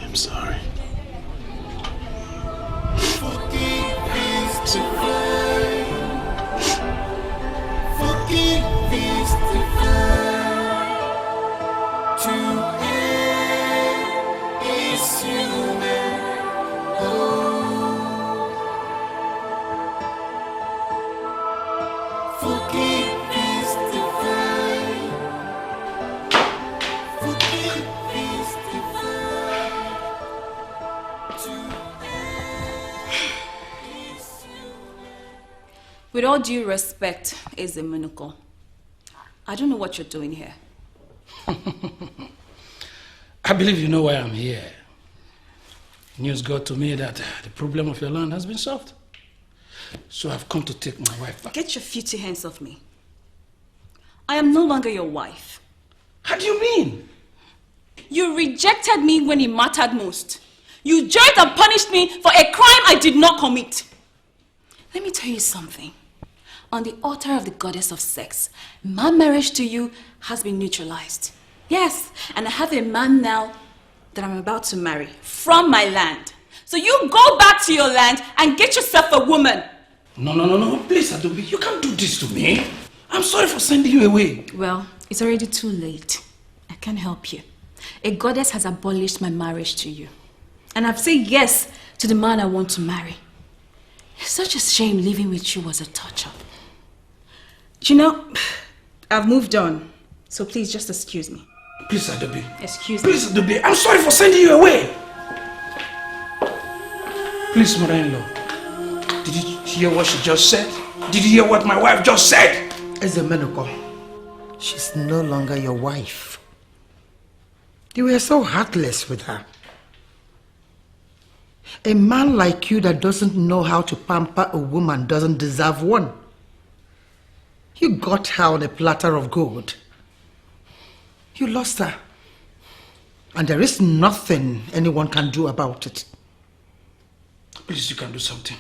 I'm sorry. Forgive is divine. Forgive is divine. To end is human. With all due respect, Ezemunoko, I don't know what you're doing here. I believe you know why I'm here. News got to me that the problem of your land has been solved. So I've come to take my wife back. Get your filthy hands off me. I am no longer your wife. How do you mean? You rejected me when it mattered most. You judged and punished me for a crime I did not commit. Let me tell you something. On the altar of the goddess of sex, my marriage to you has been neutralized. Yes, and I have a man now that I'm about to marry from my land. So you go back to your land and get yourself a woman. No, please, Adobe, you can't do this to me. I'm sorry for sending you away. Well, it's already too late. I can't help you. A goddess has abolished my marriage to you. And I've said yes to the man I want to marry. It's such a shame living with you was a torture. You know, I've moved on. So please just excuse me. Please, Adobe. Excuse me. Please, Adobe, I'm sorry for sending you away. Please, mother-in-law. Did you hear what she just said? Did you hear what my wife just said? Ezemenoko, she's no longer your wife. You were so heartless with her. A man like you that doesn't know how to pamper a woman doesn't deserve one. You got her on a platter of gold. You lost her. And there is nothing anyone can do about it. Please, you can do something.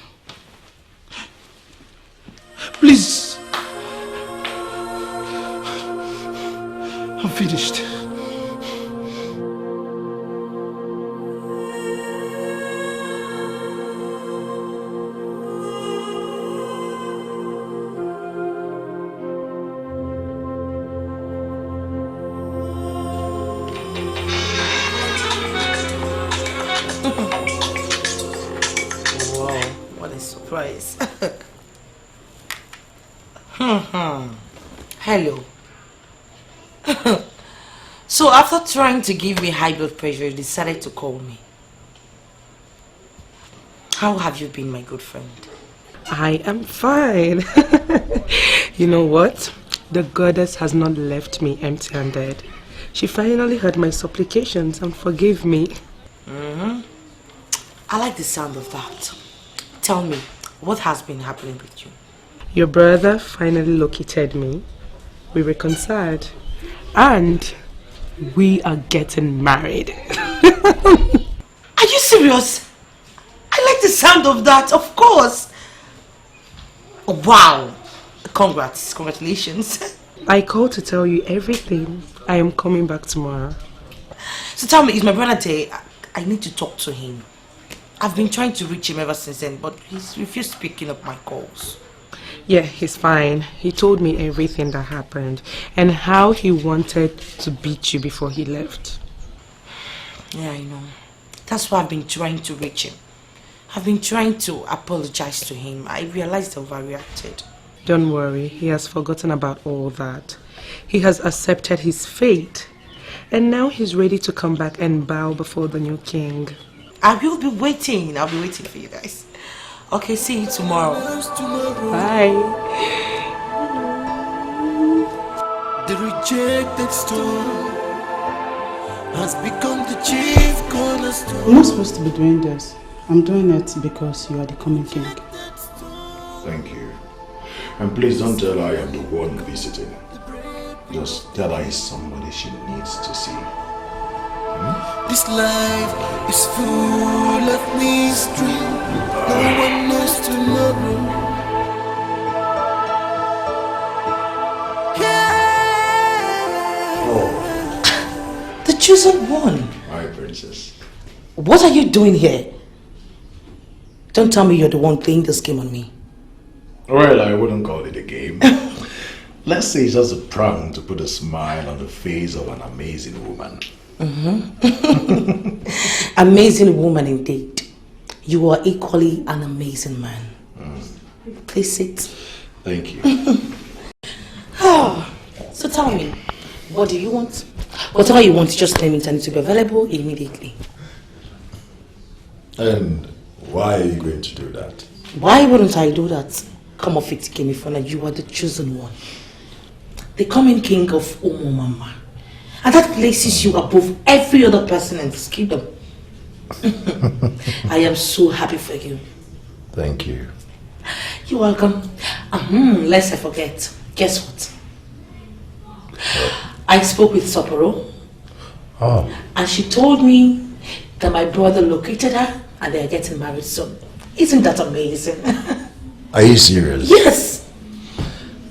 Please. I'm finished. Surprise. Hello. So after trying to give me high blood pressure, you decided to call me. How have you been, my good friend? I am fine. You know what? The goddess has not left me empty-handed. She finally heard my supplications and forgave me. I like the sound of that. Tell me, what has been happening with you? Your brother finally located me. We reconciled. And we are getting married. Are you serious? I like the sound of that, of course. Wow. Congrats. Congratulations. I called to tell you everything. I am coming back tomorrow. So tell me, is my brother there? I need to talk to him. I've been trying to reach him ever since then, but he's refused picking up my calls. Yeah, he's fine. He told me everything that happened and how he wanted to beat you before he left. Yeah, I know. That's why I've been trying to reach him. I've been trying to apologize to him. I realized I overreacted. Don't worry, he has forgotten about all that. He has accepted his fate. And now he's ready to come back and bow before the new king. I will be waiting. I'll be waiting for you guys. Okay, see you tomorrow. Bye. The rejected stone has become the chief cornerstone. I'm not supposed to be doing this. I'm doing it because you are the coming king. Thank you. And please don't tell her I am the one visiting. Just tell her he's somebody she needs to see. This life is full of mystery. No one knows tomorrow. Oh. The chosen one. My princess. What are you doing here? Don't tell me you're the one playing this game on me. Well, I wouldn't call it a game. Let's say it's just a prank to put a smile on the face of an amazing woman. Amazing woman indeed. You are equally an amazing man. Please sit. Thank you. So tell me, what do you want? Whatever you want, just name it and it will be available immediately. And why are you going to do that? Why wouldn't I do that? Come off it, Kenifona, you are the chosen one. The coming king of Umumama. And that places you above every other person in this kingdom. I am so happy for you. Thank you. You're welcome. Lest I forget. Guess what? I spoke with Sapporo. Oh. And she told me that my brother located her and they are getting married soon. Isn't that amazing? Are you serious? Yes.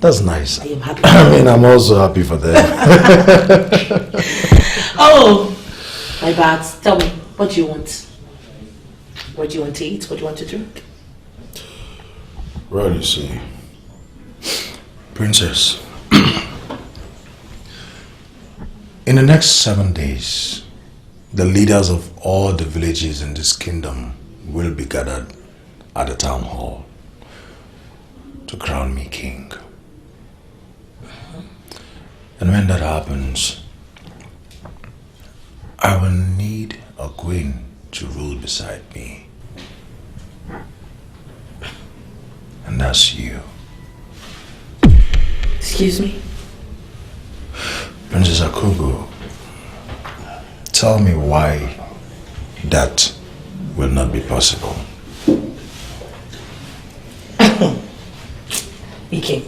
That's nice. I am happy. I mean, I'm also happy for them. Oh, my bad. Tell me, what do you want? What do you want to eat? What do you want to drink? Well, you see, Princess, in the next 7 days, the leaders of all the villages in this kingdom will be gathered at the town hall to crown me king. And when that happens, I will need a queen to rule beside me. And that's you. Excuse me? Princess Akugo, tell me why that will not be possible. Ike,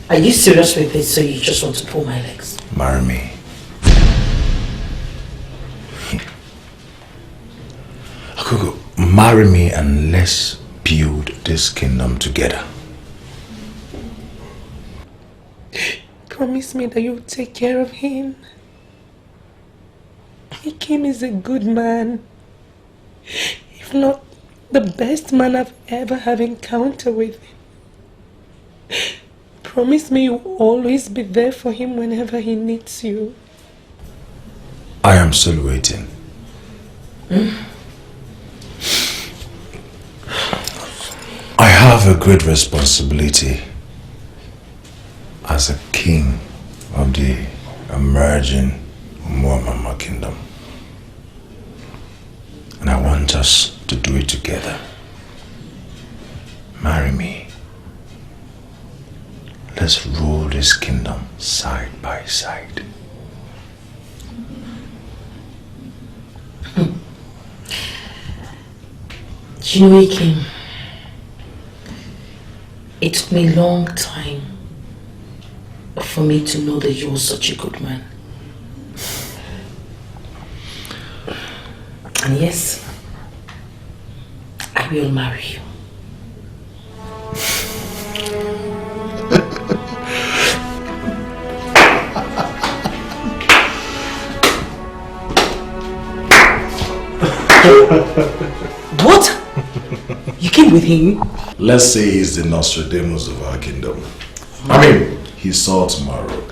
are you serious with this, so you just want to pull my legs? Marry me. Akugo, marry me and let's build this kingdom together. Promise me that you'll take care of him. Ikem is a good man. If not, the best man I've ever have encountered with him. Promise me you'll always be there for him whenever he needs you. I am still waiting. I have a great responsibility as a king of the emerging Umuamama kingdom. And I want us to do it together. Marry me. Let's rule this kingdom side by side. You know, Ikem, it took me a long time for me to know that you were such a good man. And yes, I will marry you. What? You came with him? Let's say he's the Nostradamus of our kingdom. I mean, he saw tomorrow.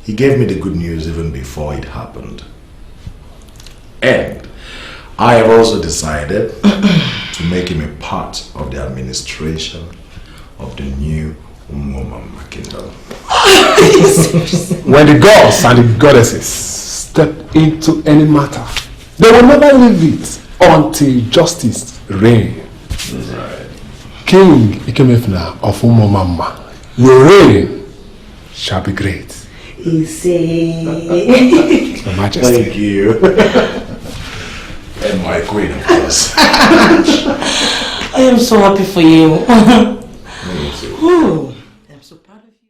He gave me the good news even before it happened. And I have also decided to make him a part of the administration of the new Umuamama kingdom. When the gods and the goddesses step into any matter, they will never leave it until justice reigns. Right. King Ikemefuna of Umuamama, your reign shall be great. You say. Your Majesty. Thank you. And my queen, of course. I am so happy for you. Me too. I'm so proud of you.